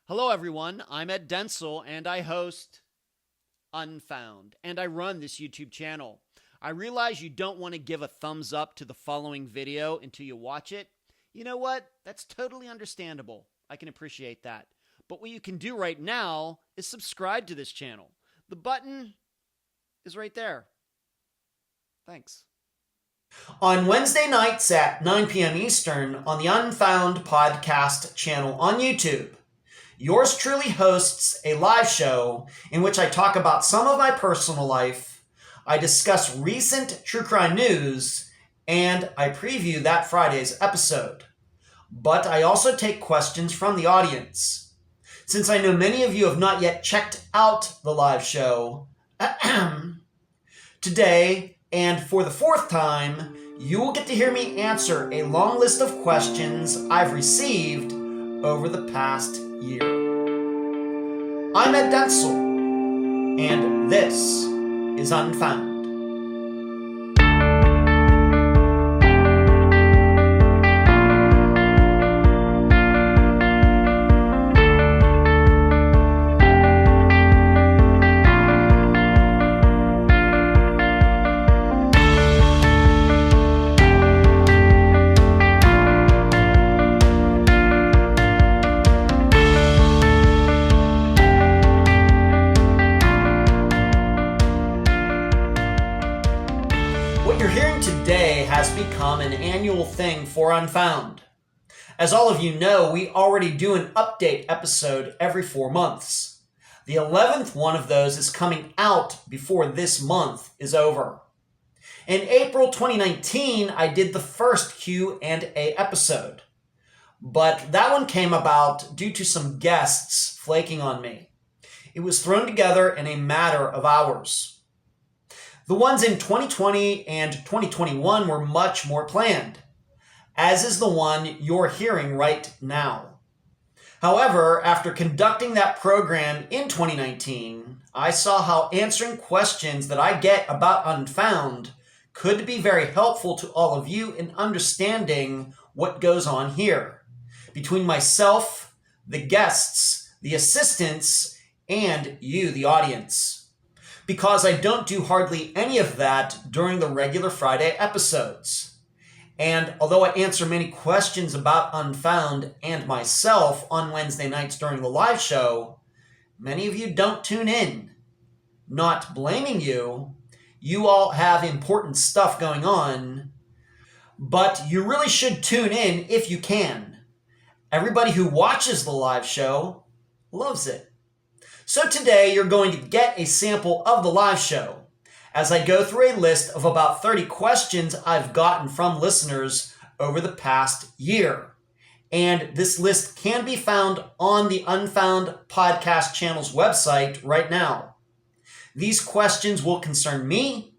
Hello, everyone. I'm Ed Densel, and I host Unfound, and I run this YouTube channel. I realize you don't want to give a thumbs up to the following video until you watch it. You know what? That's totally understandable. I can appreciate that. But what you can do right now is subscribe to this channel. The button is right there. Thanks. On Wednesday nights at 9 p.m. Eastern on the Unfound Podcast Channel on YouTube, yours truly hosts a live show in which I talk about some of my personal life, I discuss recent true crime news, and I preview that Friday's episode. But I also take questions from the audience. Since I know many of you have not yet checked out the live show, today, and for the fourth time, you will get to hear me answer a long list of questions I've received over the past year. I'm Ed Densel, and this is Unfound. Has become an annual thing for Unfound. As all of you know, we already do an update episode every 4 months. The 11th one of those is coming out before this month is over. In April 2019, I did the first Q&A episode, but that one came about due to some guests flaking on me. It was thrown together in a matter of hours. The ones in 2020 and 2021 were much more planned, as is the one you're hearing right now. However, after conducting that program in 2019, I saw how answering questions that I get about Unfound could be very helpful to all of you in understanding what goes on here, between myself, the guests, the assistants, and you, the audience. Because I don't do hardly any of that during the regular Friday episodes. And although I answer many questions about Unfound and myself on Wednesday nights during the live show, many of you don't tune in. Not blaming you, you all have important stuff going on, but you really should tune in if you can. Everybody who watches the live show loves it. So today you're going to get a sample of the live show as I go through a list of about 30 questions I've gotten from listeners over the past year. And this list can be found on the Unfound Podcast Channel's website right now. These questions will concern me,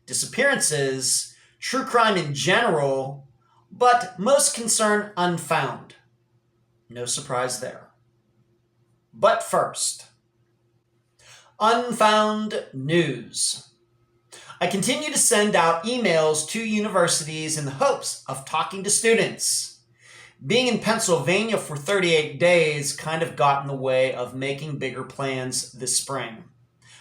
disappearances, true crime in general, but most concern Unfound. No surprise there. But first, Unfound News. I continue to send out emails to universities in the hopes of talking to students. Being in Pennsylvania for 38 days kind of got in the way of making bigger plans this spring.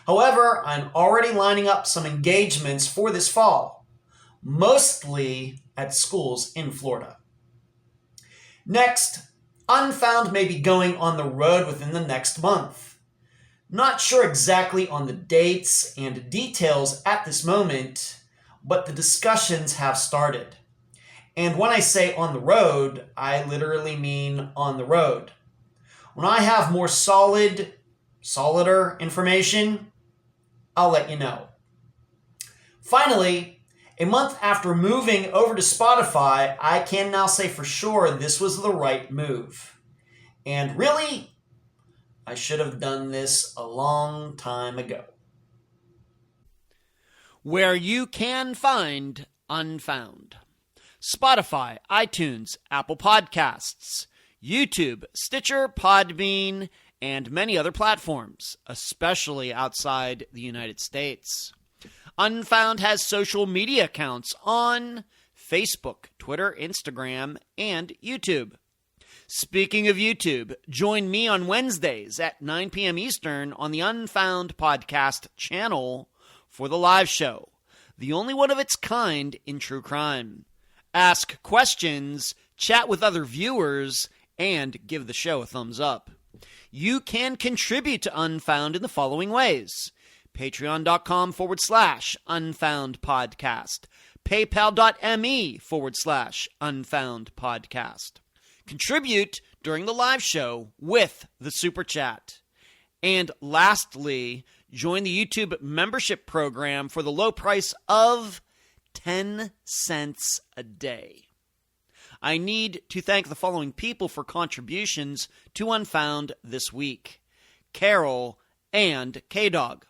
However, I'm already lining up some engagements for this fall, mostly at schools in Florida. Next, Unfound may be going on the road within the next month. Not sure exactly on the dates and details at this moment, but the discussions have started. And when I say on the road, I literally mean on the road. When I have more solider information, I'll let you know. Finally, a month after moving over to Spotify, I can now say for sure this was the right move. And really, I should have done this a long time ago. Where you can find Unfound: Spotify, iTunes, Apple Podcasts, YouTube, Stitcher, Podbean, and many other platforms, especially outside the United States. Unfound has social media accounts on Facebook, Twitter, Instagram, and YouTube. Speaking of YouTube, join me on Wednesdays at 9 p.m. Eastern on the Unfound Podcast Channel for the live show, the only one of its kind in true crime. Ask questions, chat with other viewers, and give the show a thumbs up. You can contribute to Unfound in the following ways: patreon.com/Unfound Podcast, paypal.me/Unfound Podcast. Contribute during the live show with the Superchat. And lastly, join the YouTube membership program for the low price of 10 cents a day. I need to thank the following people for contributions to Unfound this week: Carol and K Dawg.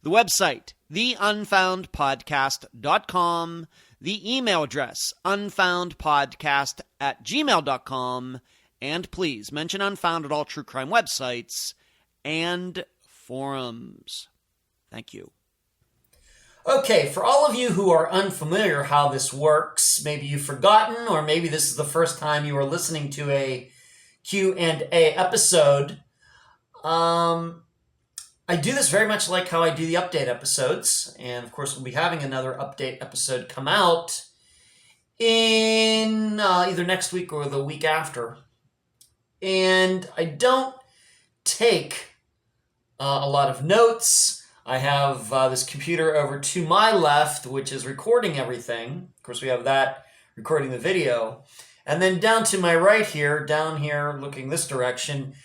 The website, theunfoundpodcast.com. The email address, unfoundpodcast@gmail.com. And please mention Unfound at all true crime websites and forums. Thank you. Okay, for all of you who are unfamiliar how this works, maybe you've forgotten, or maybe this is the first time you are listening to a Q&A episode, I do this very much like how I do the update episodes, and of course we'll be having another update episode come out in either next week or the week after. And I don't take a lot of notes. I have this computer over to my left, which is recording everything. Of course, we have that recording the video. And then down to my right here, down here looking this direction,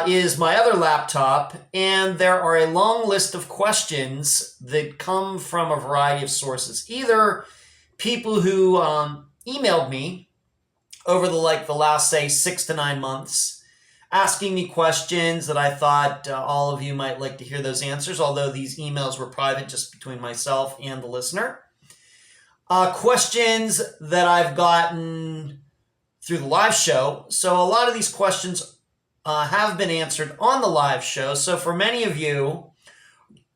is my other laptop. And there are a long list of questions that come from a variety of sources. Either people who emailed me over the last, say, 6 to 9 months, asking me questions that I thought all of you might like to hear those answers, although these emails were private, just between myself and the listener. Questions that I've gotten through the live show. So a lot of these questions have been answered on the live show. So for many of you,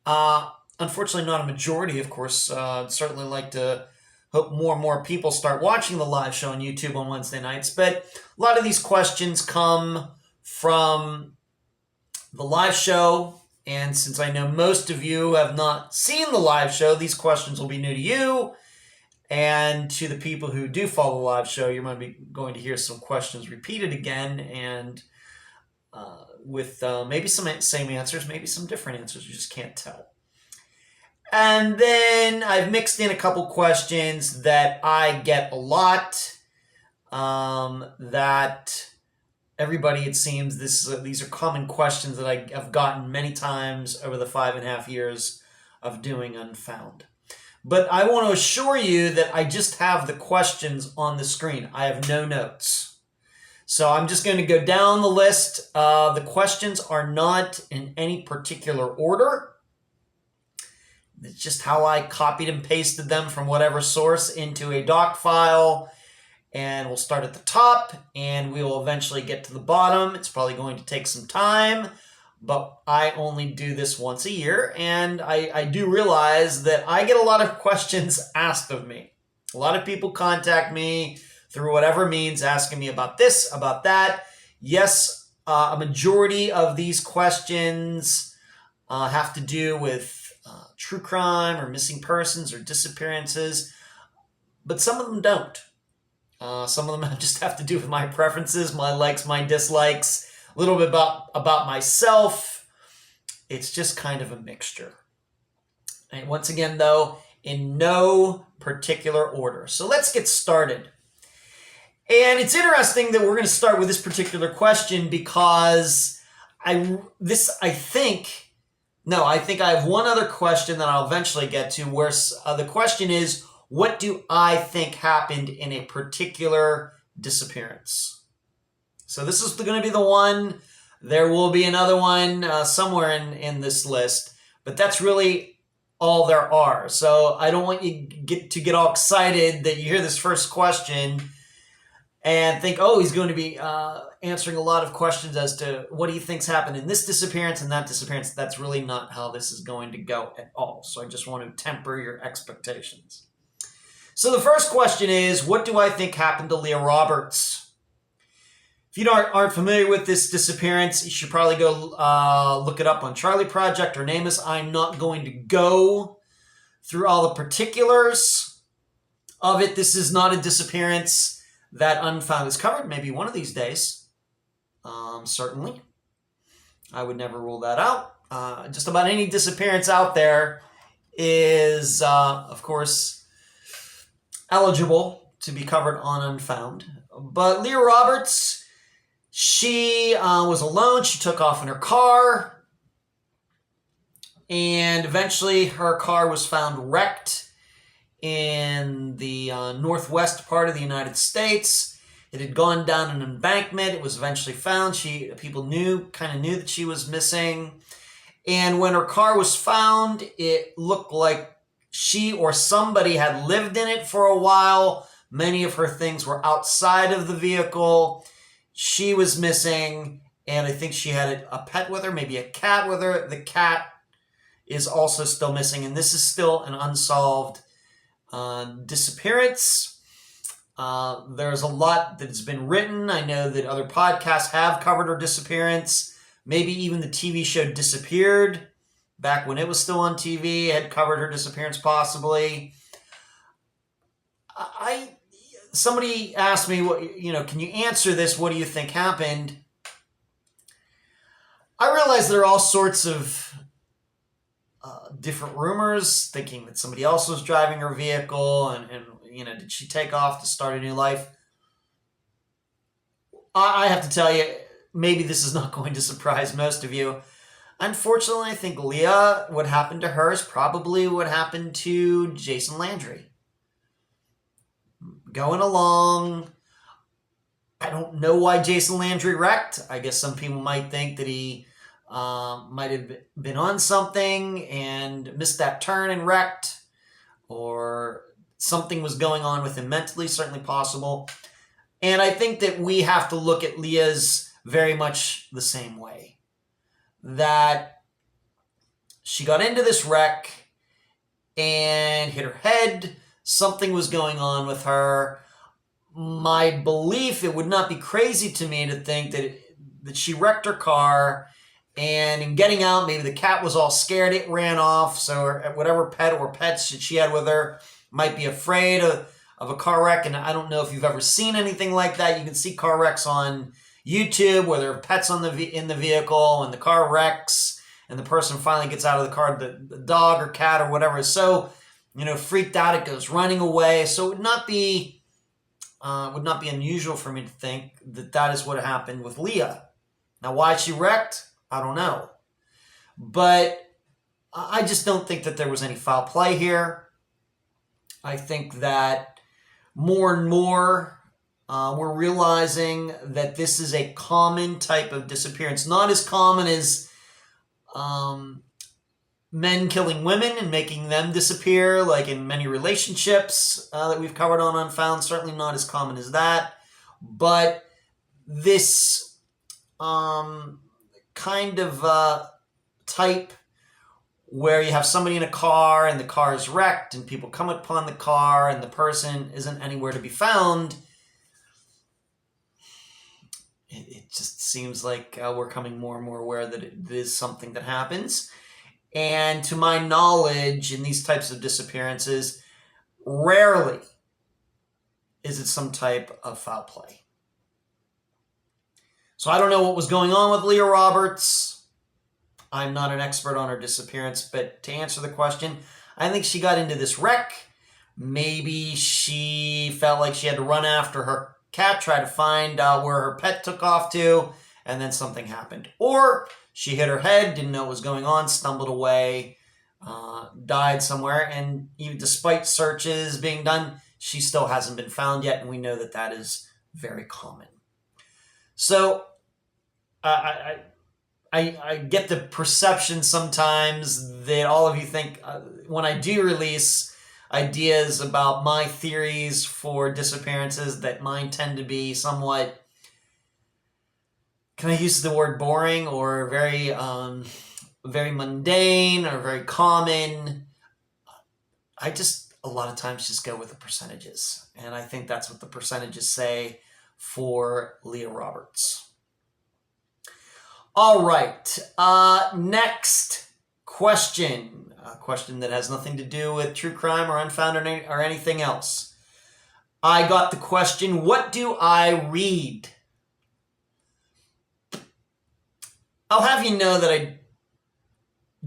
unfortunately not a majority, of course, I'd certainly like to hope more and more people start watching the live show on YouTube on Wednesday nights. But a lot of these questions come from the live show, and since I know most of you have not seen the live show, these questions will be new to you, and to the people who do follow the live show, you're going to hear some questions repeated again, and with maybe some same answers, maybe some different answers, you just can't tell. And then I've mixed in a couple questions that I get a lot, that everybody, it seems, these are common questions that I've gotten many times over the 5.5 years of doing Unfound. But I want to assure you that I just have the questions on the screen. I have no notes. So I'm just going to go down the list. The questions are not in any particular order. It's just how I copied and pasted them from whatever source into a doc file. And we'll start at the top, and we will eventually get to the bottom. It's probably going to take some time, but I only do this once a year, and I do realize that I get a lot of questions asked of me. A lot of people contact me through whatever means, asking me about this, about that. Yes, a majority of these questions have to do with true crime or missing persons or disappearances, but some of them don't. Some of them just have to do with my preferences, my likes, my dislikes, a little bit about myself. It's just kind of a mixture. And once again, though, in no particular order. So let's get started. And it's interesting that we're going to start with this particular question because I think I have one other question that I'll eventually get to where the question is, what do I think happened in a particular disappearance? So this is going to be the one. There will be another one somewhere in this list, but that's really all there are. So I don't want you to get all excited that you hear this first question and think, oh, he's going to be answering a lot of questions as to what he thinks happened in this disappearance and that disappearance. That's really not how this is going to go at all. So I just want to temper your expectations. So the first question is, what do I think happened to Leah Roberts? If you aren't familiar with this disappearance, you should probably go look it up on Charlie Project or Namus. I'm not going to go through all the particulars of it. This is not a disappearance that Unfound has covered. Maybe one of these days. Certainly. I would never rule that out. Just about any disappearance out there is, of course, eligible to be covered on Unfound. But Leah Roberts, she was alone. She took off in her car. And eventually her car was found wrecked in the northwest part of the United States. It had gone down an embankment. It was eventually found. People kind of knew that she was missing. And when her car was found, it looked like she or somebody had lived in it for a while. Many of her things were outside of the vehicle. She was missing, and I think she had a pet with her, maybe a cat with her. The cat is also still missing, and this is still an unsolved disappearance. There's a lot that has been written. I know that other podcasts have covered her disappearance. Maybe even the TV show Disappeared, back when it was still on TV, had covered her disappearance possibly. Somebody asked me, can you answer this? What do you think happened? I realize there are all sorts of different rumors, thinking that somebody else was driving her vehicle and did she take off to start a new life? I have to tell you, maybe this is not going to surprise most of you. Unfortunately, I think Leah, what happened to her is probably what happened to Jason Landry. Going along. I don't know why Jason Landry wrecked. I guess some people might think that he might have been on something and missed that turn and wrecked, or something was going on with him mentally, certainly possible. And I think that we have to look at Leah's very much the same way. That she got into this wreck and hit her head. Something was going on with her. My belief, it would not be crazy to me to think that she wrecked her car, and in getting out, maybe the cat was all scared. It ran off. So whatever pet or pets that she had with her might be afraid of a car wreck. And I don't know if you've ever seen anything like that. You can see car wrecks on YouTube where there are pets in the vehicle, and the car wrecks and the person finally gets out of the car. The dog or cat or whatever is so freaked out, it goes running away. So it would not be unusual for me to think that is what happened with Leah. Now, why she wrecked, I don't know. But I just don't think that there was any foul play here. I think that more and more we're realizing that this is a common type of disappearance. Not as common as men killing women and making them disappear, like in many relationships that we've covered on Unfound. Certainly not as common as that. But this kind of type where you have somebody in a car and the car is wrecked and people come upon the car and the person isn't anywhere to be found, it just seems like we're coming more and more aware that it is something that happens. And to my knowledge, in these types of disappearances, rarely is it some type of foul play. So I don't know what was going on with Leah Roberts. I'm not an expert on her disappearance, but to answer the question, I think she got into this wreck. Maybe she felt like she had to run after her cat, try to find where her pet took off to, and then something happened. Or she hit her head, didn't know what was going on, stumbled away, died somewhere, and even despite searches being done, she still hasn't been found yet, and we know that that is very common. So I get the perception sometimes that all of you think when I do release ideas about my theories for disappearances, that mine tend to be somewhat, can I use the word boring, or very mundane or very common. I just a lot of times just go with the percentages. And I think that's what the percentages say for Leah Roberts. All right. Next question. A question that has nothing to do with true crime or Unfound or anything else. I got the question, what do I read? I'll have you know that I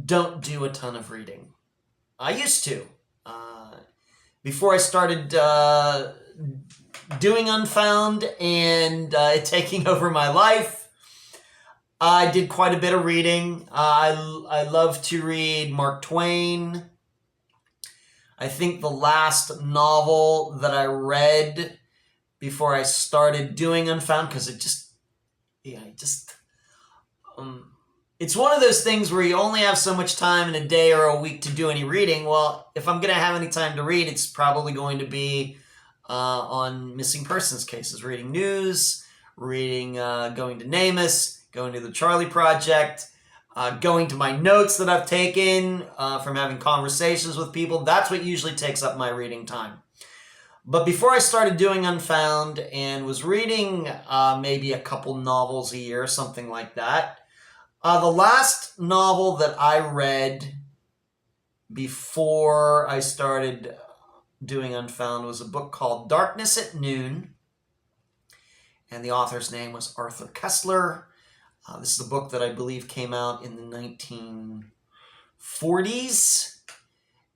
don't do a ton of reading. I used to. Before I started doing Unfound and taking over my life, I did quite a bit of reading. I love to read Mark Twain. I think the last novel that I read before I started doing Unfound, because it's one of those things where you only have so much time in a day or a week to do any reading. Well, if I'm going to have any time to read, it's probably going to be on missing persons cases, reading news, reading, going to NamUs, going to the Charlie Project, going to my notes that I've taken from having conversations with people. That's what usually takes up my reading time. But before I started doing Unfound and was reading maybe a couple novels a year, something like that, the last novel that I read before I started doing Unfound was a book called Darkness at Noon, and the author's name was Arthur Kessler. This is a book that I believe came out in the 1940s,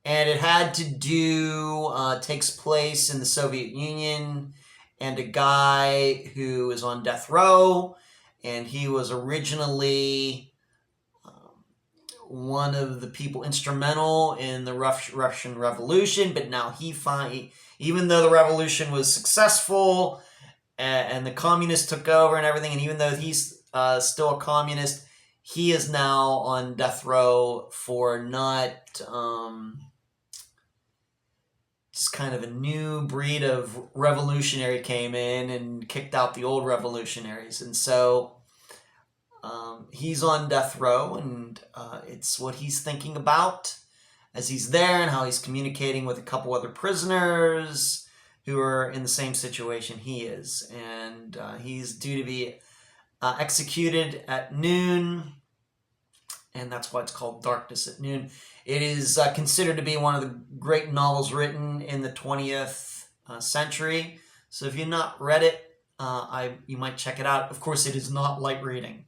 and it had to do, takes place in the Soviet Union, and a guy who is on death row, and he was originally one of the people instrumental in the Russian Revolution, but now even though the revolution was successful and the communists took over and everything, and even though he's still a communist, he is now on death row for not just kind of a new breed of revolutionary came in and kicked out the old revolutionaries. And so he's on death row, and it's what he's thinking about as he's there and how he's communicating with a couple other prisoners who are in the same situation he is. And he's due to be executed at noon, and that's why it's called Darkness at Noon. It is considered to be one of the great novels written in the 20th century. So if you've not read it, you might check it out. Of course, it is not light reading,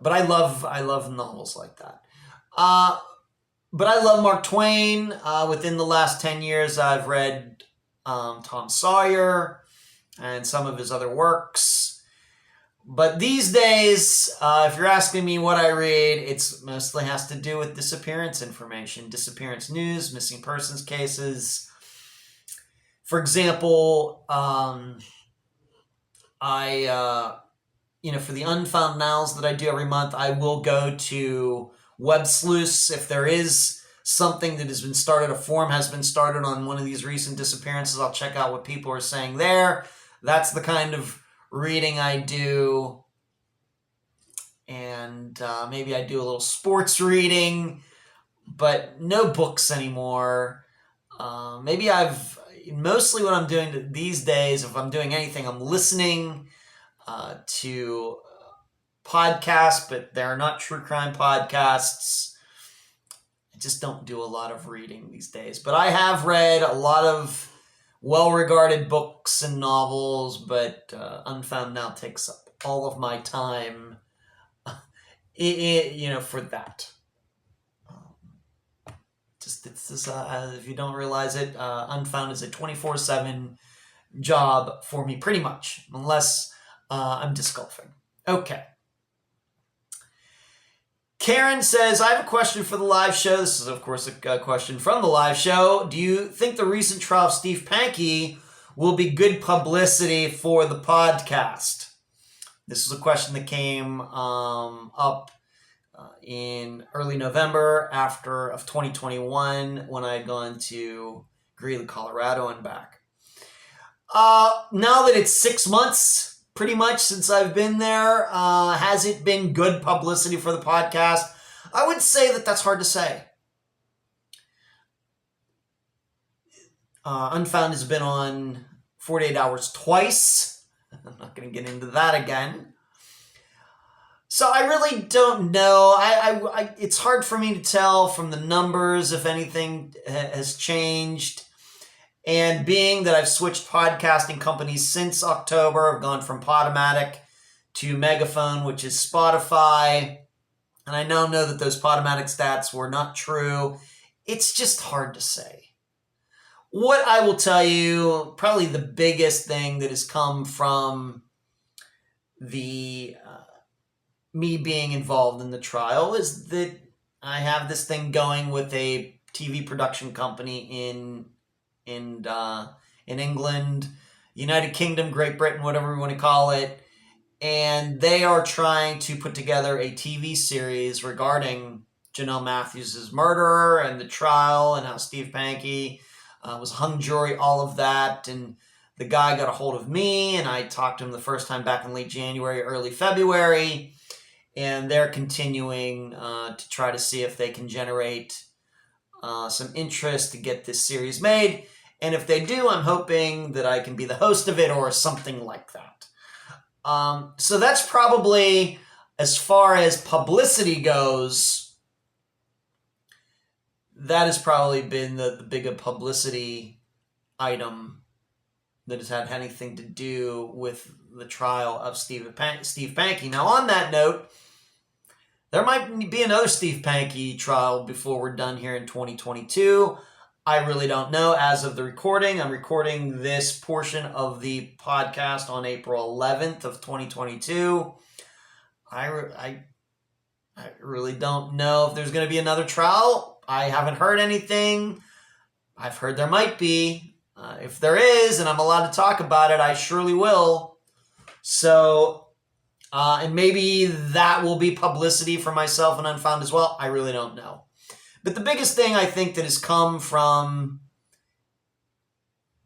but I love novels like that. But I love Mark Twain. Within the last 10 years, I've read Tom Sawyer and some of his other works. But these days, if you're asking me what I read, it's mostly has to do with disappearance information, disappearance news, missing persons cases. For example, for the Unfound Nows that I do every month, I will go to Web Sleuths. If there is something that has been started, a forum has been started on one of these recent disappearances, I'll check out what people are saying there. That's the kind of reading I do. And maybe I do a little sports reading, but no books anymore. Mostly what I'm doing these days, if I'm doing anything, I'm listening to podcasts, but they're not true crime podcasts. I just don't do a lot of reading these days. But I have read a lot of well-regarded books and novels, but Unfound now takes up all of my time, for that. If you don't realize it, Unfound is a 24/7 job for me, pretty much, unless I'm disc golfing. Okay. Karen says, I have a question for the live show. This is, of course, a question from the live show. Do you think the recent trial of Steve Pankey will be good publicity for the podcast? This is a question that came up in early November of 2021 when I had gone to Greeley, Colorado and back. Now that it's 6 months, pretty much since I've been there, has it been good publicity for the podcast? I would say that that's hard to say. Unfound has been on 48 Hours twice. I'm not going to get into that again. So I really don't know. It's hard for me to tell from the numbers if anything has changed. And being that I've switched podcasting companies since October, I've gone from Podomatic to Megaphone, which is Spotify. And I now know that those Podomatic stats were not true. It's just hard to say. What I will tell you, probably the biggest thing that has come from the me being involved in the trial is that I have this thing going with a TV production company in England, United Kingdom, Great Britain, whatever we want to call it. And they are trying to put together a TV series regarding Janelle Matthews' murder and the trial and how Steve Pankey was hung jury, all of that. And the guy got a hold of me, and I talked to him the first time back in late January, early February. And they're continuing to try to see if they can generate some interest to get this series made. And if they do, I'm hoping that I can be the host of it or something like that. So that's probably, as far as publicity goes, that has probably been the bigger publicity item that has had anything to do with the trial of Steve Pankey. Now, on that note, there might be another Steve Pankey trial before we're done here in 2022. I really don't know. As of the recording, I'm recording this portion of the podcast on April 11th of 2022. I really don't know if there's going to be another trial. I haven't heard anything. I've heard there might be. If there is, and I'm allowed to talk about it, I surely will. So, and maybe that will be publicity for myself and Unfound as well. I really don't know. But the biggest thing I think that has come from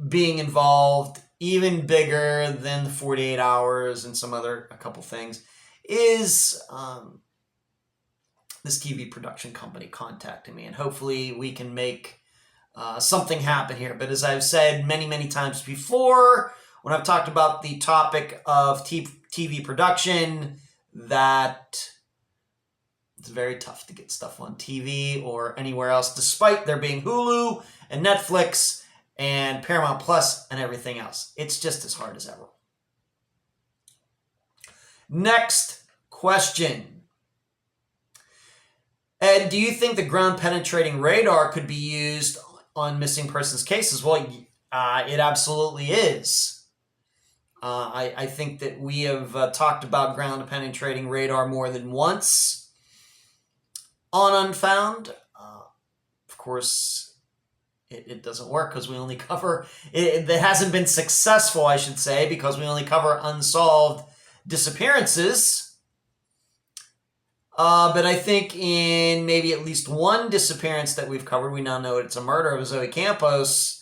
being involved, even bigger than the 48 hours and a couple things, is this TV production company contacting me. And hopefully we can make something happen here. But as I've said many, many times before, when I've talked about the topic of TV production, that it's very tough to get stuff on TV or anywhere else, despite there being Hulu and Netflix and Paramount Plus and everything else. It's just as hard as ever. Next question. Ed, do you think the ground-penetrating radar could be used on missing persons cases? Well, it absolutely is. I think that we have talked about ground-penetrating radar more than once on Unfound. Of course, it doesn't work because we only cover, it hasn't been successful, I should say, because we only cover unsolved disappearances. But I think in maybe at least one disappearance that we've covered, we now know it's a murder of Zoe Campos,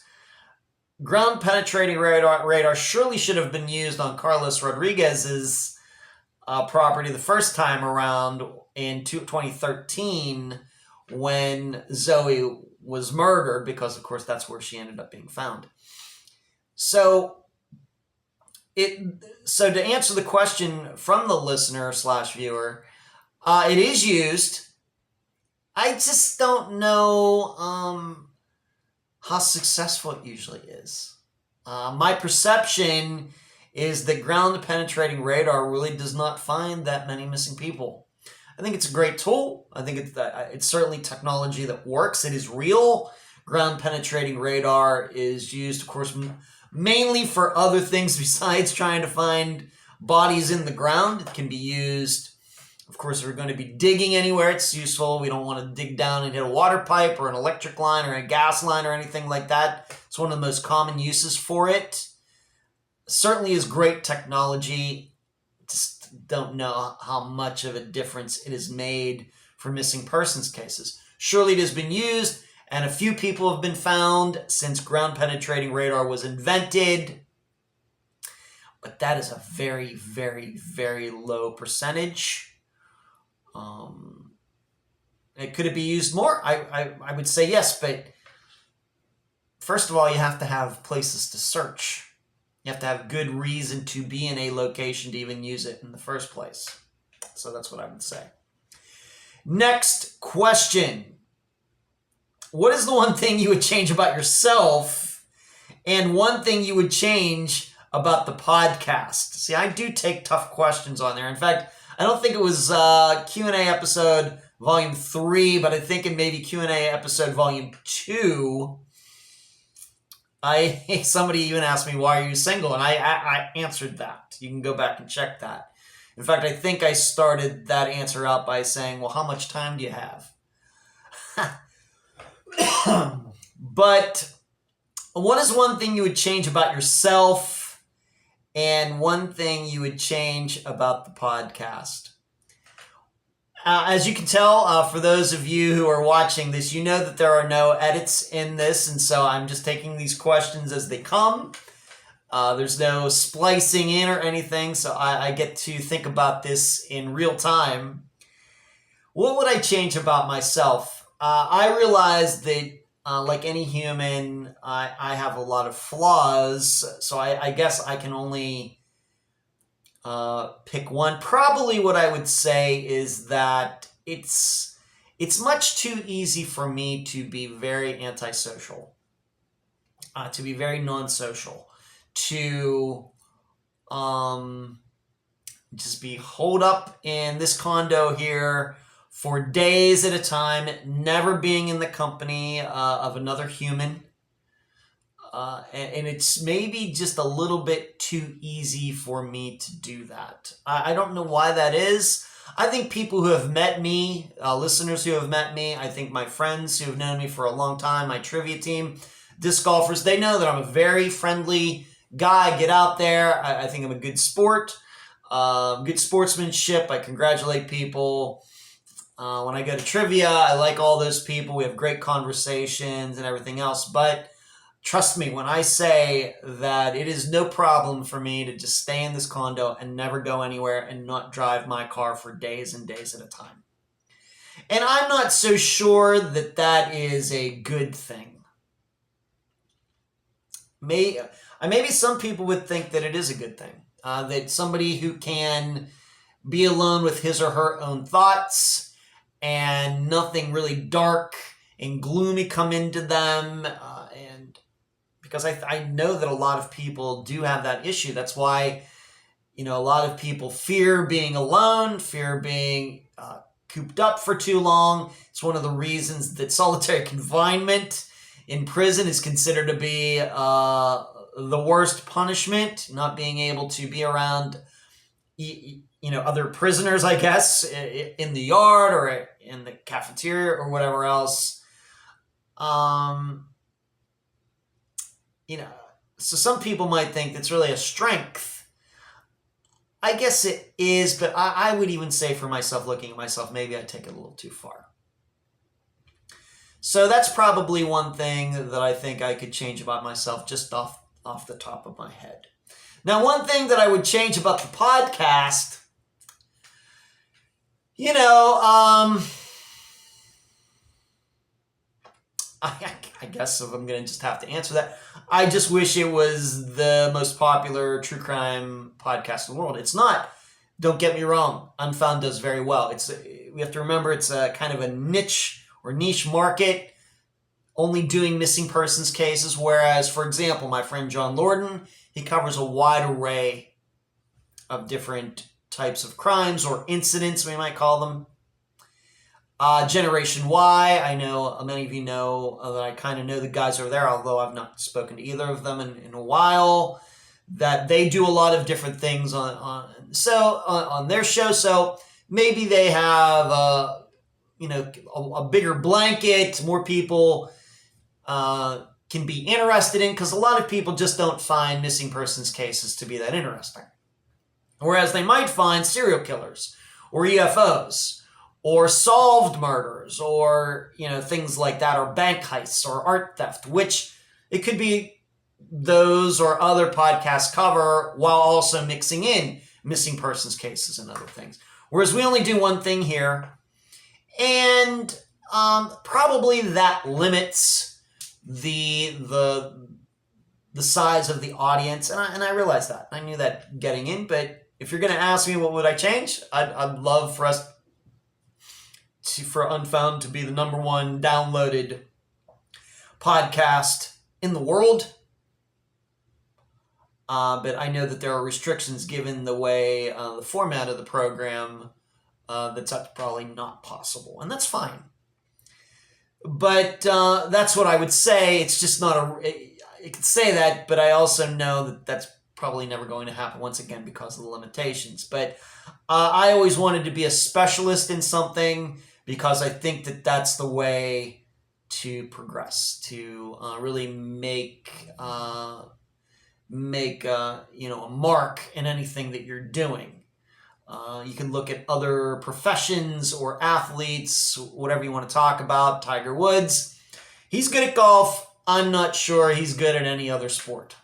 ground-penetrating radar surely should have been used on Carlos Rodriguez's property the first time around in 2013 when Zoe was murdered, because of course that's where she ended up being found. So to answer the question from the listener / viewer, it is used. I just don't know how successful it usually is. My perception is that ground-penetrating radar really does not find that many missing people. I think it's a great tool. I think it's certainly technology that works. It is real. Ground-penetrating radar is used, of course, mainly for other things besides trying to find bodies in the ground. It can be used, of course, if we're going to be digging anywhere, it's useful. We don't want to dig down and hit a water pipe or an electric line or a gas line or anything like that. It's one of the most common uses for it. Certainly is great technology. Just don't know how much of a difference it has made for missing persons cases. Surely it has been used, and a few people have been found since ground-penetrating radar was invented. But that is a very, very, very low percentage. Could it be used more? I would say yes, but first of all, you have to have places to search. You have to have good reason to be in a location to even use it in the first place. So that's what I would say. Next question. What is the one thing you would change about yourself and one thing you would change about the podcast? See, I do take tough questions on there. In fact, I don't think it was Q&A episode volume 3, but I think in maybe Q&A episode volume 2, somebody even asked me, why are you single? And I answered that. You can go back and check that. In fact, I think I started that answer out by saying, well, how much time do you have? But what is one thing you would change about yourself and one thing you would change about the podcast? As you can tell, for those of you who are watching this, you know that there are no edits in this, and so I'm just taking these questions as they come. There's no splicing in or anything, so I get to think about this in real time. What would I change about myself? I realize that, like any human, I have a lot of flaws, so I guess I can only pick one. Probably what I would say is that it's much too easy for me to be very antisocial, to be very non-social, to just be holed up in this condo here for days at a time, never being in the company of another human. And it's maybe just a little bit too easy for me to do that. I don't know why that is. I think people who have met me, listeners who have met me, I think my friends who have known me for a long time, my trivia team, disc golfers, they know that I'm a very friendly guy. Get out there. I think I'm a good sport, good sportsmanship. I congratulate people. When I go to trivia, I like all those people. We have great conversations and everything else. But trust me when I say that it is no problem for me to just stay in this condo and never go anywhere and not drive my car for days and days at a time. And I'm not so sure that that is a good thing. Maybe some people would think that it is a good thing. That somebody who can be alone with his or her own thoughts and nothing really dark and gloomy come into them. And because I know that a lot of people do have that issue. That's why, a lot of people fear being alone, fear being cooped up for too long. It's one of the reasons that solitary confinement in prison is considered to be the worst punishment, not being able to be around other prisoners, I guess, in the yard or in the cafeteria or whatever else. So some people might think that's really a strength. I guess it is, but I would even say for myself, looking at myself, maybe I take it a little too far. So that's probably one thing that I think I could change about myself just off the top of my head. Now, one thing that I would change about the podcast, I guess if I'm going to just have to answer that, I just wish it was the most popular true crime podcast in the world. It's not. Don't get me wrong. Unfound does very well. We have to remember it's a kind of a niche market, only doing missing persons cases. Whereas, for example, my friend John Lorden, he covers a wide array of different types of crimes or incidents, we might call them. Generation Y, I know many of you know that I kind of know the guys over there, although I've not spoken to either of them in a while, that they do a lot of different things on their show. So maybe they have a bigger blanket, more people can be interested in, because a lot of people just don't find missing persons cases to be that interesting. Whereas they might find serial killers or UFOs or solved murders or, things like that, or bank heists or art theft, which it could be those or other podcasts cover while also mixing in missing persons cases and other things. Whereas we only do one thing here, and probably that limits the the size of the audience, and I realized that. I knew that getting in, but if you're going to ask me what would I change, I'd love for us for Unfound to be the number one downloaded podcast in the world. But I know that there are restrictions given the way the format of the program that's probably not possible, and that's fine. But that's what I would say. It's just not I could say that, but I also know that that's probably never going to happen once again because of the limitations. But I always wanted to be a specialist in something because I think that that's the way to progress, to really make a mark in anything that you're doing. You can look at other professions or athletes, whatever you want to talk about. Tiger Woods, he's good at golf. I'm not sure he's good at any other sport.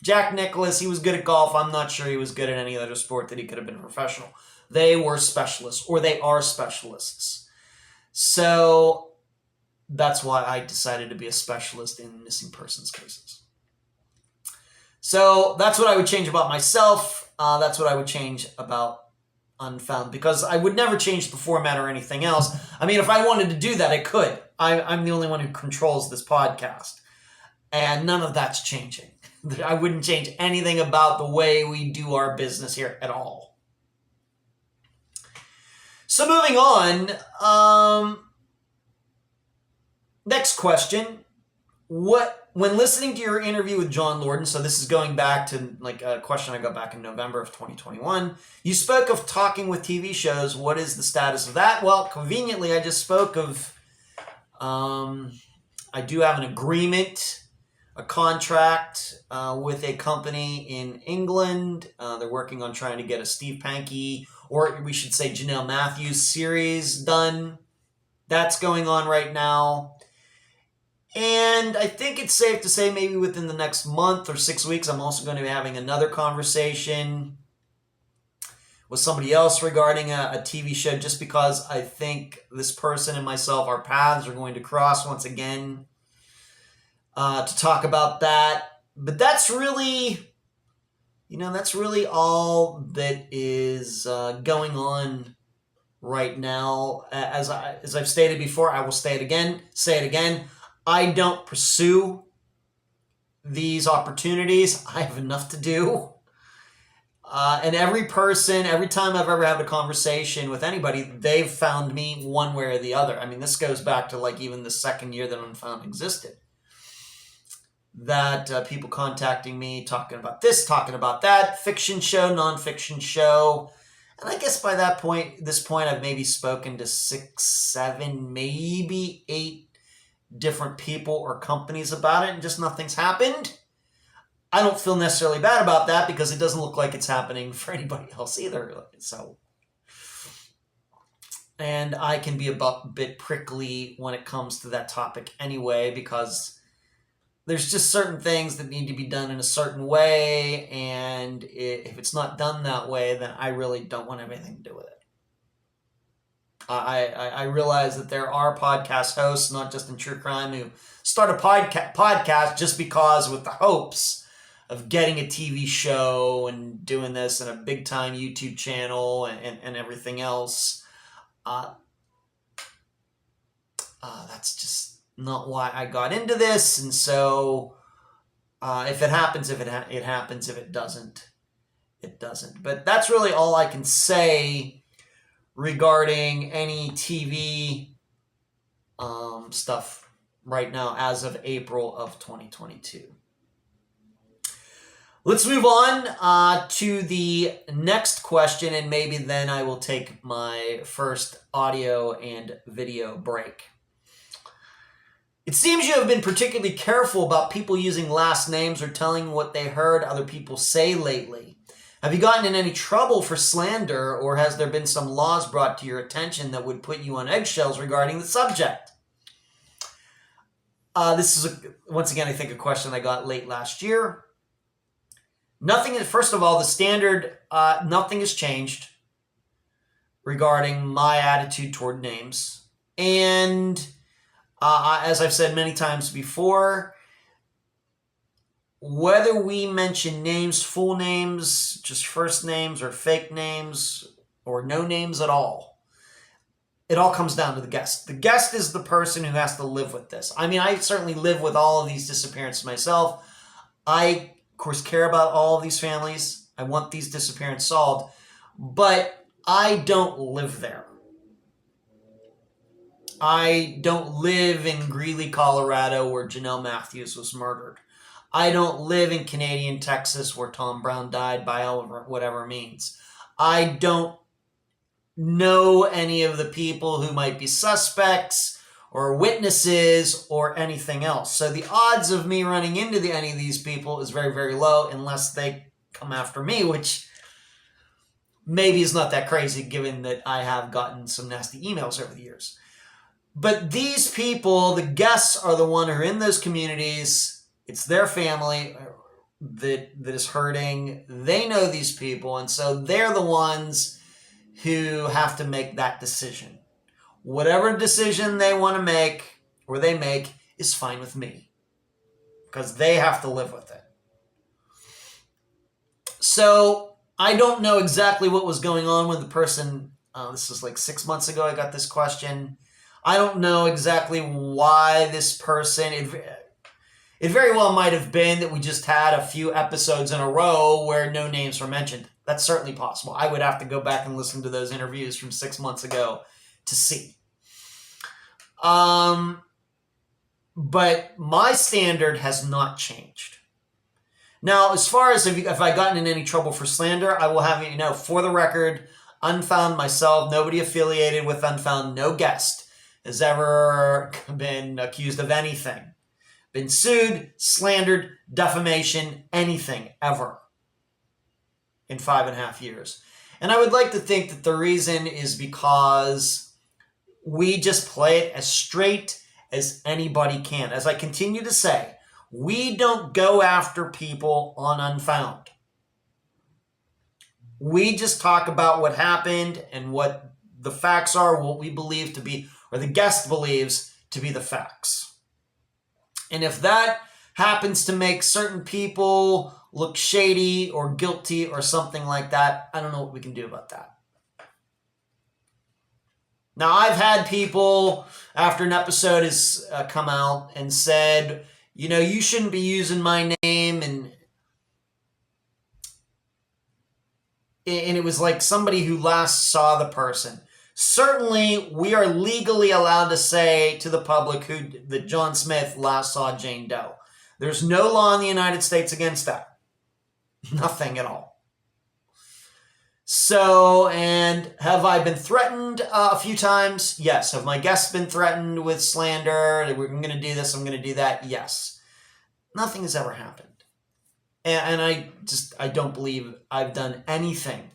Jack Nicklaus, he was good at golf. I'm not sure he was good at any other sport that he could have been a professional. They were specialists, or they are specialists. So that's why I decided to be a specialist in missing persons cases. So that's what I would change about myself. That's what I would change about Unfound, because I would never change the format or anything else. I mean, if I wanted to do that, I could. I'm the only one who controls this podcast. And none of that's changing. I wouldn't change anything about the way we do our business here at all. So moving on, next question. When listening to your interview with John Lorden, so this is going back to like a question I got back in November of 2021, you spoke of talking with TV shows. What is the status of that? Well, conveniently, I just spoke of, I do have an agreement, a contract with a company in England. They're working on trying to get a Steve Pankey, or we should say Janelle Matthews series done. That's going on right now. And I think it's safe to say maybe within the next month or 6 weeks, I'm also going to be having another conversation with somebody else regarding a TV show, just because I think this person and myself, our paths are going to cross once again to talk about that. But that's really all that is going on right now. As I've stated before, I will say it again. I don't pursue these opportunities. I have enough to do. And every time I've ever had a conversation with anybody, they've found me one way or the other. I mean, this goes back to like even the second year that Unfound existed. That people contacting me, talking about this, talking about that, fiction show, nonfiction show. And I guess by this point, I've maybe spoken to 6, 7, maybe 8 different people or companies about it, and just nothing's happened. I don't feel necessarily bad about that because it doesn't look like it's happening for anybody else either. So, and I can be a bit prickly when it comes to that topic anyway, because there's just certain things that need to be done in a certain way, and if it's not done that way, then I really don't want anything to do with it. I realize that there are podcast hosts, not just in true crime, who start a podcast just because with the hopes of getting a TV show and doing this and a big time YouTube channel and everything else. That's just not why I got into this. And so if it happens, it happens. If it doesn't, it doesn't. But that's really all I can say regarding any TV stuff right now as of April of 2022. Let's move on to the next question, and maybe then I will take my first audio and video break. It seems you have been particularly careful about people using last names or telling what they heard other people say lately. Have you gotten in any trouble for slander, or has there been some laws brought to your attention that would put you on eggshells regarding the subject? This is, once again, I think a question I got late last year. First of all, the standard, nothing has changed regarding my attitude toward names. And as I've said many times before, whether we mention names, full names, just first names, or fake names, or no names at all, it all comes down to the guest. The guest is the person who has to live with this. I mean, I certainly live with all of these disappearances myself. I, of course, care about all of these families. I want these disappearances solved, but I don't live there. I don't live in Greeley, Colorado, where Janelle Matthews was murdered. I don't live in Canadian Texas, where Tom Brown died by whatever means. I don't know any of the people who might be suspects or witnesses or anything else. So the odds of me running into any of these people is very, very low unless they come after me, which maybe is not that crazy given that I have gotten some nasty emails over the years. But these people, the guests, are the one who are in those communities. It's their family that is hurting. They know these people, and so they're the ones who have to make that decision. Whatever decision they want to make, or they make, is fine with me, because they have to live with it. So I don't know exactly what was going on with the person. This was like 6 months ago I got this question. I don't know exactly why this person... It very well might have been that we just had a few episodes in a row where no names were mentioned. That's certainly possible. I would have to go back and listen to those interviews from 6 months ago to see. But my standard has not changed. Now, as far as if I've gotten in any trouble for slander, I will have you know, for the record, Unfound myself, nobody affiliated with Unfound, no guest has ever been accused of anything. Been sued, slandered, defamation, anything, ever. In 5.5 years. And I would like to think that the reason is because we just play it as straight as anybody can. As I continue to say, we don't go after people on Unfound. We just talk about what happened and what the facts are, what we believe to be, or the guest believes to be the facts. And if that happens to make certain people look shady or guilty or something like that, I don't know what we can do about that. Now, I've had people, after an episode has come out and said, you know, you shouldn't be using my name, and it was like somebody who last saw the person. Certainly, we are legally allowed to say to the public that John Smith last saw Jane Doe. There's no law in the United States against that. Nothing at all. So, and have I been threatened a few times? Yes. Have my guests been threatened with slander? I'm going to do this, I'm going to do that? Yes. Nothing has ever happened. And I don't believe I've done anything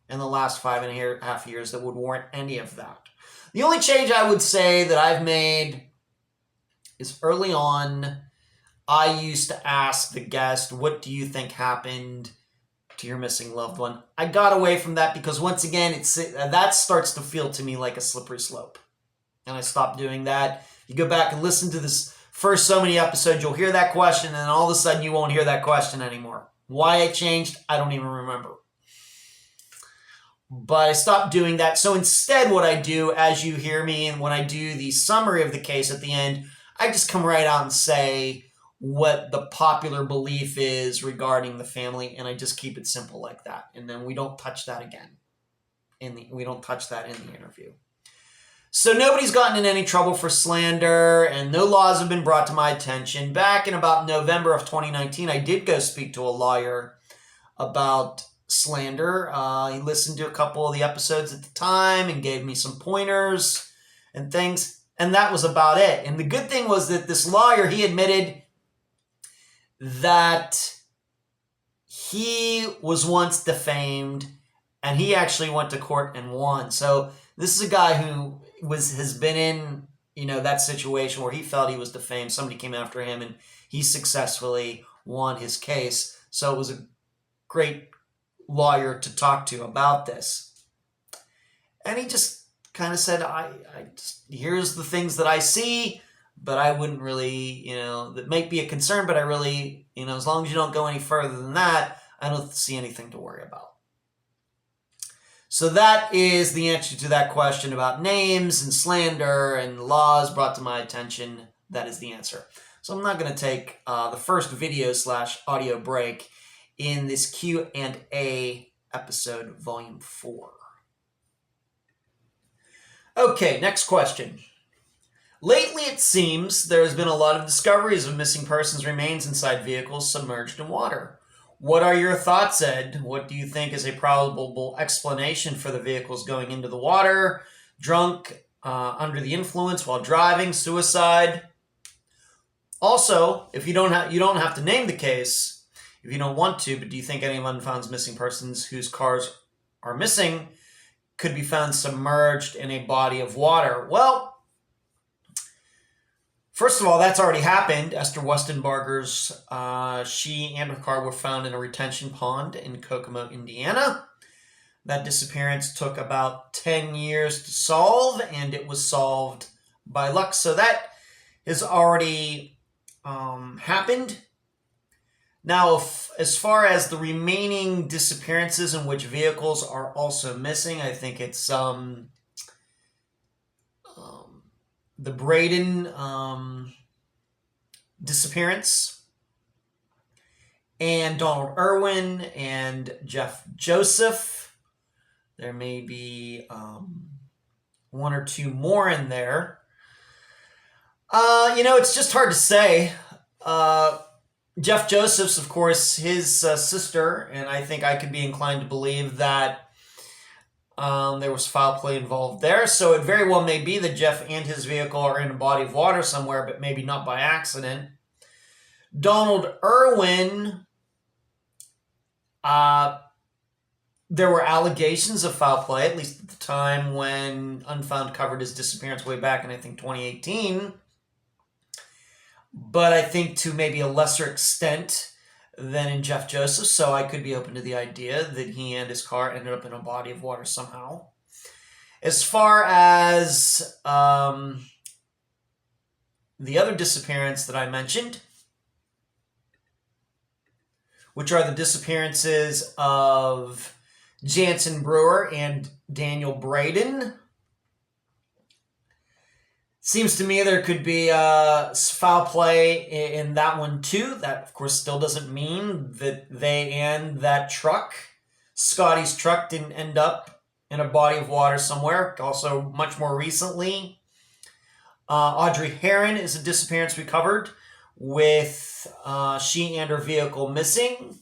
in the last 5.5 years that would warrant any of that. The only change I would say that I've made is early on, I used to ask the guest, what do you think happened to your missing loved one? I got away from that because once again, that starts to feel to me like a slippery slope. And I stopped doing that. You go back and listen to this first so many episodes, you'll hear that question, and then all of a sudden you won't hear that question anymore. Why it changed, I don't even remember. But I stopped doing that. So instead what I do, as you hear me, and when I do the summary of the case at the end, I just come right out and say what the popular belief is regarding the family, and I just keep it simple like that. And then we don't touch that again. We don't touch that in the interview. So nobody's gotten in any trouble for slander, and no laws have been brought to my attention. Back in about November of 2019, I did go speak to a lawyer about slander. He listened to a couple of the episodes at the time and gave me some pointers and things, and that was about it. And the good thing was that this lawyer, he admitted that he was once defamed, and he actually went to court and won. So this is a guy who has been in, that situation where he felt he was defamed. Somebody came after him, and he successfully won his case. So it was a great lawyer to talk to about this. And he just kind of said, here's the things that I see. but I wouldn't really, that might be a concern, but I really, as long as you don't go any further than that, I don't see anything to worry about. So that is the answer to that question about names and slander and laws brought to my attention. That is the answer. So I'm not going to take the first video/audio break in this Q&A episode, Volume 4. Okay, next question. Lately, it seems there has been a lot of discoveries of missing persons' remains inside vehicles submerged in water. What are your thoughts, Ed? What do you think is a probable explanation for the vehicles going into the water? Drunk, under the influence while driving, suicide? Also, if you don't have to name the case if you don't want to, but do you think any of Unfound's missing persons whose cars are missing could be found submerged in a body of water? Well, first of all, that's already happened. Esther Westenbarger's, she and her car were found in a retention pond in Kokomo, Indiana. That disappearance took about 10 years to solve, and it was solved by luck. So that has already happened. Now, as far as the remaining disappearances in which vehicles are also missing, I think it's the Braden disappearance, and Donald Irwin and Jeff Joseph. There may be one or two more in there. It's just hard to say. Jeff Joseph's, of course, his sister, and I think I could be inclined to believe that there was foul play involved there. So it very well may be that Jeff and his vehicle are in a body of water somewhere, but maybe not by accident. Donald Irwin, there were allegations of foul play, at least at the time when Unfound covered his disappearance way back in, I think, 2018. But I think to maybe a lesser extent than in Jeff Joseph, so I could be open to the idea that he and his car ended up in a body of water somehow. As far as the other disappearance that I mentioned, which are the disappearances of Jansen Brewer and Daniel Braden, seems to me there could be foul play in that one too. That, of course, still doesn't mean that they and that truck, Scotty's truck, didn't end up in a body of water somewhere. Also, much more recently, Audrey Herron is a disappearance we covered with she and her vehicle missing.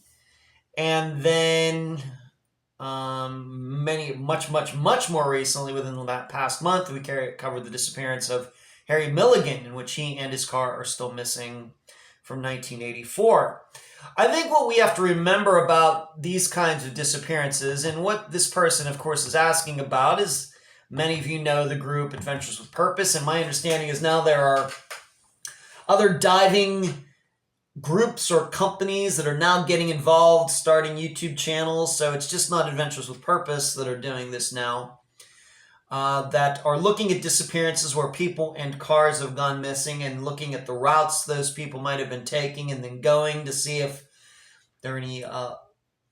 And then much more recently, within that past month, we covered the disappearance of Harry Milligan, in which he and his car are still missing from 1984. I think what we have to remember about these kinds of disappearances, and what this person, of course, is asking about, is many of you know the group Adventures with Purpose, and my understanding is now there are other diving groups or companies that are now getting involved, starting YouTube channels. So it's just not Adventures with Purpose that are doing this now, that are looking at disappearances where people and cars have gone missing, and looking at the routes those people might have been taking, and then going to see if there are any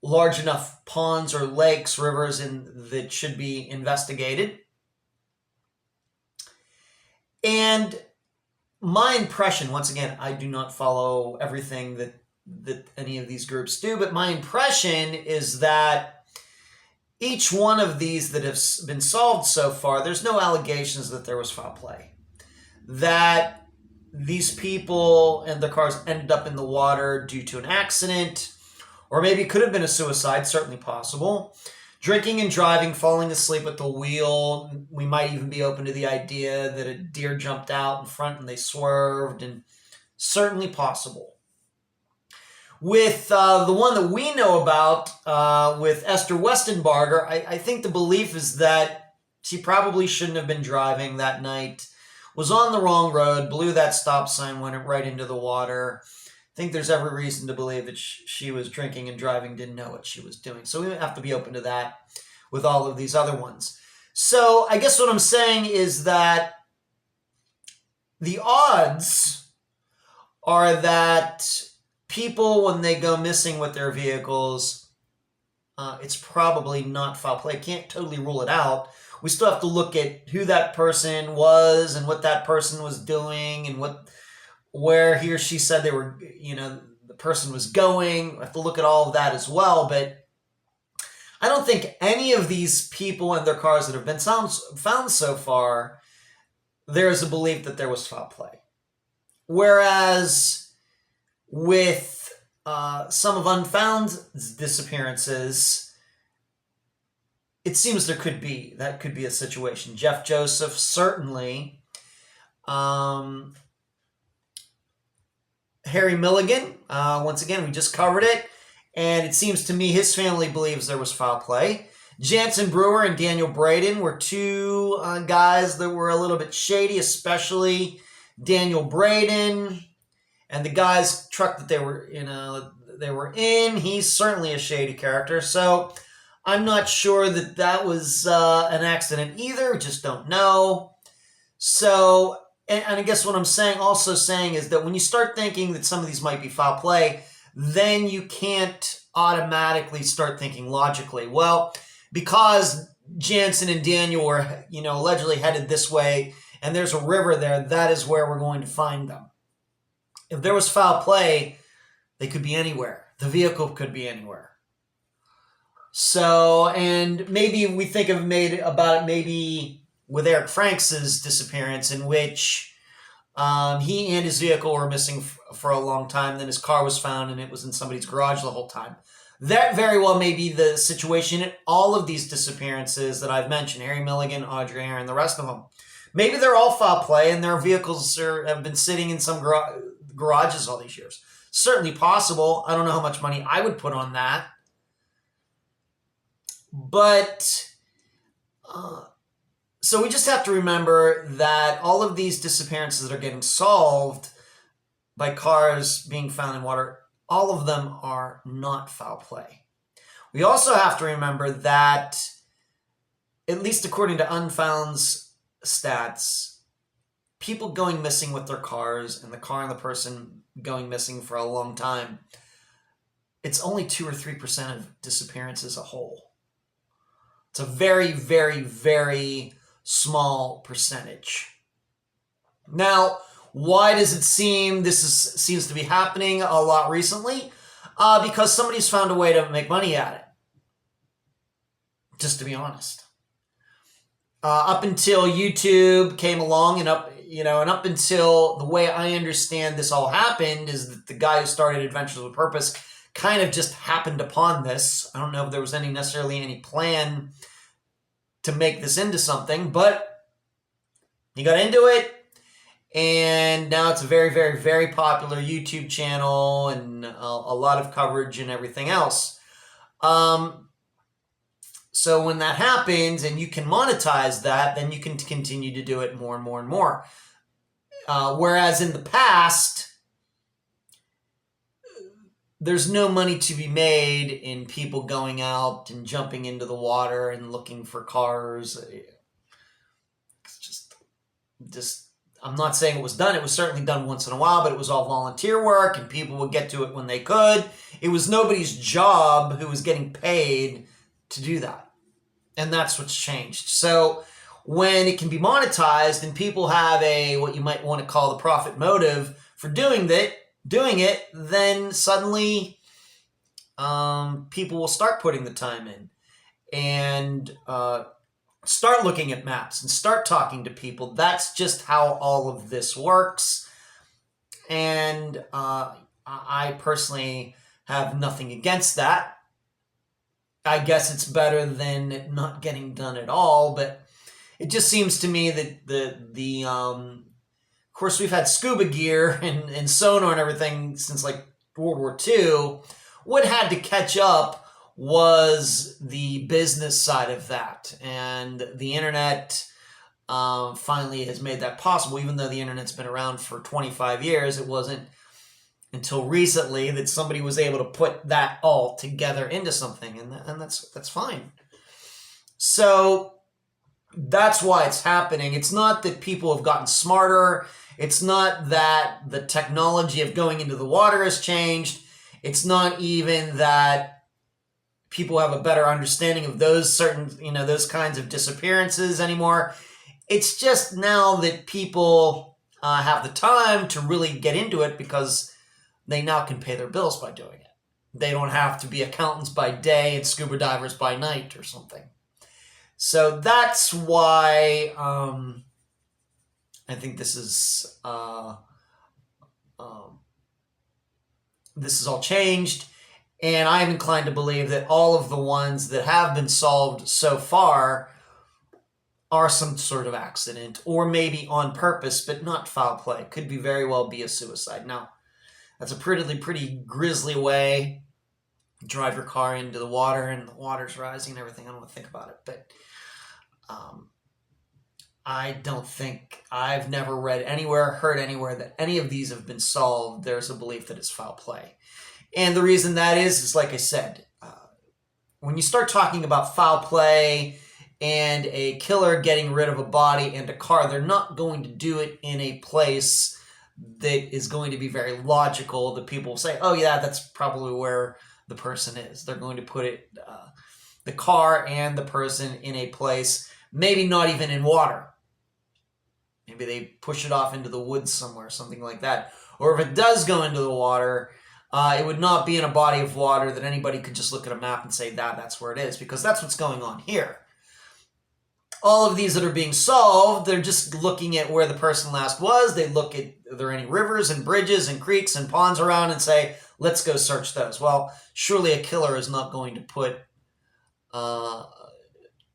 large enough ponds or lakes, rivers that should be investigated. And my impression, once again, I do not follow everything that any of these groups do, but my impression is that each one of these that have been solved so far, there's no allegations that there was foul play. That these people and their cars ended up in the water due to an accident, or maybe it could have been a suicide, certainly possible. Drinking and driving, falling asleep at the wheel. We might even be open to the idea that a deer jumped out in front and they swerved, and certainly possible. With the one that we know about, with Esther Westenbarger, I think the belief is that she probably shouldn't have been driving that night, was on the wrong road, blew that stop sign, went right into the water. I think there's every reason to believe that she was drinking and driving, didn't know what she was doing. So we have to be open to that with all of these other ones. So I guess what I'm saying is that the odds are that people, when they go missing with their vehicles, it's probably not foul play. Can't totally rule it out. We still have to look at who that person was and what that person was doing and where he or she said they were, the person was going. We have to look at all of that as well. But I don't think any of these people and their cars that have been found so far, there is a belief that there was foul play. Whereas with some of Unfound's disappearances, it seems that could be a situation. Jeff Joseph, certainly. Harry Milligan, once again, we just covered it, and it seems to me his family believes there was foul play. Jansen Brewer and Daniel Braden were two guys that were a little bit shady, especially Daniel Braden. And the guy's truck that they were in, he's certainly a shady character. So I'm not sure that was an accident either. Just don't know. So, and I guess what I'm also saying is that when you start thinking that some of these might be foul play, then you can't automatically start thinking logically. Well, because Jansen and Daniel were, allegedly headed this way, and there's a river there, that is where we're going to find them. If there was foul play, they could be anywhere. The vehicle could be anywhere. So, and maybe we think about it maybe with Eric Franks' disappearance, in which he and his vehicle were missing for a long time. Then his car was found and it was in somebody's garage the whole time. That very well may be the situation in all of these disappearances that I've mentioned. Harry Milligan, Audrey Aaron, the rest of them. Maybe they're all foul play and their vehicles have been sitting in some garages all these years. Certainly possible. I don't know how much money I would put on that. But, so we just have to remember that all of these disappearances that are getting solved by cars being found in water, all of them are not foul play. We also have to remember that, at least according to Unfound's stats, people going missing with their cars and the car and the person going missing for a long time, it's only 2 or 3% of disappearances as a whole. It's a very, very, very small percentage. Now, why does it seem seems to be happening a lot recently? Because somebody's found a way to make money at it. Just to be honest. Up until YouTube came along and up until the way I understand this all happened is that the guy who started Adventures with Purpose kind of just happened upon this. I don't know if there was necessarily any plan to make this into something, but he got into it, and now it's a very, very, very popular YouTube channel and a lot of coverage and everything else. So when that happens and you can monetize that, then you can continue to do it more and more and more. Whereas in the past, there's no money to be made in people going out and jumping into the water and looking for cars. It's just, I'm not saying it was done. It was certainly done once in a while, but it was all volunteer work and people would get to it when they could. It was nobody's job who was getting paid to do that. And that's what's changed. So when it can be monetized and people have what you might want to call the profit motive for doing it, then suddenly people will start putting the time in and start looking at maps and start talking to people. That's just how all of this works. And I personally have nothing against that. I guess it's better than it not getting done at all, but it just seems to me that of course, we've had scuba gear and sonar and everything since like World War II. What had to catch up was the business side of that, and the internet finally has made that possible. Even though the internet's been around for 25 years, it wasn't until recently that somebody was able to put that all together into something, and that's fine. So That's why it's happening. It's not that people have gotten smarter. It's not that the technology of going into the water has changed. It's not even that people have a better understanding of those certain, those kinds of disappearances anymore. It's just now that people have the time to really get into it because they now can pay their bills by doing it. They don't have to be accountants by day and scuba divers by night or something. So that's why I think this is all changed. And I'm inclined to believe that all of the ones that have been solved so far are some sort of accident or maybe on purpose, but not foul play. Could be very well be a suicide. Now, that's a pretty grisly way to drive your car into the water and the water's rising and everything. I don't want to think about it, but I don't think, I've never read anywhere, heard anywhere that any of these have been solved. There's a belief that it's foul play. And the reason that is like I said, when you start talking about foul play and a killer getting rid of a body and a car, they're not going to do it in a place that is going to be very logical. That people will say, oh yeah, that's probably where the person is. They're going to put it, the car and the person in a place, maybe not even in water. Maybe they push it off into the woods somewhere, something like that. Or if it does go into the water, it would not be in a body of water that anybody could just look at a map and say that's where it is, because that's what's going on here. All of these that are being solved, they're just looking at where the person last was. They look at, are there any rivers and bridges and creeks and ponds around, and say, let's go search those. Well, surely a killer is not going to put,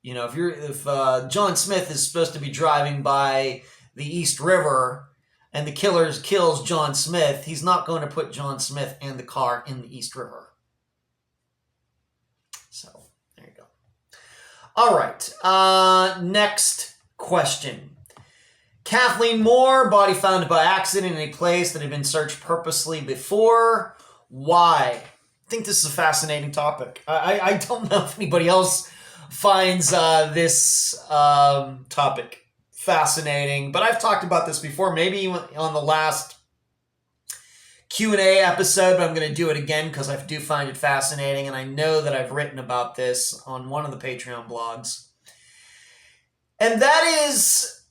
if John Smith is supposed to be driving by the East River and the killer kills John Smith, he's not going to put John Smith and the car in the East River. So, there you go. All right, next question. Kathleen Moore, body found by accident in a place that had been searched purposely before. Why? I think this is a fascinating topic. I don't know if anybody else finds this topic fascinating, but I've talked about this before, maybe on the last Q&A episode, but I'm going to do it again because I do find it fascinating, and I know that I've written about this on one of the Patreon blogs. And that is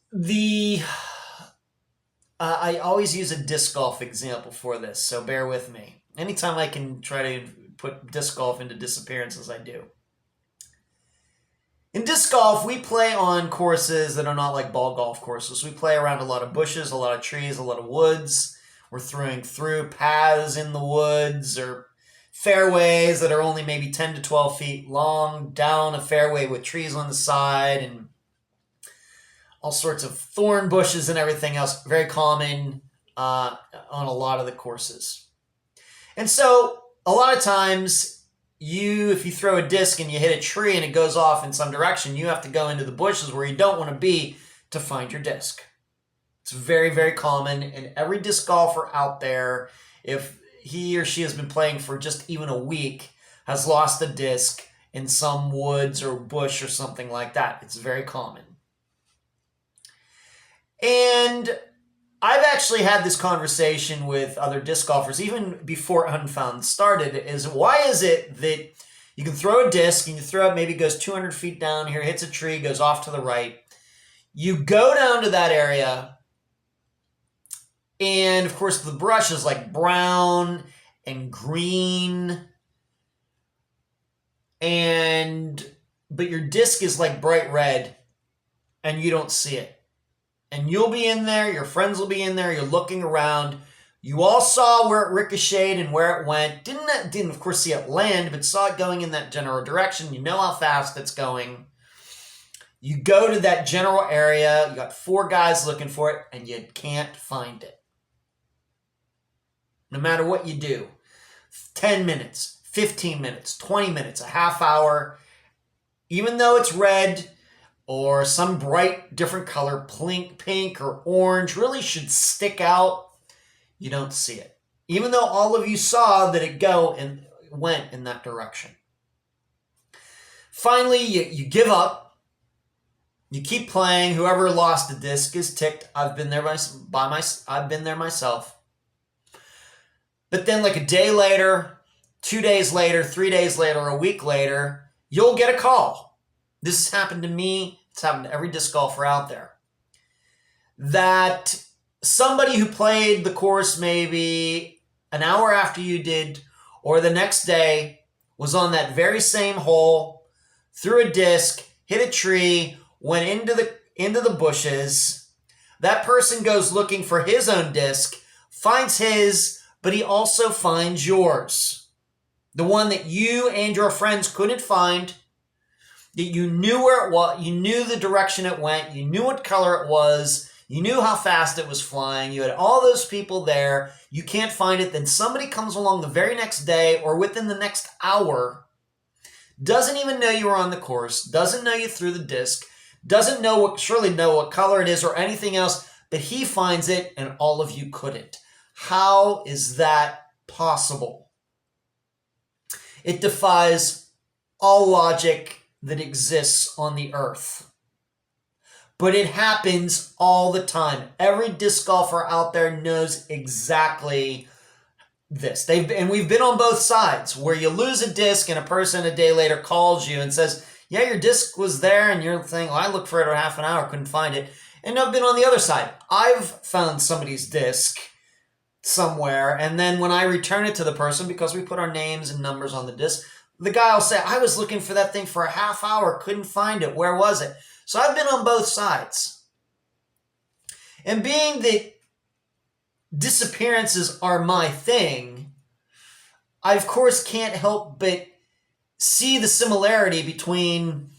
I always use a disc golf example for this, so bear with me. Anytime I can try to put disc golf into disappearances, I do. In disc golf, we play on courses that are not like ball golf courses. We play around a lot of bushes, a lot of trees, a lot of woods. We're throwing through paths in the woods or fairways that are only maybe 10 to 12 feet long, down a fairway with trees on the side and all sorts of thorn bushes and everything else. Very common on a lot of the courses. And so a lot of times, if you throw a disc and you hit a tree and it goes off in some direction, you have to go into the bushes where you don't want to be to find your disc. It's very, very common, and every disc golfer out there, if he or she has been playing for just even a week, has lost a disc in some woods or bush or something like that. It's very common. And I've actually had this conversation with other disc golfers, even before Unfound started, is why is it that you can throw a disc and you throw it, maybe it goes 200 feet down here, hits a tree, goes off to the right. You go down to that area, and of course the brush is like brown and green, but your disc is like bright red, and you don't see it. And you'll be in there, your friends will be in there, you're looking around. You all saw where it ricocheted and where it went. Didn't of course see it land, but saw it going in that general direction. You know how fast it's going. You go to that general area, you got 4 guys looking for it, and you can't find it. No matter what you do. 10 minutes, 15 minutes, 20 minutes, a half hour. Even though it's red, or some bright different color, pink or orange, really should stick out, you don't see it. Even though all of you saw that it went in that direction. Finally, you give up. You keep playing. Whoever lost the disc is ticked. I've been there I've been there myself. But then like a day later, 2 days later, 3 days later, a week later, you'll get a call. This has happened to me. It's happened to every disc golfer out there. That somebody who played the course maybe an hour after you did, or the next day, was on that very same hole, threw a disc, hit a tree, went into the bushes. That person goes looking for his own disc, finds his, but he also finds yours. The one that you and your friends couldn't find, that you knew where it was, you knew the direction it went, you knew what color it was, you knew how fast it was flying, you had all those people there, you can't find it, then somebody comes along the very next day or within the next hour, doesn't even know you were on the course, doesn't know you threw the disc, doesn't surely know what color it is or anything else, but he finds it and all of you couldn't. How is that possible? It defies all logic that exists on the earth. But it happens all the time. Every disc golfer out there knows exactly this. We've been on both sides, where you lose a disc and a person a day later calls you and says, yeah, your disc was there, and you're thinking, well, I looked for it for half an hour, couldn't find it. And I've been on the other side. I've found somebody's disc somewhere, and then when I return it to the person, because we put our names and numbers on the disc, the guy will say, I was looking for that thing for a half hour, couldn't find it. Where was it? So I've been on both sides. And being that disappearances are my thing, I of course can't help but see the similarity between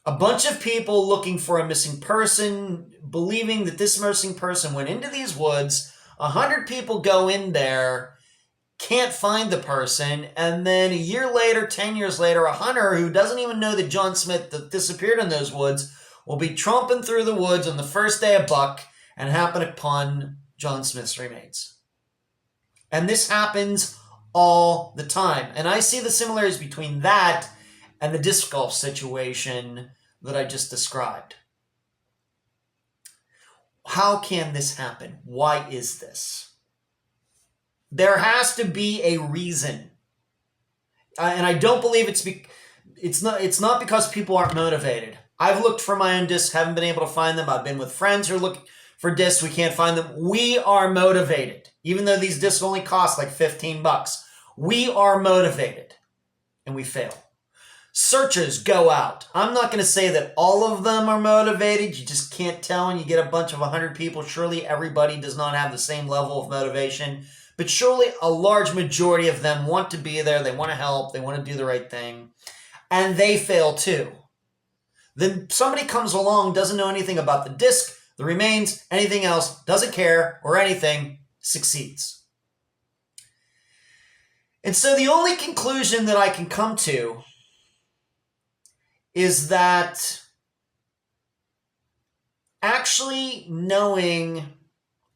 a bunch of people looking for a missing person, believing that this missing person went into these woods, 100 people go in there, can't find the person, and then a year later, 10 years later, a hunter who doesn't even know that John Smith that disappeared in those woods will be tromping through the woods on the first day of buck and happen upon John Smith's remains. And this happens all the time. And I see the similarities between that and the disc golf situation that I just described. How can this happen? Why is this? There has to be a reason. And I don't believe it's not because people aren't motivated. I've looked for my own discs, haven't been able to find them. I've been with friends who are looking for discs, we can't find them. We are motivated. Even though these discs only cost like $15, we are motivated and we fail. Searches go out. I'm not going to say that all of them are motivated. You just can't tell when you get a bunch of 100 people. Surely everybody does not have the same level of motivation. But surely a large majority of them want to be there. They want to help. They want to do the right thing. And they fail too. Then somebody comes along, doesn't know anything about the disc, the remains, anything else, doesn't care or anything, succeeds. And so the only conclusion that I can come to is that actually knowing,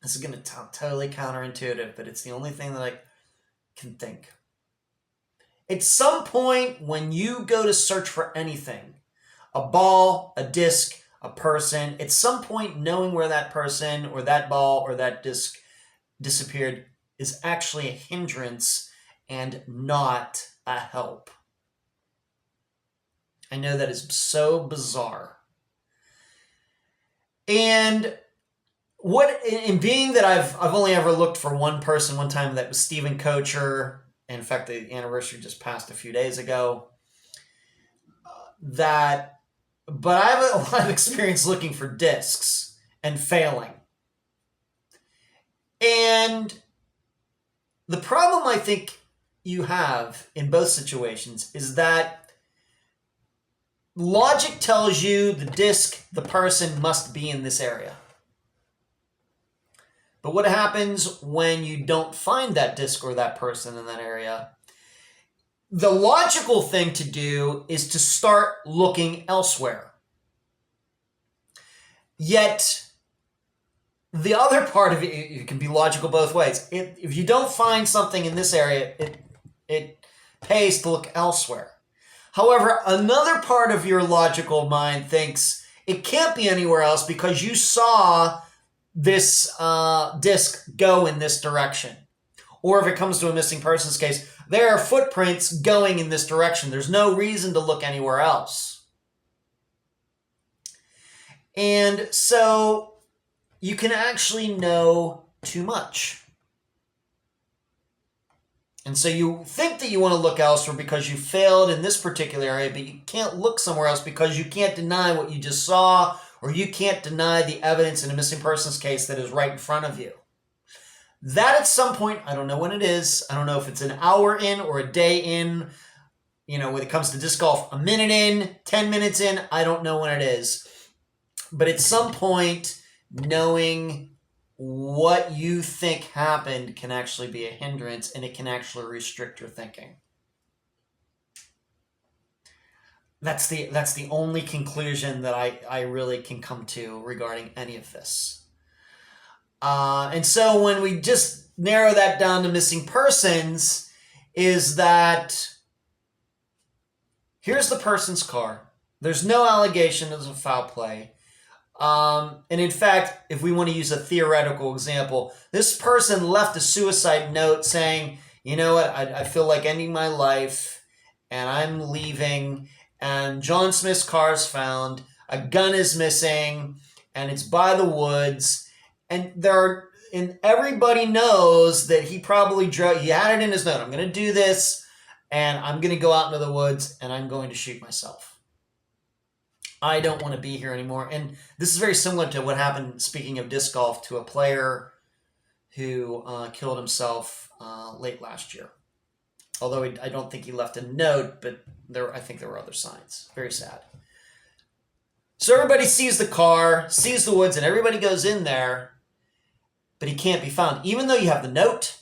this is going to sound totally counterintuitive, but it's the only thing that I can think. At some point when you go to search for anything, a ball, a disc, a person, at some point knowing where that person or that ball or that disc disappeared is actually a hindrance and not a help. I know that is so bizarre. And being that I've only ever looked for one person one time, that was Stephen Kocher. In fact, the anniversary just passed a few days ago. But I have a lot of experience looking for discs and failing. And the problem I think you have in both situations is that logic tells you the disc, the person must be in this area. But what happens when you don't find that disc or that person in that area? The logical thing to do is to start looking elsewhere. Yet, the other part of it can be logical both ways. If you don't find something in this area, it pays to look elsewhere. However, another part of your logical mind thinks, it can't be anywhere else because you saw this disc go in this direction. Or if it comes to a missing persons case, there are footprints going in this direction. There's no reason to look anywhere else. And so you can actually know too much. And so you think that you want to look elsewhere because you failed in this particular area, but you can't look somewhere else because you can't deny what you just saw, or you can't deny the evidence in a missing persons case that is right in front of you. That at some point, I don't know when it is, I don't know if it's an hour in or a day in, when it comes to disc golf, a minute in, 10 minutes in, I don't know when it is. But at some point, knowing what you think happened can actually be a hindrance, and it can actually restrict your thinking. That's the only conclusion that I really can come to regarding any of this. And so when we just narrow that down to missing persons, is that here's the person's car. There's no allegation of foul play. And in fact, if we want to use a theoretical example, this person left a suicide note saying, you know what, I feel like ending my life and I'm leaving, and John Smith's car is found, a gun is missing, and it's by the woods, and everybody knows that he probably he had it in his note, I'm going to do this, and I'm going to go out into the woods, and I'm going to shoot myself. I don't want to be here anymore. And this is very similar to what happened, speaking of disc golf, to a player who killed himself late last year. Although I don't think he left a note, but I think there were other signs. Very sad. So everybody sees the car, sees the woods, and everybody goes in there, but he can't be found. Even though you have the note,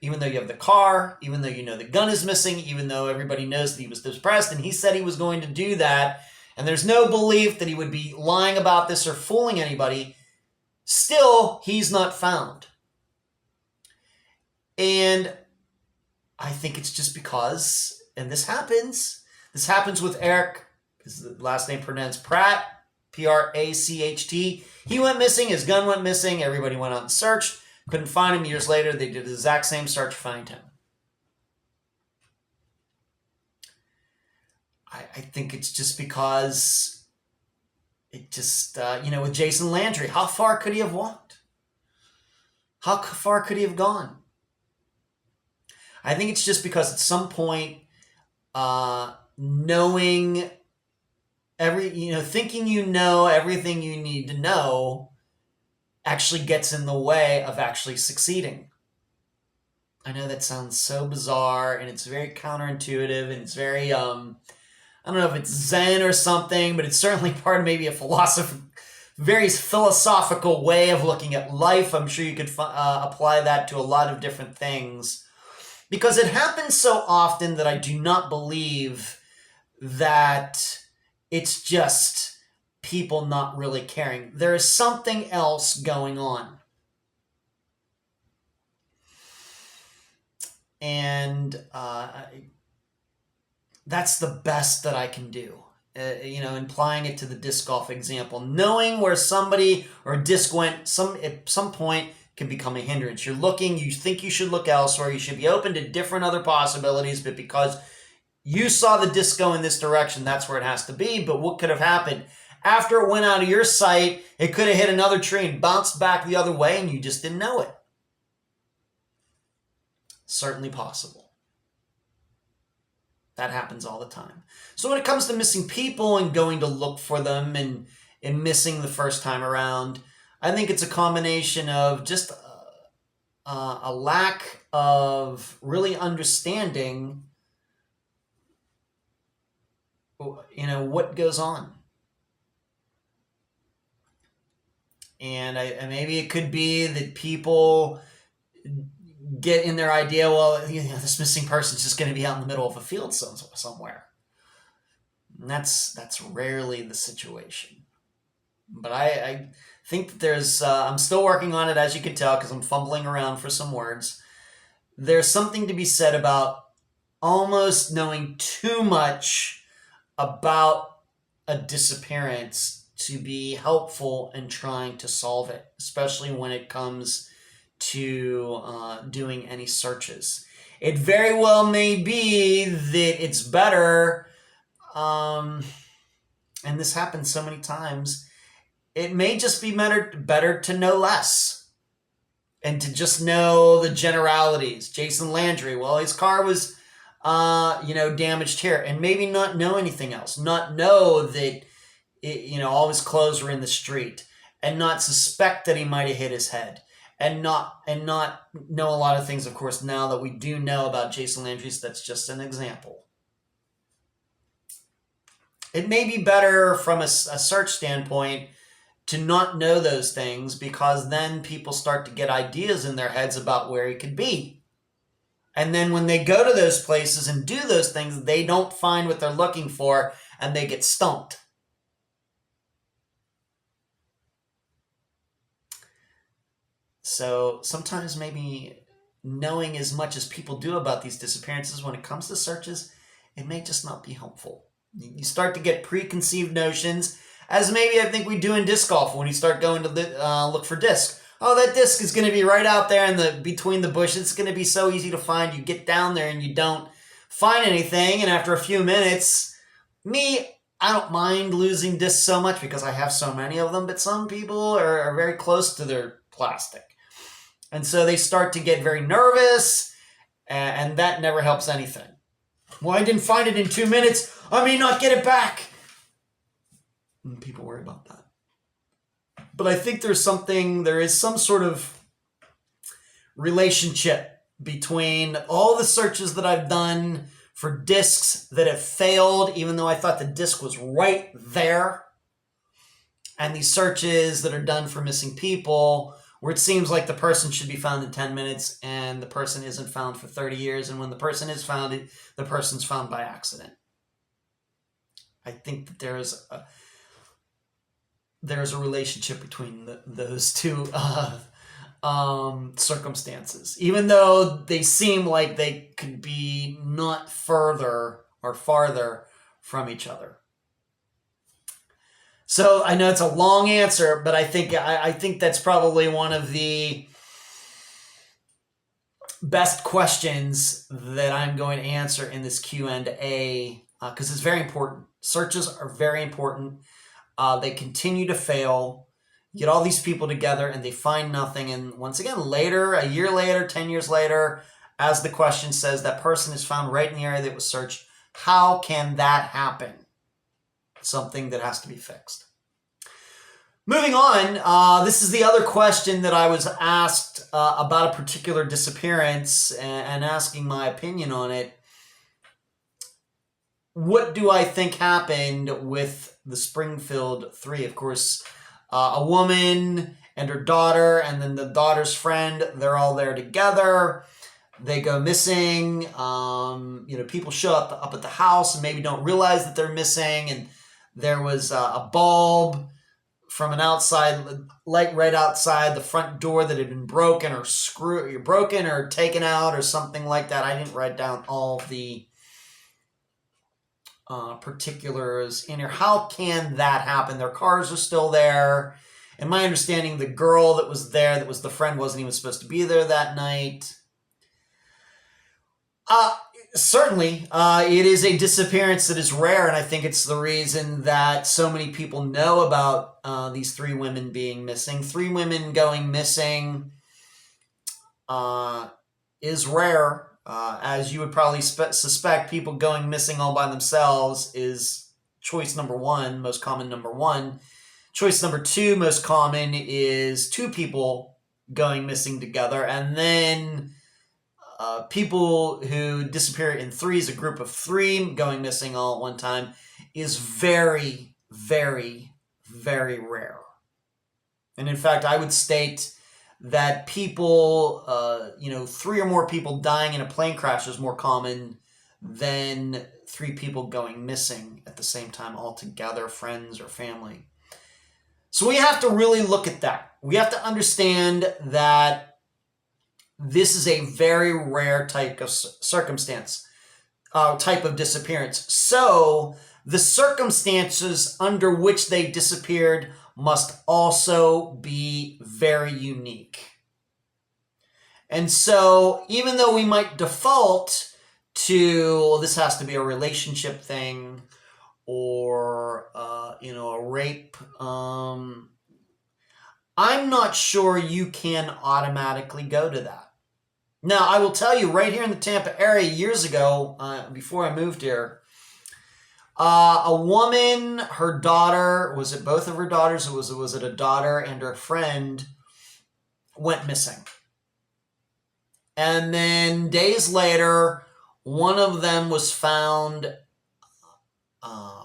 even though you have the car, even though you know the gun is missing, even though everybody knows that he was depressed and he said he was going to do that, and there's no belief that he would be lying about this or fooling anybody, still, he's not found. And I think it's just because, and this happens with Eric, his last name pronounced Pratt, Pracht. He went missing, his gun went missing, everybody went out and searched, couldn't find him. Years later, they did the exact same search to find him. I think it's just because it just, with Jason Landry, how far could he have walked? How far could he have gone? I think it's just because at some point, knowing thinking you know everything you need to know actually gets in the way of actually succeeding. I know that sounds so bizarre, and it's very counterintuitive, and it's very, I don't know if it's Zen or something, but it's certainly part of maybe a very philosophical way of looking at life. I'm sure you could apply that to a lot of different things. Because it happens so often that I do not believe that it's just people not really caring. There is something else going on. And that's the best that I can do. Applying it to the disc golf example. Knowing where somebody or disc went at some point can become a hindrance. You're looking, you think you should look elsewhere, you should be open to different other possibilities, but because you saw the disc go in this direction, that's where it has to be. But what could have happened? After it went out of your sight, it could have hit another tree and bounced back the other way, and you just didn't know it. Certainly possible. That happens all the time. So when it comes to missing people and going to look for them and missing the first time around, I think it's a combination of just a lack of really understanding, what goes on. And maybe it could be that people get in their idea, this missing person's just going to be out in the middle of a field somewhere. And that's rarely the situation. But I think that there's, I'm still working on it, as you can tell, because I'm fumbling around for some words. There's something to be said about almost knowing too much about a disappearance to be helpful in trying to solve it, especially when it comes to doing any searches. It very well may be that it's better, and this happens so many times, it may just be better to know less and to just know the generalities. Jason Landry, well, his car was damaged here, and maybe not know anything else, not know that all his clothes were in the street, and not suspect that he might have hit his head, and not know a lot of things, of course, now that we do know about Jason Landry. So that's just an example. It may be better from a search standpoint to not know those things, because then people start to get ideas in their heads about where he could be. And then when they go to those places and do those things, they don't find what they're looking for, and they get stumped. So sometimes maybe knowing as much as people do about these disappearances when it comes to searches, it may just not be helpful. You start to get preconceived notions, as maybe I think we do in disc golf when you start going to look for disc. Oh, that disc is going to be right out there in between the bushes. It's going to be so easy to find. You get down there and you don't find anything, and after a few minutes, I don't mind losing discs so much because I have so many of them, but some people are very close to their plastic. And so they start to get very nervous, and that never helps anything. Well, I didn't find it in 2 minutes. I may not get it back. And people worry about that. But I think there is some sort of relationship between all the searches that I've done for discs that have failed, even though I thought the disc was right there, and these searches that are done for missing people, where it seems like the person should be found in 10 minutes and the person isn't found for 30 years. And when the person is found, the person's found by accident. I think that there's a relationship between those two circumstances, even though they seem like they could be not further or farther from each other. So I know it's a long answer, but I think that's probably one of the best questions that I'm going to answer in this Q&A, because it's very important. Searches are very important. They continue to fail. You get all these people together and they find nothing. And once again, later, a year later, 10 years later, as the question says, that person is found right in the area that was searched. How can that happen? Something that has to be fixed. Moving on, this is the other question that I was asked about a particular disappearance, and asking my opinion on it. What do I think happened with the Springfield 3? Of course, a woman and her daughter, and then the daughter's friend, they're all there together. They go missing. People show up at the house and maybe don't realize that they're missing. And there was a bulb from an outside light right outside the front door that had been broken or taken out or something like that. I didn't write down all the particulars in here. How can that happen? Their cars are still there. In my understanding, the girl that was there, that was the friend, wasn't even supposed to be there that night. Certainly, it is a disappearance that is rare, and I think it's the reason that so many people know about these 3 women being missing. 3 women going missing is rare. As you would probably suspect, people going missing all by themselves is choice number 1, most common number 1. Choice number 2, most common, is 2 people going missing together, and then people who disappear in threes, a group of 3 going missing all at one time, is very, very, very rare. And in fact, I would state that people, 3 or more people dying in a plane crash is more common than 3 people going missing at the same time altogether, friends or family. So we have to really look at that. We have to understand that this is a very rare type of circumstance, type of disappearance. So the circumstances under which they disappeared must also be very unique. And so even though we might default to, well, this has to be a relationship thing or, a rape, I'm not sure you can automatically go to that. Now, I will tell you, right here in the Tampa area years ago, before I moved here, a woman, her daughter, was it both of her daughters, or was it a daughter and her friend, went missing. And then days later, one of them was found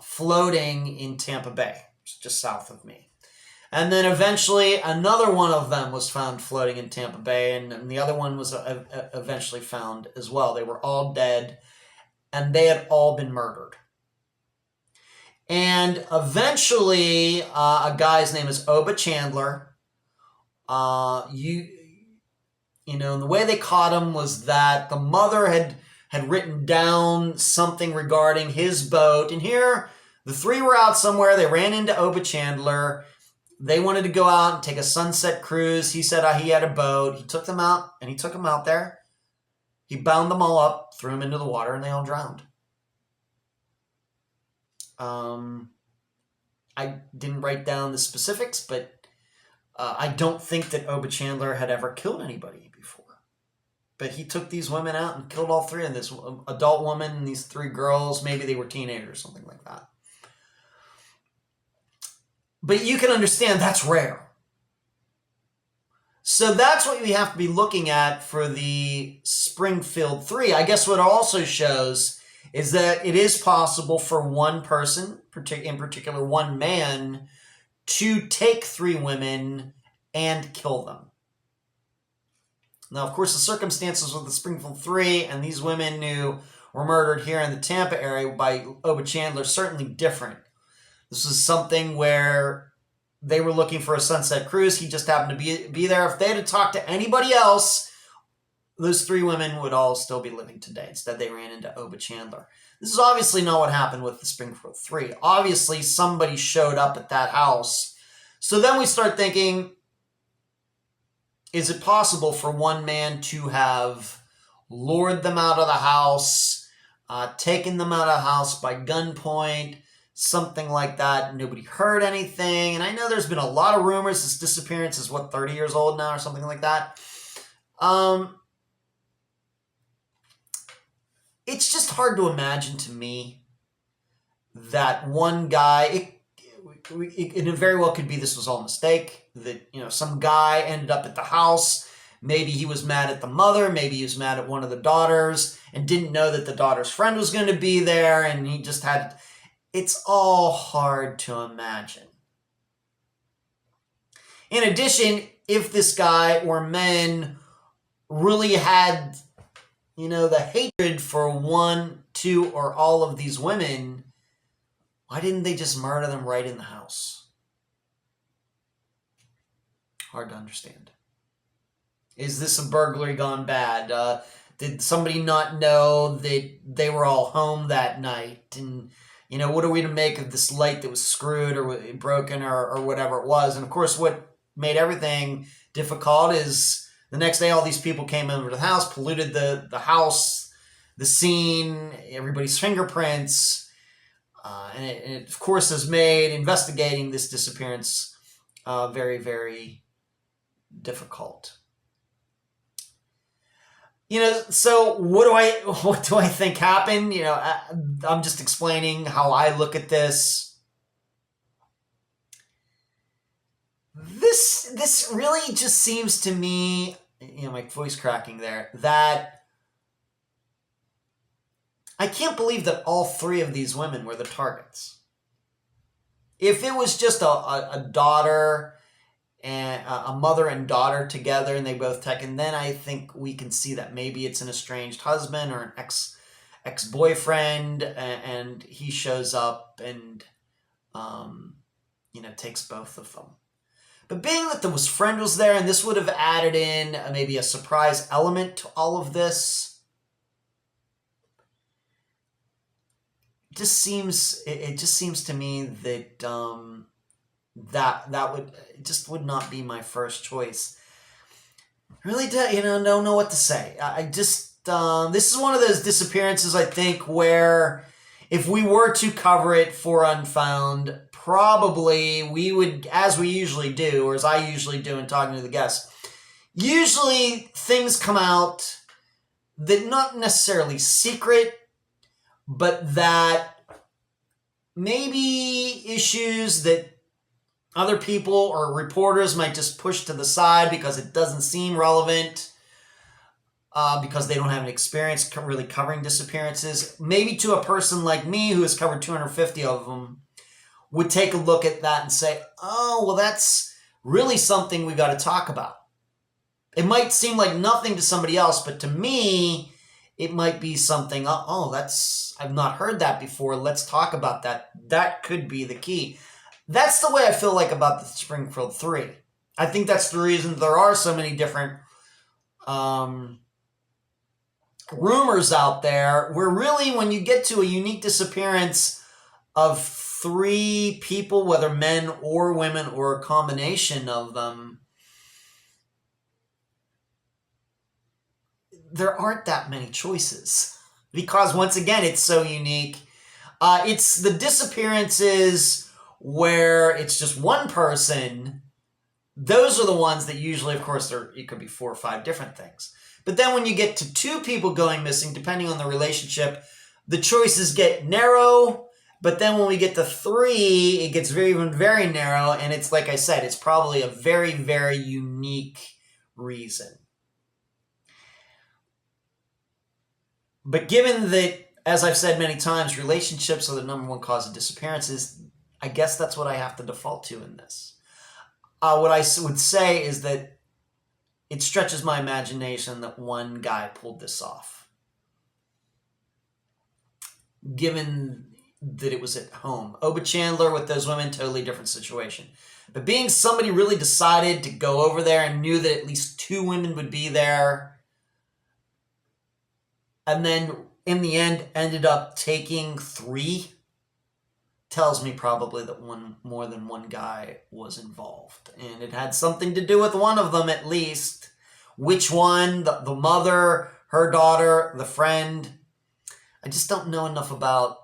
floating in Tampa Bay, just south of me. And then eventually another one of them was found floating in Tampa Bay, and the other one was eventually found as well. They were all dead, and they had all been murdered. And eventually, a guy's name is Oba Chandler. And the way they caught him was that the mother had written down something regarding his boat. And here, the three were out somewhere. They ran into Oba Chandler. They wanted to go out and take a sunset cruise. He said he had a boat. He took them out, and he took them out there. He bound them all up, threw them into the water, and they all drowned. I didn't write down the specifics, but I don't think that Oba Chandler had ever killed anybody before. But he took these women out and killed all three of them. This adult woman and these three girls. Maybe they were teenagers, something like that. But you can understand that's rare. So that's what we have to be looking at for the Springfield 3. I guess what it also shows is that it is possible for one person, in particular one man, to take three women and kill them. Now, of course, the circumstances with the Springfield 3 and these women who were murdered here in the Tampa area by Oba Chandler are certainly different. This was something where they were looking for a sunset cruise. He just happened to be there. If they had talked to anybody else, those three women would all still be living today. Instead, they ran into Oba Chandler. This is obviously not what happened with the Springfield 3. Obviously, somebody showed up at that house. So then we start thinking, is it possible for one man to have lured them out of the house, taken them out of the house by gunpoint, something like that? Nobody heard anything. And I know there's been a lot of rumors. This disappearance is, 30 years old now or something like that. It's just hard to imagine to me that one guy, it very well could be this was all a mistake, that, some guy ended up at the house. Maybe he was mad at the mother. Maybe he was mad at one of the daughters and didn't know that the daughter's friend was going to be there. And he just had, it's all hard to imagine. In addition, if this guy or men really had, the hatred for one, two, or all of these women, why didn't they just murder them right in the house? Hard to understand. Is this a burglary gone bad? Did somebody not know that they were all home that night? And, what are we to make of this light that was screwed or broken or whatever it was? And, of course, what made everything difficult is the next day all these people came over to the house, polluted the house, the scene, everybody's fingerprints. And it, of course, has made investigating this disappearance very, very difficult. So what do I think happened? I'm just explaining how I look at this. This really just seems to me, my voice cracking there, that I can't believe that all three of these women were the targets. If it was just a daughter and a mother and daughter together and they both taken, then I think we can see that maybe it's an estranged husband or an ex-boyfriend and he shows up and, takes both of them. But being that the friend was there, and this would have added in maybe a surprise element to all of this, it just seems to me that that would not be my first choice. Really, don't know what to say. I just this is one of those disappearances, I think, where if we were to cover it for Unfound, probably we would, as we usually do, or as I usually do in talking to the guests, usually things come out that not necessarily secret, but that maybe issues that other people or reporters might just push to the side because it doesn't seem relevant, because they don't have an experience really covering disappearances. Maybe to a person like me who has covered 250 of them would take a look at that and say, oh, well, that's really something we got to talk about. It might seem like nothing to somebody else, but to me, it might be something, I've not heard that before. Let's talk about that. That could be the key. That's the way I feel like about the Springfield 3. I think that's the reason there are so many different rumors out there, where really when you get to a unique disappearance of 3 people, whether men or women or a combination of them, there aren't that many choices. Because once again, it's so unique. It's the disappearances where it's just one person. Those are the ones that usually, of course, it could be 4 or 5 different things. But then when you get to 2 people going missing, depending on the relationship, the choices get narrow. But then when we get to 3, it gets very narrow. And it's like I said, it's probably a very, very unique reason. But given that, as I've said many times, relationships are the number 1 cause of disappearances, I guess that's what I have to default to in this. What I would say is that it stretches my imagination that one guy pulled this off. Given that it was at home. Oba Chandler with those women, totally different situation. But being somebody really decided to go over there and knew that at least 2 women would be there, and then in the end ended up taking 3, tells me probably that more than one guy was involved. And it had something to do with one of them at least. Which one? The mother, her daughter, the friend. I just don't know enough about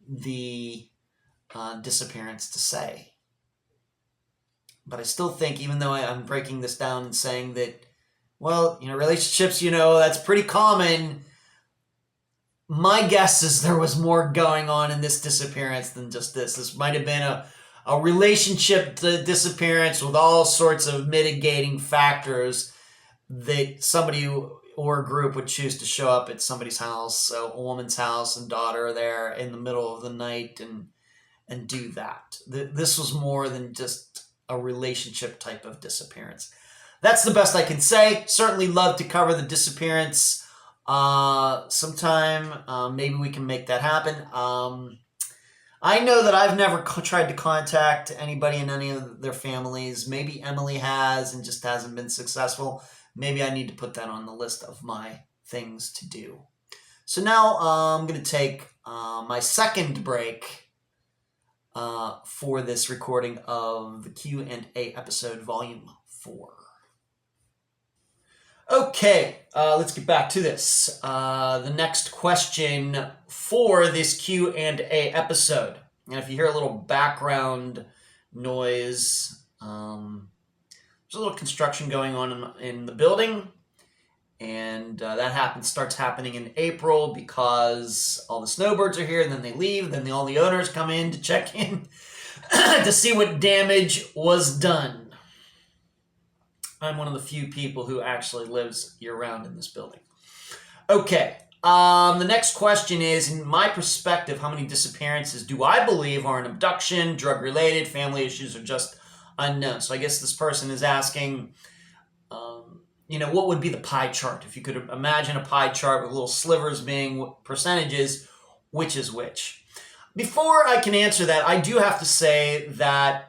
the disappearance to say. But I still think, even though I'm breaking this down and saying that, well, relationships, that's pretty common. My guess is there was more going on in this disappearance than just this. This might have been a relationship disappearance with all sorts of mitigating factors that somebody or a group would choose to show up at somebody's house, a woman's house and daughter there in the middle of the night and do that. This was more than just a relationship type of disappearance. That's the best I can say. Certainly love to cover the disappearance sometime. Maybe we can make that happen. I know that I've never tried to contact anybody in any of their families. Maybe Emily has and just hasn't been successful. Maybe I need to put that on the list of my things to do. So now I'm going to take my second break for this recording of the Q&A episode, Volume 4. Okay, let's get back to this. The next question for this Q&A episode. And if you hear a little background noise, there's a little construction going on in the building. And that starts happening in April because all the snowbirds are here, and then they leave. Then all the owners come in to check in to see what damage was done. I'm one of the few people who actually lives year-round in this building. Okay, the next question is, in my perspective, how many disappearances do I believe are an abduction, drug-related, family issues, or just unknown? So I guess this person is asking, what would be the pie chart? If you could imagine a pie chart with little slivers being percentages, which is which? Before I can answer that, I do have to say that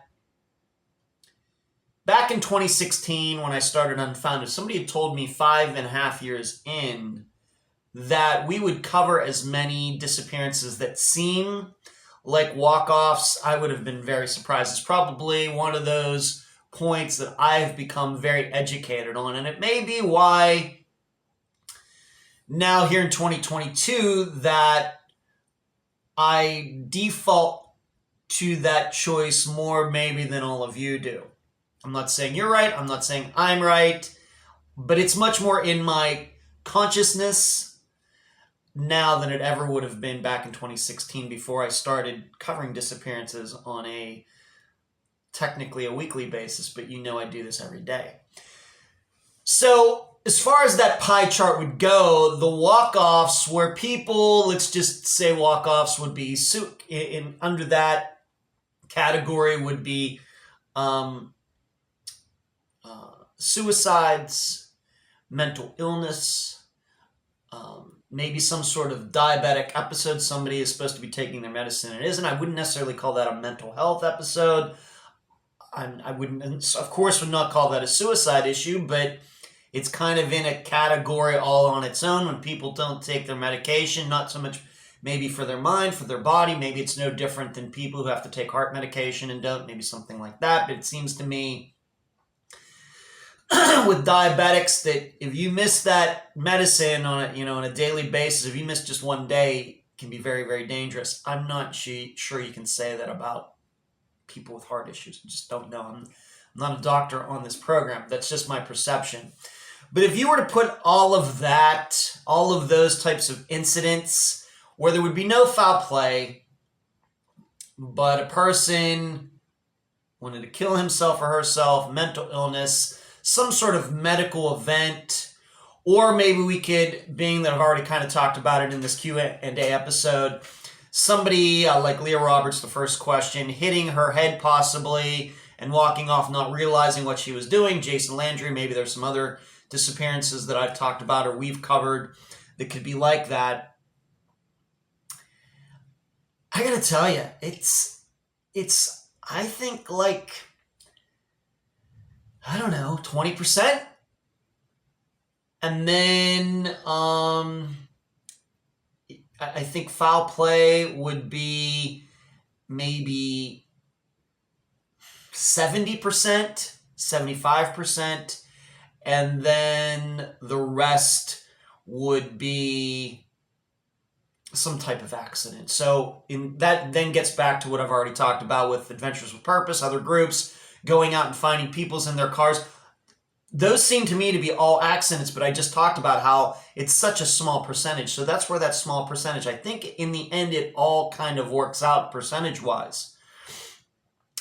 back in 2016, when I started Unfound, if somebody had told me 5.5 years in that we would cover as many disappearances that seem like walk-offs, I would have been very surprised. It's probably one of those points that I've become very educated on, and it may be why now here in 2022 that I default to that choice more maybe than all of you do. I'm not saying you're right, I'm not saying I'm right, but it's much more in my consciousness now than it ever would have been back in 2016 before I started covering disappearances on technically a weekly basis, but you know I do this every day. So as far as that pie chart would go, the walk-offs where people, let's just say walk-offs would be, under that category would be suicides, mental illness, maybe some sort of diabetic episode. Somebody is supposed to be taking their medicine and isn't. I wouldn't necessarily call that a mental health episode. I wouldn't, of course, would not call that a suicide issue, but it's kind of in a category all on its own when people don't take their medication, not so much maybe for their mind, for their body. Maybe it's no different than people who have to take heart medication and don't, maybe something like that. But it seems to me with diabetics that if you miss that medicine on a daily basis, if you miss just one day, it can be very, very dangerous. I'm not sure you can say that about people with heart issues. I just don't know. I'm not a doctor on this program. That's just my perception. But if you were to put all of those types of incidents where there would be no foul play, but a person wanted to kill himself or herself, mental illness, some sort of medical event, or maybe we could, being that I've already kind of talked about it in this Q&A episode, somebody like Leah Roberts, the first question, hitting her head possibly and walking off not realizing what she was doing. Jason Landry, maybe there's some other disappearances that I've talked about or we've covered that could be like that. I gotta tell you, it's I think like, I don't know, 20%. And then I think foul play would be maybe 70%, 75%. And then the rest would be some type of accident. So that then gets back to what I've already talked about with Adventures with Purpose, other groups, going out and finding people's in their cars. Those seem to me to be all accidents, but I just talked about how it's such a small percentage. So that's where that small percentage, I think in the end, it all kind of works out percentage-wise,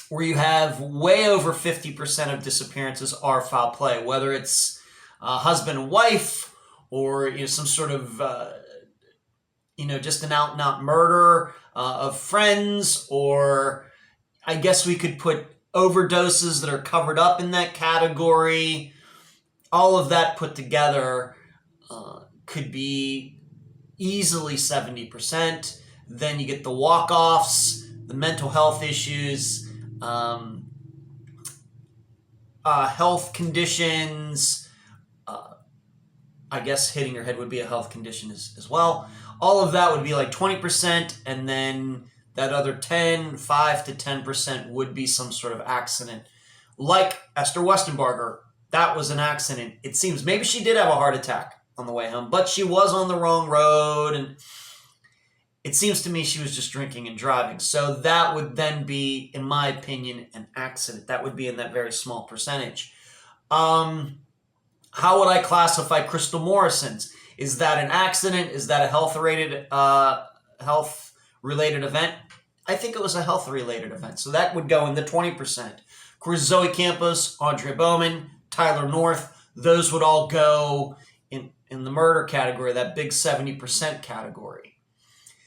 where you have way over 50% of disappearances are foul play, whether it's husband and wife or some sort of, just an out-and-out murder of friends, or I guess we could put overdoses that are covered up in that category. All of that put together could be easily 70%. Then you get the walk-offs, the mental health issues, health conditions. I guess hitting your head would be a health condition as well. All of that would be like 20%, and then that other 5 to 10% would be some sort of accident. Like Esther Westenbarger, that was an accident. It seems maybe she did have a heart attack on the way home, but she was on the wrong road, and it seems to me she was just drinking and driving. So that would then be, in my opinion, an accident. That would be in that very small percentage. How would I classify Crystal Morrison's? Is that an accident? Is that a health-related event? I think it was a health-related event. So that would go in the 20%. Of course, Zoe Campos, Audrey Bowman, Tyler North, those would all go in the murder category, that big 70% category.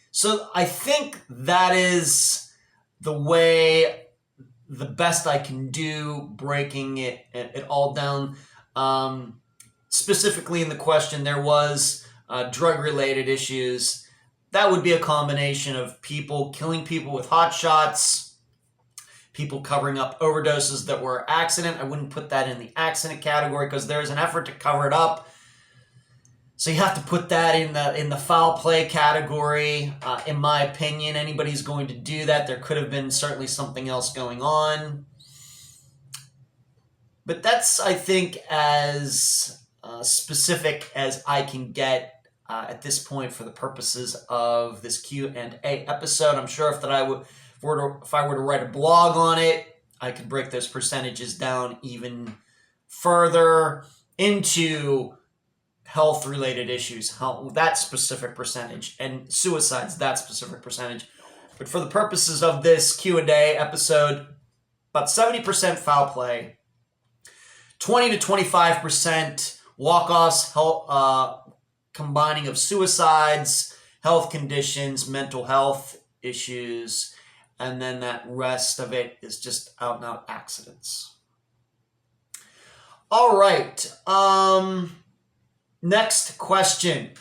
So I think that is the best I can do, breaking it all down. Specifically in the question, there was drug-related issues. That would be a combination of people killing people with hot shots, people covering up overdoses that were accident. I wouldn't put that in the accident category because there's an effort to cover it up. So you have to put that in the foul play category. In my opinion, anybody's going to do that. There could have been certainly something else going on. But that's, I think, as specific as I can get at this point for the purposes of this Q&A episode. I'm sure if I were to write a blog on it, I could break those percentages down even further into health-related issues, that specific percentage, and suicides, that specific percentage. But for the purposes of this Q&A episode, about 70% foul play, 20 to 25% walk-offs, combining of suicides, health conditions, mental health issues, and then that rest of it is just out-and-out accidents. All right. Next question.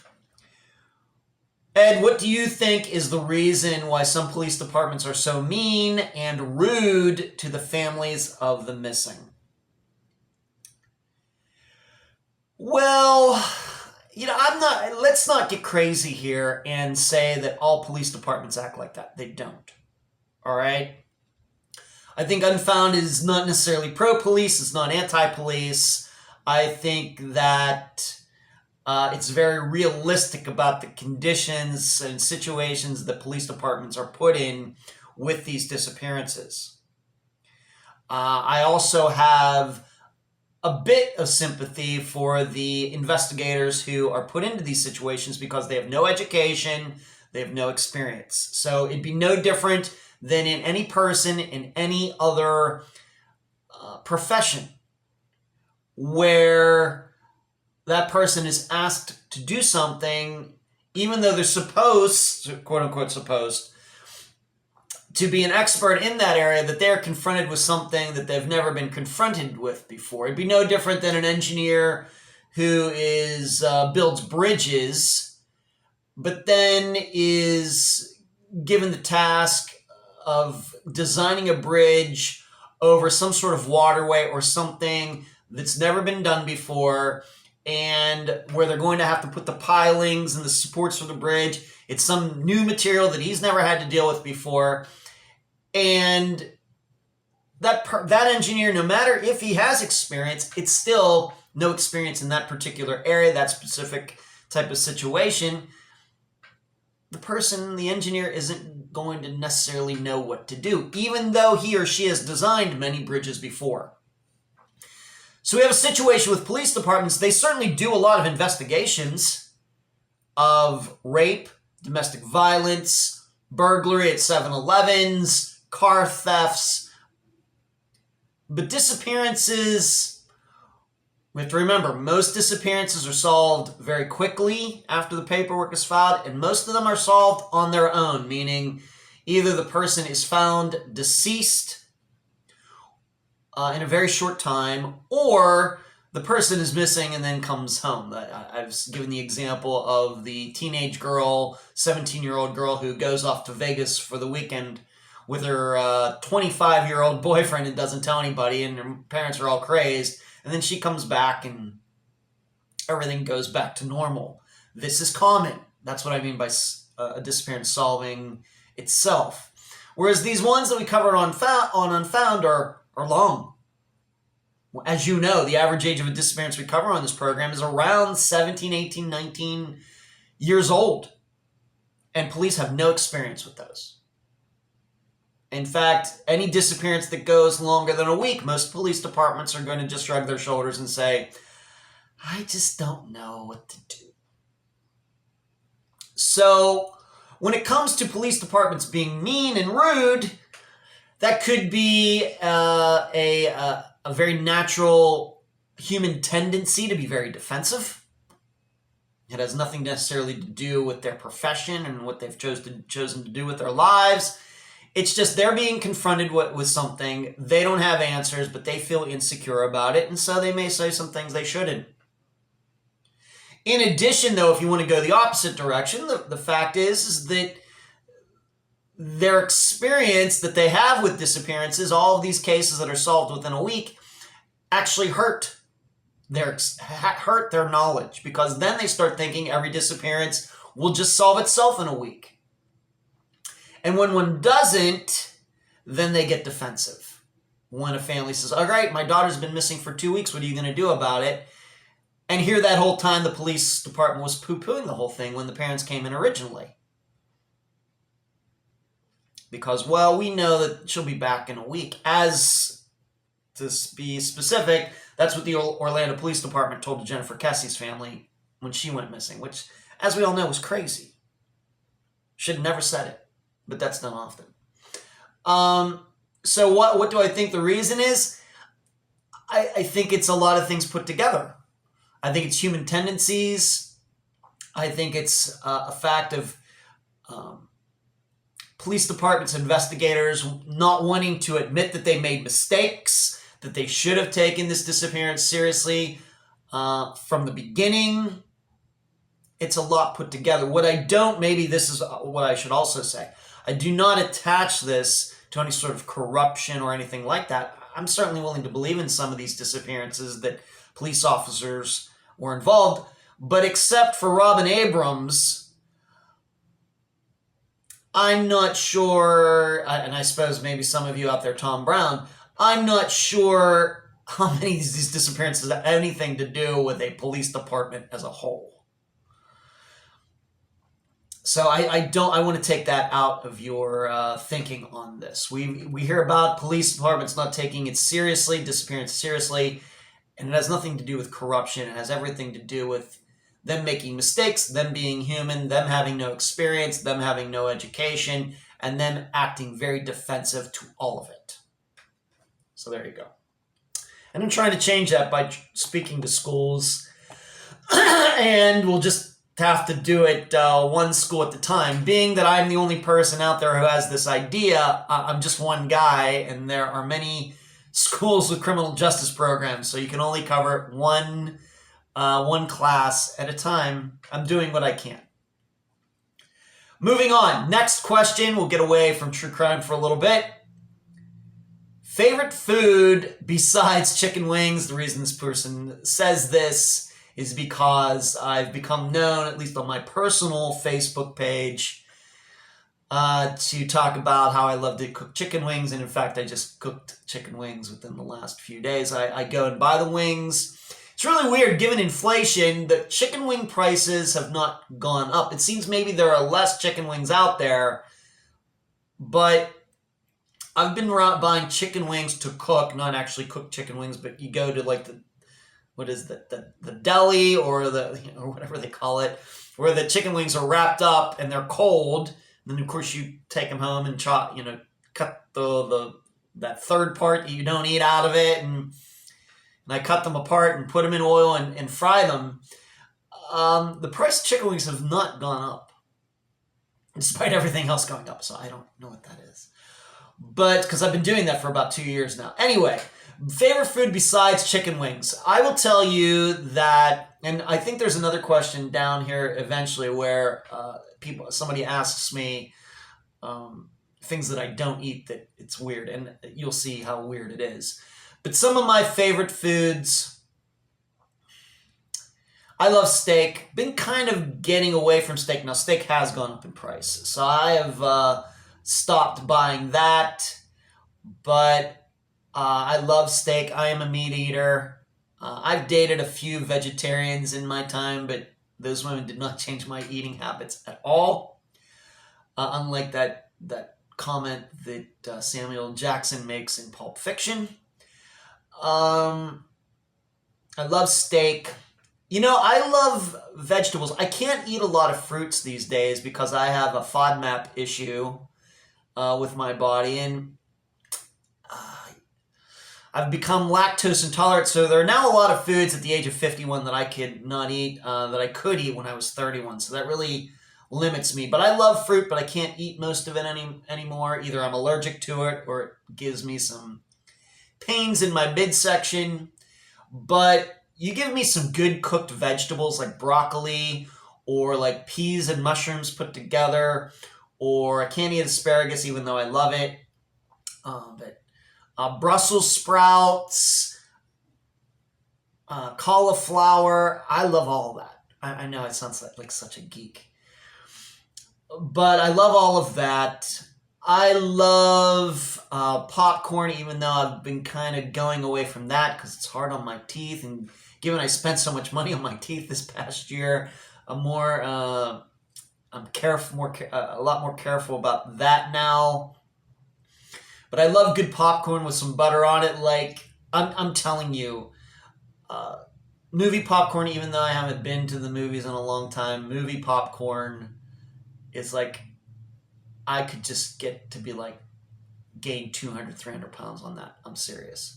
Ed, what do you think is the reason why some police departments are so mean and rude to the families of the missing? Well, let's not get crazy here and say that all police departments act like that. They don't. All right? I think Unfound is not necessarily pro-police. It's not anti-police. I think that it's very realistic about the conditions and situations that police departments are put in with these disappearances. I also have a bit of sympathy for the investigators who are put into these situations because they have no education, they have no experience. So it'd be no different than in any person in any other profession where that person is asked to do something, even though they're supposed, quote unquote supposed, to be an expert in that area, that they're confronted with something that they've never been confronted with before. It'd be no different than an engineer who builds bridges, but then is given the task of designing a bridge over some sort of waterway or something that's never been done before, and where they're going to have to put the pilings and the supports for the bridge. It's some new material that he's never had to deal with before. And that engineer, no matter if he has experience, it's still no experience in that particular area, that specific type of situation. The engineer isn't going to necessarily know what to do, even though he or she has designed many bridges before. So we have a situation with police departments. They certainly do a lot of investigations of rape, domestic violence, burglary at 7-Elevens, car thefts. But disappearances, we have to remember, most disappearances are solved very quickly after the paperwork is filed, and most of them are solved on their own, meaning either the person is found deceased in a very short time, or the person is missing and then comes home. I've given the example of the teenage girl, 17-year-old girl who goes off to Vegas for the weekend with her 25-year-old boyfriend and doesn't tell anybody, and her parents are all crazed, and then she comes back and everything goes back to normal. This is common. That's what I mean by a disappearance solving itself. Whereas these ones that we covered on Unfound are long. As you know, the average age of a disappearance we cover on this program is around 17, 18, 19 years old. And police have no experience with those. In fact, any disappearance that goes longer than a week, most police departments are going to just shrug their shoulders and say, I just don't know what to do. So when it comes to police departments being mean and rude, that could be a very natural human tendency to be very defensive. It has nothing necessarily to do with their profession and what they've chosen to do with their lives. It's just they're being confronted with something. They don't have answers, but they feel insecure about it, and so they may say some things they shouldn't. In addition, though, if you want to go the opposite direction, the fact is that their experience that they have with disappearances, all of these cases that are solved within a week, actually hurt hurt their knowledge, because then they start thinking every disappearance will just solve itself in a week. And when one doesn't, then they get defensive. When a family says, all right, my daughter's been missing for 2 weeks, what are you going to do about it? And here that whole time the police department was poo-pooing the whole thing when the parents came in originally. Because, well, we know that she'll be back in a week. As, to be specific, that's what the Orlando Police Department told to Jennifer Kessie's family when she went missing, which, as we all know, was crazy. Should have never said it, but that's done often. So what do I think the reason is? I think it's a lot of things put together. I think it's human tendencies. I think it's a fact of police departments, investigators not wanting to admit that they made mistakes, that they should have taken this disappearance seriously from the beginning. It's a lot put together. What I don't, maybe this is what I should also say, I do not attach this to any sort of corruption or anything like that. I'm certainly willing to believe in some of these disappearances that police officers were involved, but except for Robin Abrams, I'm not sure, and I suppose maybe some of you out there, Tom Brown, I'm not sure how many of these disappearances have anything to do with a police department as a whole. So I want to take that out of your thinking on this. We hear about police departments not taking it seriously, disappearance seriously, and it has nothing to do with corruption. It has everything to do with them making mistakes, them being human, them having no experience, them having no education, and them acting very defensive to all of it. So there you go. And I'm trying to change that by speaking to schools, and we'll just have to do it one school at a time. Being that I'm the only person out there who has this idea, I'm just one guy, and there are many schools with criminal justice programs, so you can only cover one class at a time. I'm doing what I can. Moving on. Next question. We'll get away from true crime for a little bit. Favorite food besides chicken wings? The reason this person says this is because I've become known, at least on my personal Facebook page, to talk about how I love to cook chicken wings. And in fact, I just cooked chicken wings within the last few days. I go and buy the wings. It's really weird, given inflation, the chicken wing prices have not gone up. It seems maybe there are less chicken wings out there, but I've been buying chicken wings to cook, not actually cook chicken wings, but you go to like the deli or or whatever they call it, where the chicken wings are wrapped up and they're cold. And then of course you take them home and chop, cut that third part that you don't eat out of it, and I cut them apart and put them in oil and fry them. The price of chicken wings have not gone up, despite everything else going up. So I don't know what that is, but because I've been doing that for about 2 years now. Anyway. Favorite food besides chicken wings? I will tell you that, and I think there's another question down here eventually where somebody asks me things that I don't eat that it's weird, and you'll see how weird it is. But some of my favorite foods, I love steak. Been kind of getting away from steak. Now, steak has gone up in price, so I have stopped buying that, but I love steak. I am a meat eater. I've dated a few vegetarians in my time, but those women did not change my eating habits at all. Unlike that comment that Samuel Jackson makes in Pulp Fiction. I love steak. I love vegetables. I can't eat a lot of fruits these days because I have a FODMAP issue with my body, and I've become lactose intolerant, so there are now a lot of foods at the age of 51 that I could not eat, that I could eat when I was 31, so that really limits me. But I love fruit, but I can't eat most of it anymore. Either I'm allergic to it, or it gives me some pains in my midsection. But you give me some good cooked vegetables like broccoli, or like peas and mushrooms put together, or I can't eat asparagus even though I love it. But Brussels sprouts, cauliflower. I love all of that. I know it sounds like such a geek. But I love all of that. I love popcorn, even though I've been kind of going away from that because it's hard on my teeth. And given I spent so much money on my teeth this past year, I'm careful, a lot more careful about that now. But I love good popcorn with some butter on it. Like I'm telling you, movie popcorn. Even though I haven't been to the movies in a long time, movie popcorn is like I could just get to be like gain 200, 300 pounds on that. I'm serious.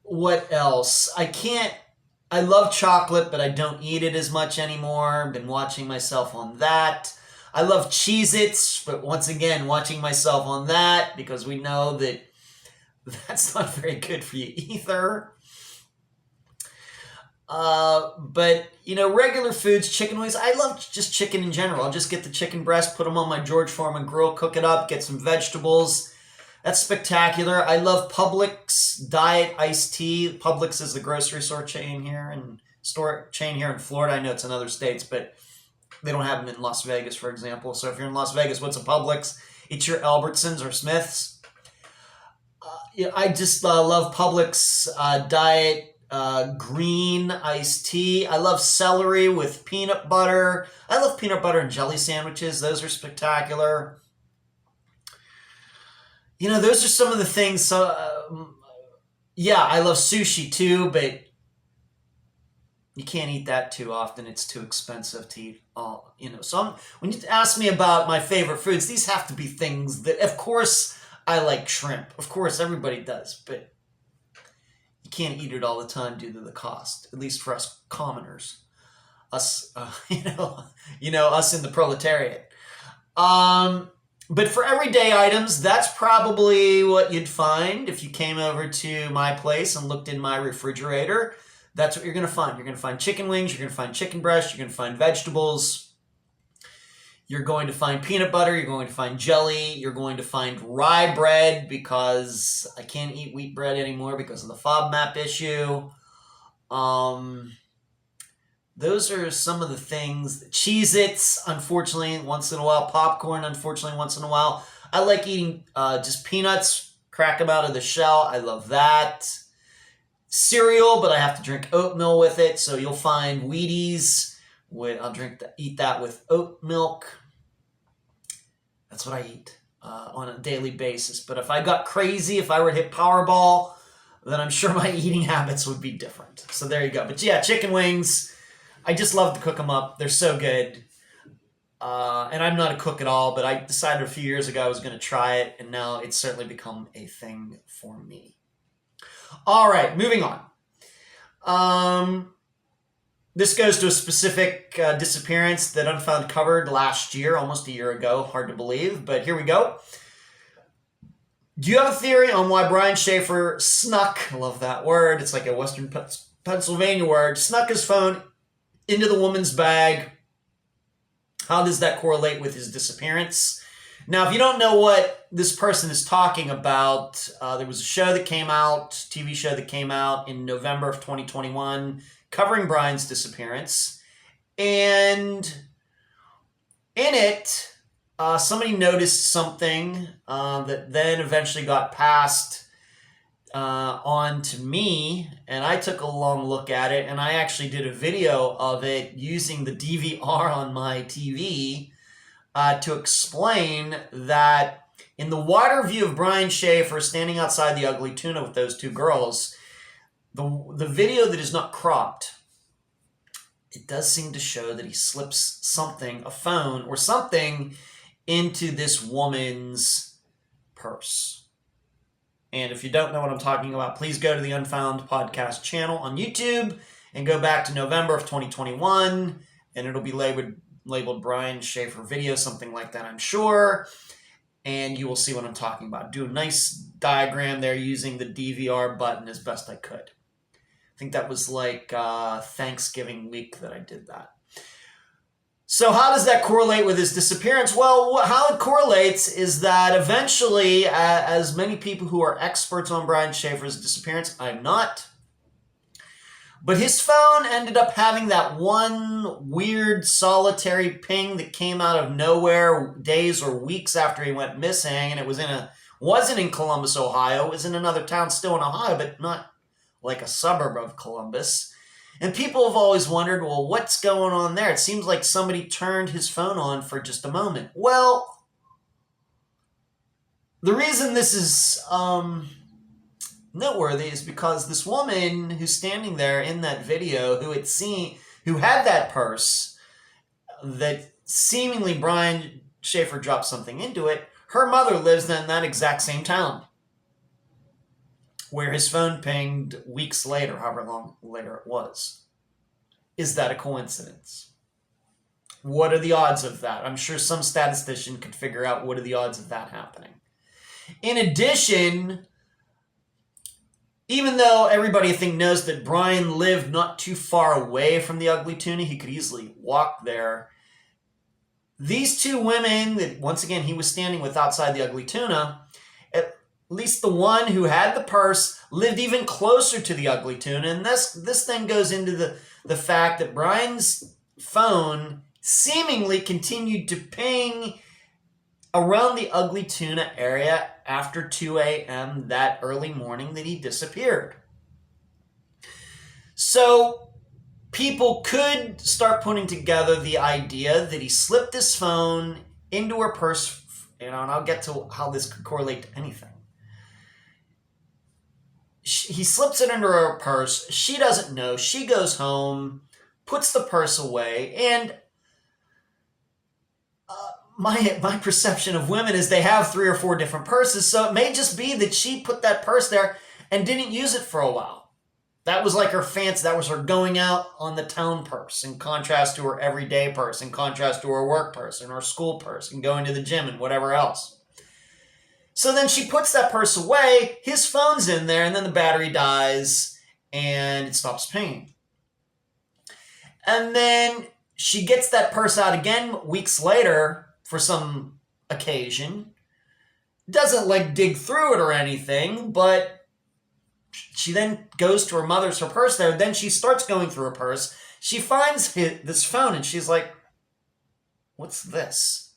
What else? I love chocolate, but I don't eat it as much anymore. I've been watching myself on that. I love Cheez-Its, but once again, watching myself on that because we know that that's not very good for you either. But, regular foods, chicken wings. I love just chicken in general. I'll just get the chicken breast, put them on my George Foreman grill, cook it up, get some vegetables. That's spectacular. I love Publix diet iced tea. Publix is the grocery store chain here in Florida. I know it's in other states, but they don't have them in Las Vegas, for example. So if you're in Las Vegas, what's a Publix? It's your Albertsons or Smiths. I just love Publix diet green iced tea. I love celery with peanut butter. I love peanut butter and jelly sandwiches. Those are spectacular. Those are some of the things. So, I love sushi too, but you can't eat that too often. It's too expensive to eat all, So when you ask me about my favorite foods, these have to be things that, of course, I like shrimp. Of course, everybody does, but you can't eat it all the time due to the cost, at least for us commoners. Us, us in the proletariat. But for everyday items, that's probably what you'd find if you came over to my place and looked in my refrigerator. That's what you're going to find. You're going to find chicken wings. You're going to find chicken breast. You're going to find vegetables. You're going to find peanut butter. You're going to find jelly. You're going to find rye bread because I can't eat wheat bread anymore because of the FODMAP issue. Those are some of the things. Cheez-Its, unfortunately, once in a while. Popcorn, unfortunately, once in a while. I like eating just peanuts, crack them out of the shell. I love that. Cereal, but I have to drink oatmeal with it. So you'll find Wheaties. I'll eat that with oat milk. That's what I eat on a daily basis. But if I got crazy, if I were to hit Powerball, then I'm sure my eating habits would be different. So there you go. But yeah, chicken wings. I just love to cook them up. They're so good. And I'm not a cook at all, but I decided a few years ago I was going to try it, and now it's certainly become a thing for me. All right, moving on. This goes to a specific disappearance that Unfound covered last year, almost a year ago. Hard to believe, but here we go. Do you have a theory on why Brian Schaefer snuck, I love that word, it's like a Western Pennsylvania word, snuck his phone into the woman's bag? How does that correlate with his disappearance? Now, if you don't know what this person is talking about, there was a show that came out, TV show that came out in November of 2021 covering Brian's disappearance. And in it, somebody noticed something that then eventually got passed on to me, and I took a long look at it, and I actually did a video of it using the DVR on my TV to explain that in the wider view of Brian Schaefer standing outside the Ugly Tuna with those two girls, the video that is not cropped, it does seem to show that he slips something, a phone or something, into this woman's purse. And if you don't know what I'm talking about, please go to the Unfound Podcast Channel on YouTube and go back to November of 2021, and it'll be labeled Brian Schaefer video, something like that, I'm sure. And you will see what I'm talking about. Do a nice diagram there using the DVR button as best I could. I think that was like Thanksgiving week that I did that. So how does that correlate with his disappearance? Well, how it correlates is that eventually, as many people who are experts on Brian Schaefer's disappearance, I'm not, but his phone ended up having that one weird solitary ping that came out of nowhere days or weeks after he went missing, and it wasn't in Columbus, Ohio. It was in another town still in Ohio, but not like a suburb of Columbus. And people have always wondered, well, what's going on there? It seems like somebody turned his phone on for just a moment. Well, the reason this is noteworthy is because this woman who's standing there in that video, who had that purse that seemingly Brian Schaefer dropped something into it, her mother lives in that exact same town where his phone pinged weeks later, however long later it was. Is that a coincidence? What are the odds of that? I'm sure some statistician could figure out what are the odds of that happening. In addition, even though everybody I think knows that Brian lived not too far away from the Ugly Tuna, he could easily walk there. These two women that, once again, he was standing with outside the Ugly Tuna, at least the one who had the purse lived even closer to the Ugly Tuna. And this then goes into the fact that Brian's phone seemingly continued to ping around the Ugly Tuna area after 2 a.m. that early morning that he disappeared. So people could start putting together the idea that he slipped his phone into her purse, and I'll get to how this could correlate to anything. He slips it into her purse. She doesn't know. She goes home, puts the purse away, and my perception of women is they have 3 or 4 different purses, so it may just be that she put that purse there and didn't use it for a while. That was like her fancy. That was her going out on the town purse, in contrast to her everyday purse, in contrast to her work purse and her school purse and going to the gym and whatever else. So then she puts that purse away, his phone's in there, and then the battery dies and it stops pinging. And then she gets that purse out again weeks later for some occasion. Doesn't like dig through it or anything, but she then goes to her mother's, her purse there. Then she starts going through her purse. She finds this phone and she's like, what's this?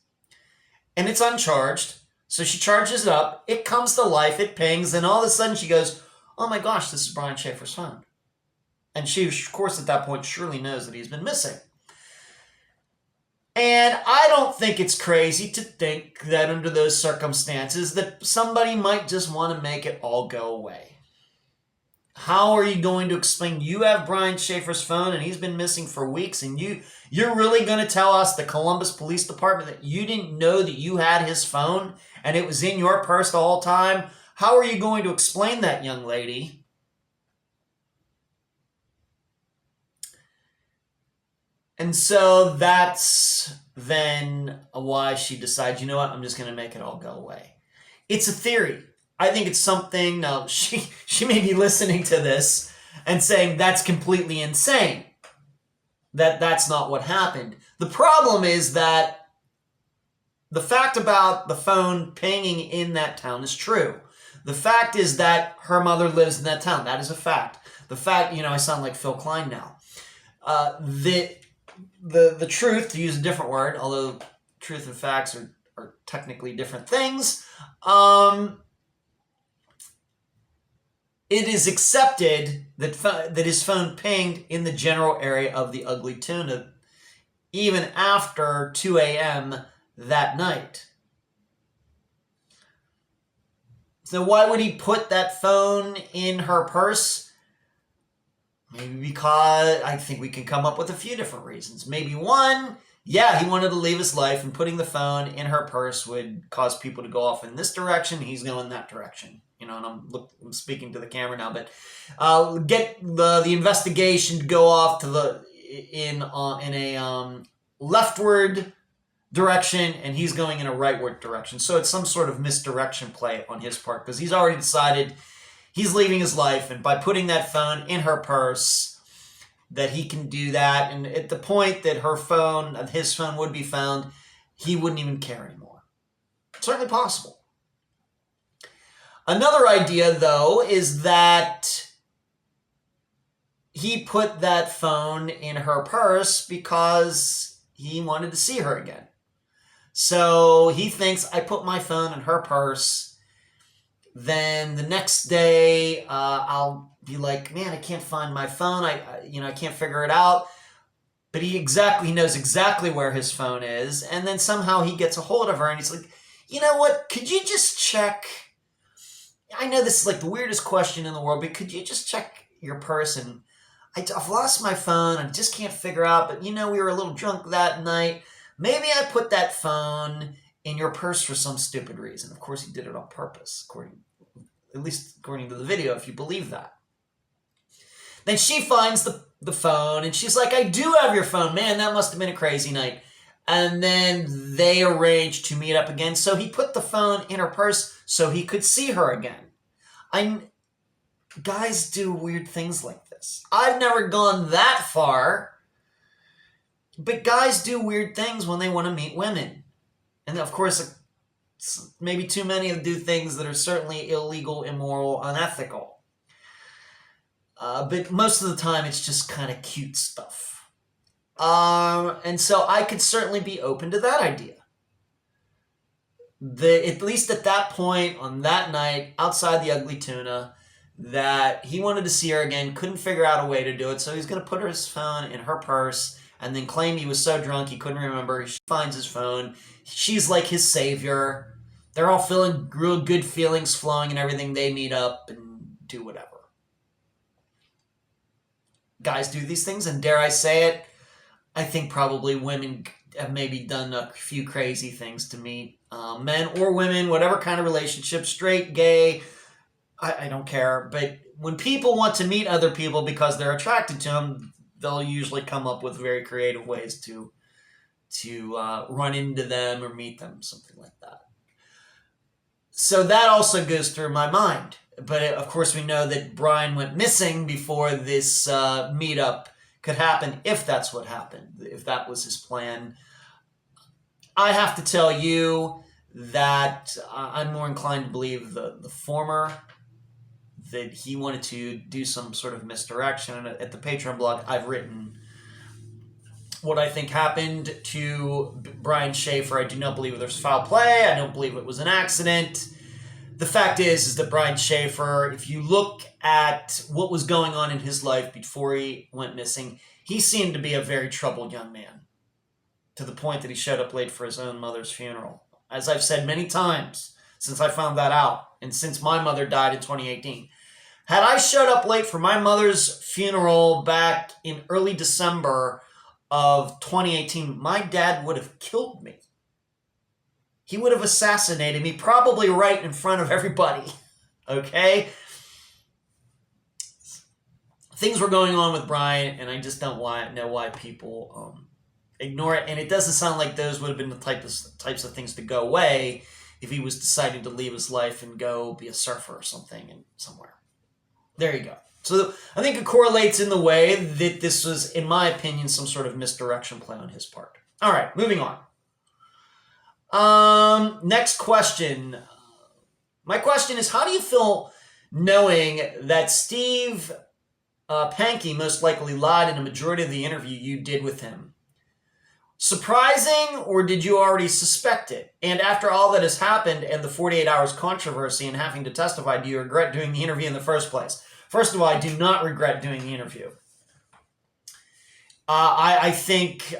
And it's uncharged. So she charges it up. It comes to life. It pings. And all of a sudden she goes, oh my gosh, this is Brian Schaefer's phone. And she, of course, at that point surely knows that he's been missing. And I don't think it's crazy to think that under those circumstances that somebody might just want to make it all go away. How are you going to explain you have Brian Schaefer's phone and he's been missing for weeks, and you're really going to tell us, the Columbus Police Department, that you didn't know that you had his phone and it was in your purse the whole time? How are you going to explain that, young lady? And so that's then why she decides, you know what, I'm just going to make it all go away. It's a theory. I think it's something, now she may be listening to this and saying that's completely insane. That's not what happened. The problem is that the fact about the phone pinging in that town is true. The fact is that her mother lives in that town. That is a fact. The fact, I sound like Phil Klein now. The truth, to use a different word, although truth and facts are technically different things, it is accepted that his phone pinged in the general area of the Ugly Tuna even after 2 a.m. that night. So why would he put that phone in her purse? Maybe because I think we can come up with a few different reasons. Maybe one, yeah, he wanted to leave his life, and putting the phone in her purse would cause people to go off in this direction. He's going that direction. And I'm speaking to the camera now, but get the investigation to go off to in a leftward direction, and he's going in a rightward direction. So it's some sort of misdirection play on his part, because he's already decided he's leaving his life, and by putting that phone in her purse, that he can do that. And at the point that his phone would be found, he wouldn't even care anymore. Certainly possible. Another idea, though, is that he put that phone in her purse because he wanted to see her again. So he thinks, I put my phone in her purse, then the next day I'll be like, man, I can't find my phone. I can't figure it out. But he knows exactly where his phone is, and then somehow he gets a hold of her, and he's like, you know what? Could you just check? I know this is like the weirdest question in the world, but could you just check your purse? And I've lost my phone. I just can't figure out. But we were a little drunk that night. Maybe I put that phone in your purse for some stupid reason. Of course, he did it on purpose, at least according to the video, if you believe that. Then she finds the phone, and she's like, I do have your phone. Man, that must have been a crazy night. And then they arranged to meet up again. So he put the phone in her purse so he could see her again. Guys do weird things like this. I've never gone that far. But guys do weird things when they want to meet women. And of course, maybe too many do things that are certainly illegal, immoral, unethical. But most of the time, it's just kind of cute stuff. And so I could certainly be open to that idea. At least at that point, on that night, outside the Ugly Tuna, that he wanted to see her again, couldn't figure out a way to do it, so he's going to put his phone in her purse, and then claim he was so drunk he couldn't remember. She finds his phone. She's like his savior. They're all feeling real good feelings flowing and everything. They meet up and do whatever. Guys do these things, and dare I say it, I think probably women have maybe done a few crazy things to meet men or women, whatever kind of relationship, straight, gay, I don't care. But when people want to meet other people because they're attracted to them, they'll usually come up with very creative ways to run into them or meet them, something like that. So that also goes through my mind. But of course, we know that Brian went missing before this meetup could happen, if that's what happened, if that was his plan. I have to tell you that I'm more inclined to believe the former, that he wanted to do some sort of misdirection. At the Patreon blog, I've written what I think happened to Brian Schaefer. I do not believe there's foul play. I don't believe it was an accident. The fact is that Brian Schaefer, if you look at what was going on in his life before he went missing, he seemed to be a very troubled young man, to the point that he showed up late for his own mother's funeral. As I've said many times since I found that out, and since my mother died in 2018, had I showed up late for my mother's funeral back in early December of 2018, my dad would have killed me. He would have assassinated me, probably right in front of everybody. Okay? Things were going on with Brian, and I just don't know why people ignore it. And it doesn't sound like those would have been the types of things to go away if he was deciding to leave his life and go be a surfer or something somewhere. There you go. So I think it correlates in the way that this was, in my opinion, some sort of misdirection play on his part. All right, moving on. Next question. My question is, how do you feel knowing that Steve Pankey most likely lied in a majority of the interview you did with him? Surprising, or did you already suspect it? And after all that has happened and the 48 hours controversy and having to testify, do you regret doing the interview in the first place? First of all, I do not regret doing the interview. I think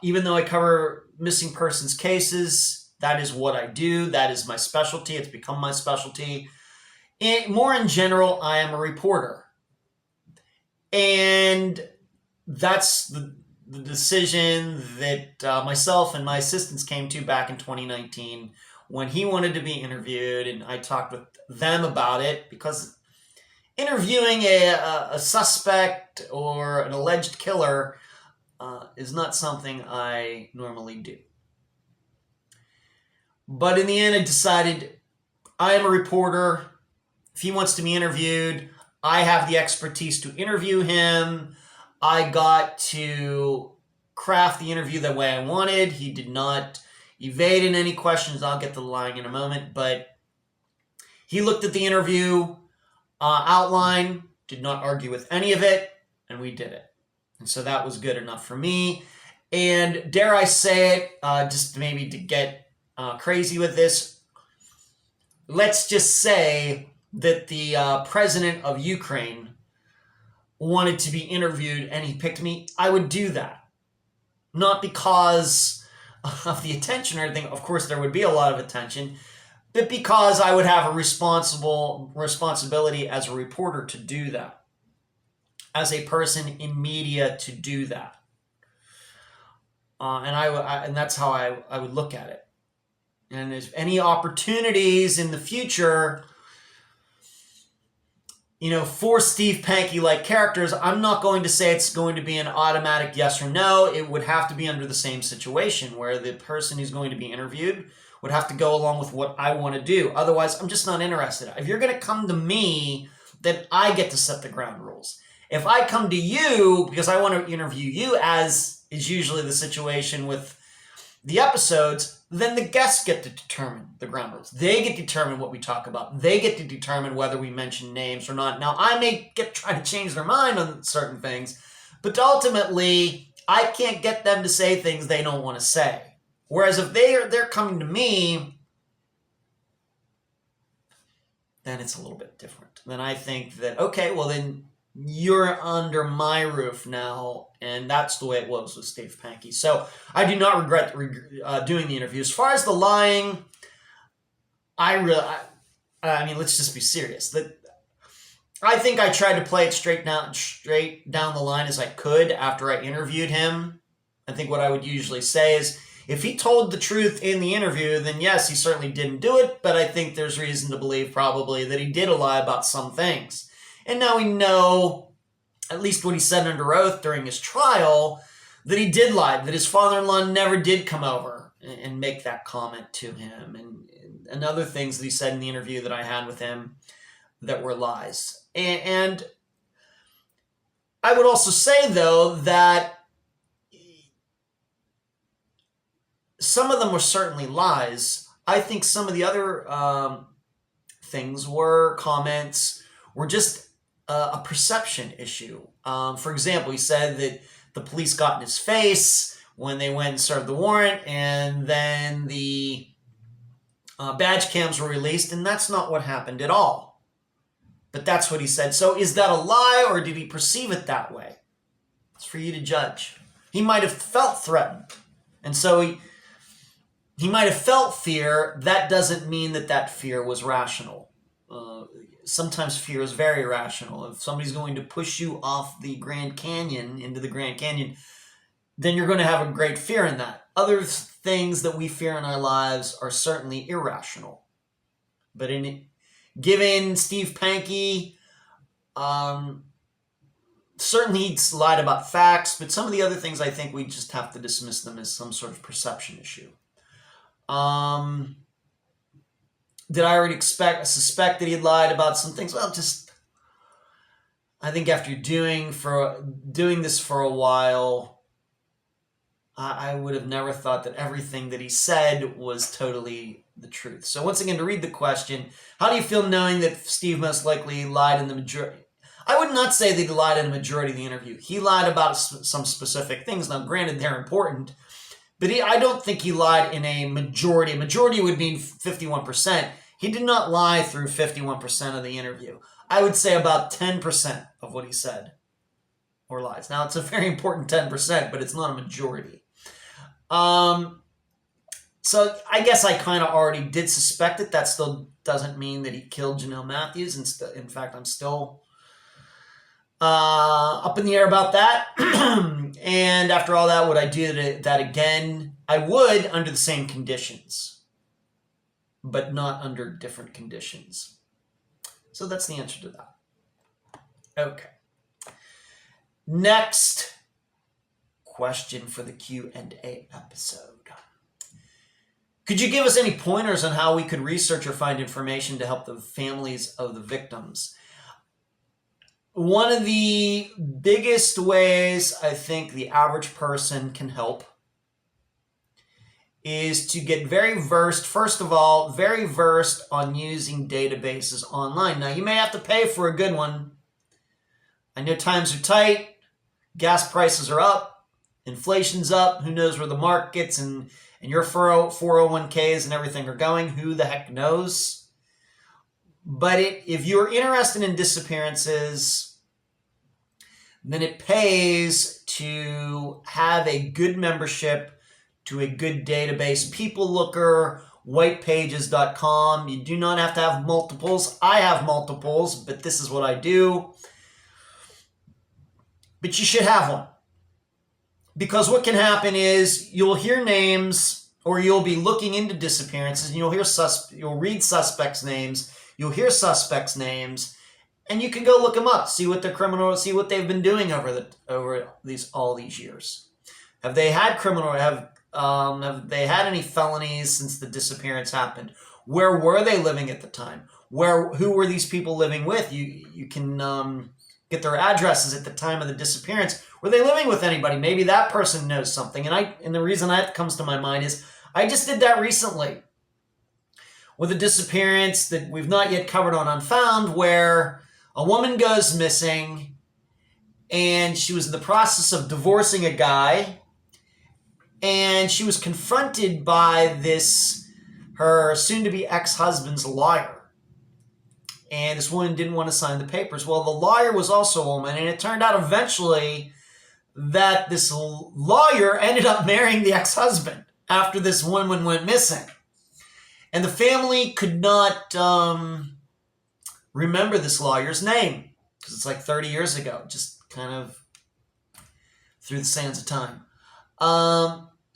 even though I cover missing persons cases, that is what I do. That is my specialty. It's become my specialty. More in general, I am a reporter. And that's the decision that myself and my assistants came to back in 2019 when he wanted to be interviewed, and I talked with them about it, because interviewing a suspect or an alleged killer is not something I normally do. But in the end, I decided I am a reporter. If he wants to be interviewed, I have the expertise to interview him. I got to craft the interview the way I wanted. He did not evade in any questions. I'll get to the lying in a moment, but he looked at the interview outline, did not argue with any of it, and we did it. And so that was good enough for me. And dare I say it, just maybe to get crazy with this, let's just say that the president of Ukraine wanted to be interviewed and he picked me, I would do that. Not because of the attention or anything. Of course, there would be a lot of attention, but because I would have a responsibility as a reporter to do that, as a person in media to do that. And that's how I would look at it. And if any opportunities in the future, for Steve Pankey-like characters, I'm not going to say it's going to be an automatic yes or no. It would have to be under the same situation where the person who's going to be interviewed would have to go along with what I want to do. Otherwise, I'm just not interested. If you're going to come to me, then I get to set the ground rules. If I come to you because I want to interview you, as is usually the situation with the episodes, then the guests get to determine the ground rules. They get to determine what we talk about. They get to determine whether we mention names or not. Now, I may try to change their mind on certain things, but ultimately, I can't get them to say things they don't want to say. Whereas if they're coming to me, then it's a little bit different. Then I think that, okay, well then you're under my roof now, and that's the way it was with Steve Pankey. So I do not regret doing the interview. As far as the lying, I mean, let's just be serious. I think I tried to play it straight down the line as I could after I interviewed him. I think what I would usually say is, if he told the truth in the interview, then yes, he certainly didn't do it, but I think there's reason to believe probably that he did lie about some things. And now we know, at least what he said under oath during his trial, that he did lie, that his father-in-law never did come over and make that comment to him, and other things that he said in the interview that I had with him that were lies. And I would also say, though, that some of them were certainly lies. I think some of the other things were comments, were just a perception issue. For example, he said that the police got in his face when they went and served the warrant, and then the badge cams were released, and that's not what happened at all. But that's what he said. So is that a lie, or did he perceive it that way? It's for you to judge. He might have felt threatened, and so he might have felt fear. That doesn't mean that fear was rational. Sometimes fear is very rational. If somebody's going to push you off the Grand Canyon into the Grand Canyon, then you're going to have a great fear in that. Other things that we fear in our lives are certainly irrational. But given Steve Pankey, certainly he's lied about facts, but some of the other things I think we just have to dismiss them as some sort of perception issue. Did I already suspect that he had lied about some things? Well, I think after doing this for a while, I would have never thought that everything that he said was totally the truth. So once again, to read the question, how do you feel knowing that Steve most likely lied in the majority? I would not say that he lied in the majority of the interview. He lied about some specific things. Now, granted, they're important, but I don't think he lied in a majority. A majority would mean 51%. He did not lie through 51% of the interview. I would say about 10% of what he said were lies. Now, it's a very important 10%, but it's not a majority. So I guess I kind of already did suspect it. That still doesn't mean that he killed Janelle Matthews. In fact, I'm still up in the air about that. And after all that, would I do that again? I would, under the same conditions, but not under different conditions. So that's the answer to that. Okay. Next question for the Q&A episode. Could you give us any pointers on how we could research or find information to help the families of the victims? one of the biggest ways I think the average person can help is to get very versed, first of all, very versed on using databases online. Now, you may have to pay for a good one. I know times are tight, gas prices are up, inflation's up, who knows where the markets and your 401ks and everything are going, who the heck knows. But if you're interested in disappearances, then it pays to have a good membership to a good database. People Looker, whitepages.com. You do not have to have multiples. I have multiples, but this is what I do. But you should have one. Because what can happen is you'll hear names, or you'll be looking into disappearances, and you'll read suspects' names, you'll hear suspects' names, and you can go look them up, see what they're criminal, see what they've been doing over all these years. Have they had have they had any felonies since the disappearance happened? Where were they living at the time? Who were these people living with? You can get their addresses at the time of the disappearance. Were they living with anybody? Maybe that person knows something. And the reason that comes to my mind is I just did that recently with a disappearance that we've not yet covered on Unfound, where a woman goes missing and she was in the process of divorcing a guy, and she was confronted by her soon-to-be ex-husband's lawyer. And this woman didn't want to sign the papers. Well, the lawyer was also a woman, and it turned out eventually that this lawyer ended up marrying the ex-husband after this woman went missing. And the family could not remember this lawyer's name, because it's like 30 years ago, just kind of through the sands of time.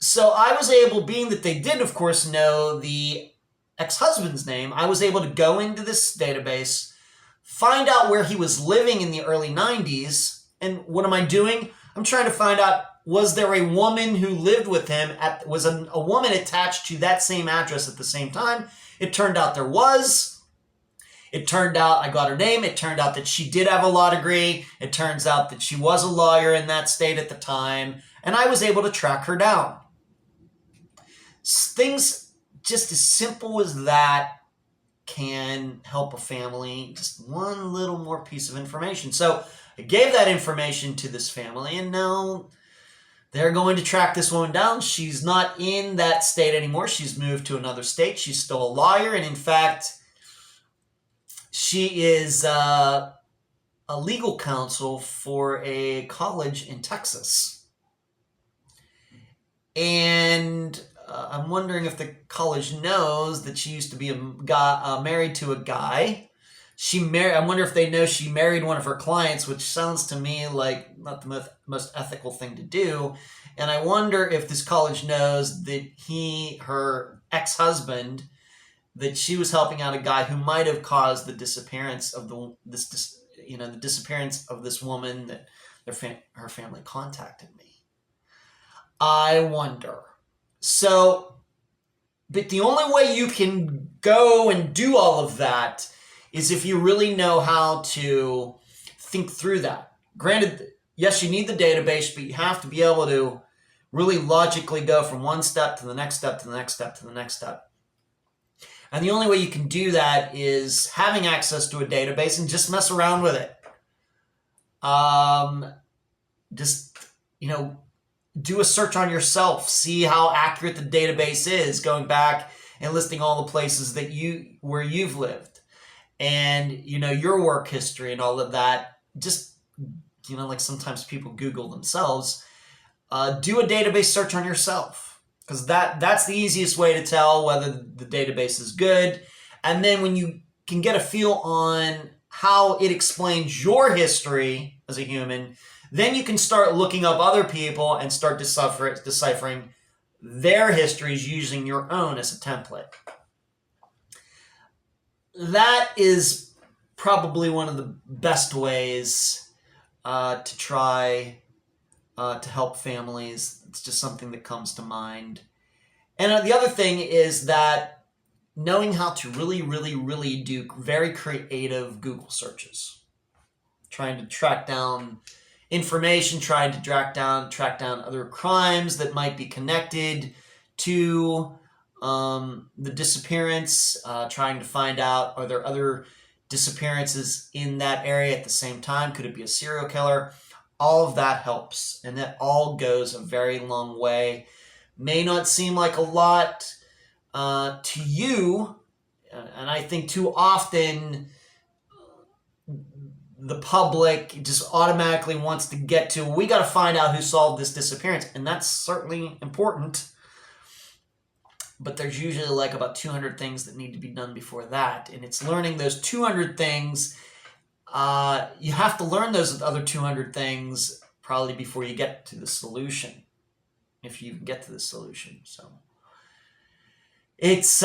So I was able, being that they did, of course, know the ex-husband's name, I was able to go into this database, find out where he was living in the early 90s, and what am I doing? I'm trying to find out, was there a woman who lived with him, was a woman attached to that same address at the same time? It turned out there was. It turned out, I got her name, it turned out that she did have a law degree, it turns out that she was a lawyer in that state at the time, and I was able to track her down. Things just as simple as that can help a family, just one little more piece of information. So I gave that information to this family, and now they're going to track this woman down. She's not in that state anymore. She's moved to another state. She's still a lawyer, and in fact, she is a legal counsel for a college in Texas. And I'm wondering if the college knows that she used to be married to a guy. I wonder if they know she married one of her clients, which sounds to me like not the most ethical thing to do. And I wonder if this college knows that her ex-husband, that she was helping out a guy who might have caused the disappearance of the disappearance of this woman that her family contacted me. I wonder. So, but the only way you can go and do all of that is if you really know how to think through that. Granted, yes, you need the database, but you have to be able to really logically go from one step to the next step to the next step to the next step. And the only way you can do that is having access to a database and just mess around with it. Do a search on yourself, see how accurate the database is, going back and listing all the places where you've lived, and your work history and all of that. Just like sometimes people Google themselves. Do a database search on yourself, because that's the easiest way to tell whether the database is good. And then when you can get a feel on how it explains your history as a human, then you can start looking up other people and start deciphering their histories using your own as a template. That is probably one of the best ways to try to help families. It's just something that comes to mind. And the other thing is that knowing how to really, really, really do very creative Google searches. trying to track down information, trying to track down other crimes that might be connected to the disappearance, trying to find out, are there other disappearances in that area at the same time? Could it be a serial killer? All of that helps, and that all goes a very long way. May not seem like a lot to you, and I think too often the public just automatically wants to get to, we got to find out who solved this disappearance, and that's certainly important. But there's usually like about 200 things that need to be done before that, and it's learning those 200 things. You have to learn those other 200 things probably before you get to the solution, if you even get to the solution. So it's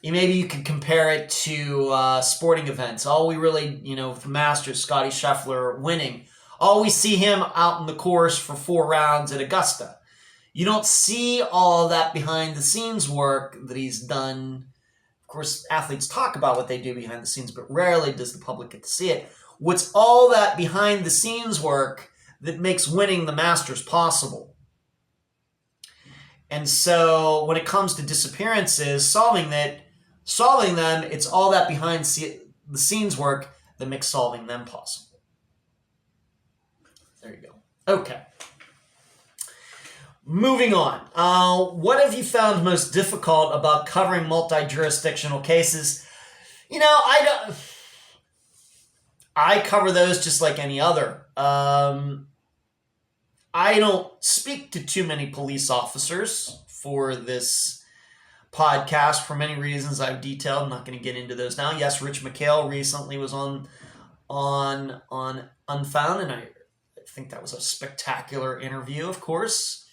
maybe you could compare it to sporting events. All we really, with the Masters, Scotty Scheffler winning, all we see him out in the course for 4 rounds at Augusta. You don't see all that behind the scenes work that he's done. Of course, athletes talk about what they do behind the scenes, but rarely does the public get to see it. What's all that behind the scenes work that makes winning the Masters possible? And so when it comes to disappearances, solving them, it's all that behind the scenes work that makes solving them possible. There you go. Okay. Moving on. What have you found most difficult about covering multi-jurisdictional cases? I cover those just like any other. I don't speak to too many police officers for this podcast for many reasons I've detailed. I'm not going to get into those now. Yes, Rich McHale recently was on Unfound, and I think that was a spectacular interview, of course.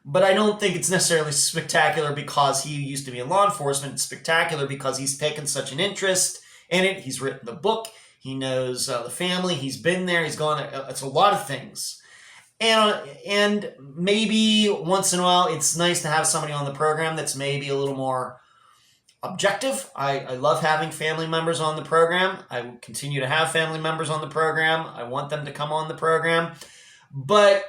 But I don't think it's necessarily spectacular because he used to be in law enforcement. It's spectacular because he's taken such an interest in it. He's written the book. He knows the family. He's been there. He's gone there. It's a lot of things. And maybe once in a while, it's nice to have somebody on the program that's maybe a little more objective. I love having family members on the program. I will continue to have family members on the program. I want them to come on the program. But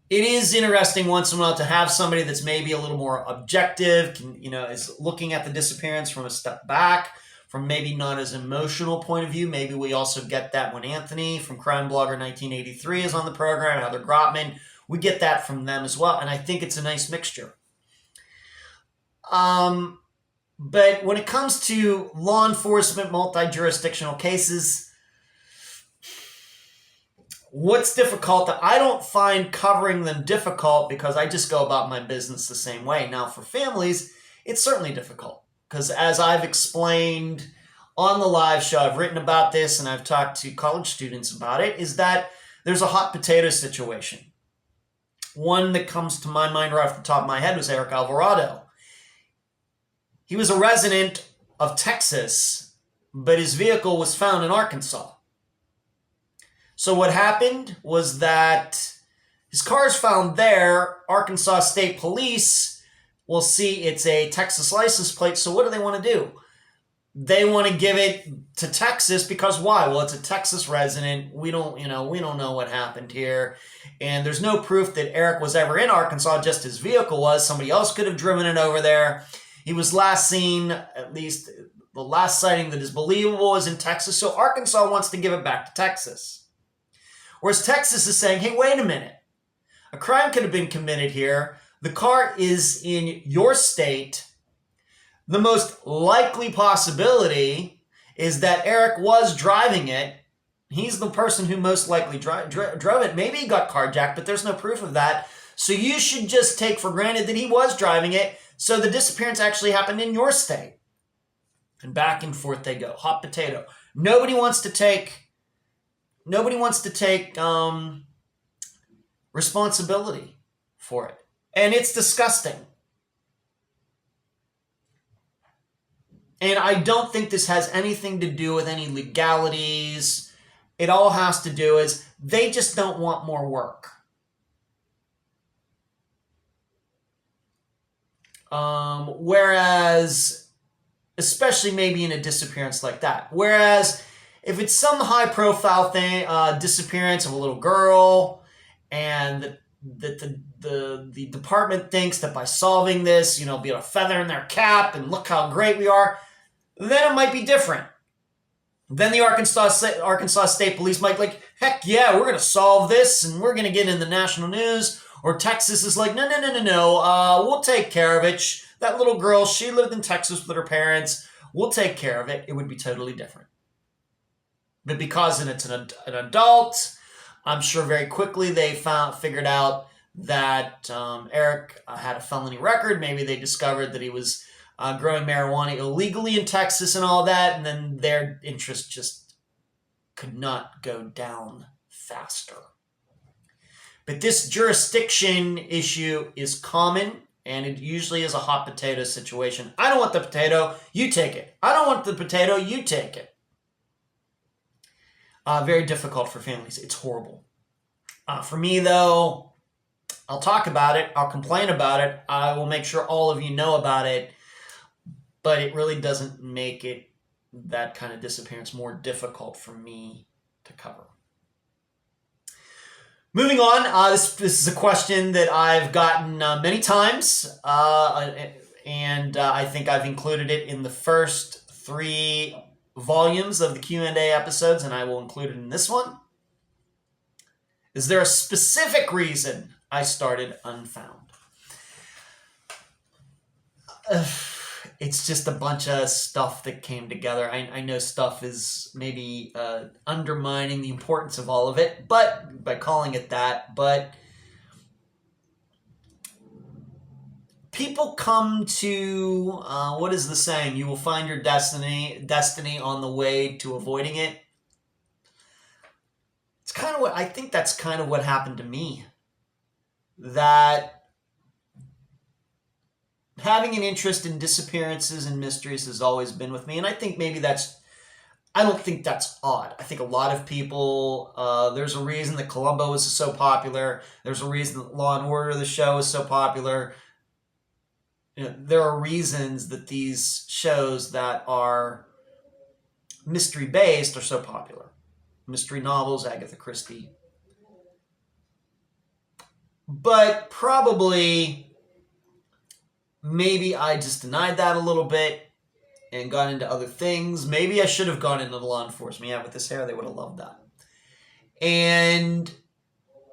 it is interesting once in a while to have somebody that's maybe a little more objective, is looking at the disappearance from a step back, from maybe not as emotional point of view. Maybe we also get that when Anthony from Crime Blogger 1983 is on the program, and Heather Grotman. We get that from them as well, and I think it's a nice mixture. But when it comes to law enforcement, multi-jurisdictional cases, what's difficult? I don't find covering them difficult because I just go about my business the same way. Now, for families, it's certainly difficult because as I've explained on the live show, I've written about this and I've talked to college students about it, is that there's a hot potato situation. One that comes to my mind right off the top of my head was Eric Alvarado. He was a resident of Texas, but his vehicle was found in Arkansas. So what happened was that his car is found there. Arkansas State Police will see it's a Texas license plate. So what do they want to do? They want to give it to Texas because why? Well, it's a Texas resident. We don't know what happened here. And there's no proof that Eric was ever in Arkansas, just his vehicle was. Somebody else could have driven it over there. He was last seen, at least the last sighting that is believable, is in Texas. So Arkansas wants to give it back to Texas. Whereas Texas is saying, hey, wait a minute. A crime could have been committed here. The car is in your state. The most likely possibility is that Eric was driving it. He's the person who most likely drove it. Maybe he got carjacked, but there's no proof of that. So you should just take for granted that he was driving it. So the disappearance actually happened in your state. And back and forth they go. Hot potato. Nobody wants to take responsibility for it. And it's disgusting. And I don't think this has anything to do with any legalities. It all has to do is they just don't want more work. Whereas, especially maybe in a disappearance like that. Whereas If it's some high-profile thing, disappearance of a little girl, and the department thinks that by solving this, be a feather in their cap and look how great we are, then it might be different. Then the Arkansas State Police might be like, heck yeah, we're going to solve this and we're going to get in the national news. Or Texas is like, no, we'll take care of it. That little girl, she lived in Texas with her parents. We'll take care of it. It would be totally different. But because it's an adult, I'm sure very quickly they figured out that Eric had a felony record. Maybe they discovered that he was growing marijuana illegally in Texas and all that, and then their interest just could not go down faster. But this jurisdiction issue is common, and it usually is a hot potato situation. I don't want the potato, you take it. I don't want the potato, you take it. Very difficult for families. It's horrible. For me, though, I'll talk about it. I'll complain about it. I will make sure all of you know about it. But it really doesn't make it, that kind of disappearance, more difficult for me to cover. Moving on, this is a question that I've gotten many times, and I think I've included it in the first 3 volumes of the Q&A episodes, and I will include it in this one. Is there a specific reason I started Unfound? It's just a bunch of stuff that came together. I know stuff is maybe undermining the importance of all of it, but by calling it that. But people come to, what is the saying? You will find your destiny on the way to avoiding it. It's kind of I think that's kind of what happened to me. That having an interest in disappearances and mysteries has always been with me. And I think maybe I don't think that's odd. I think a lot of people, there's a reason that Columbo was so popular. There's a reason that Law and Order, the show, is so popular. There are reasons that these shows that are mystery-based are so popular. Mystery novels, Agatha Christie. But probably, maybe I just denied that a little bit and got into other things. Maybe I should have gone into law enforcement. Yeah, with this hair, they would have loved that.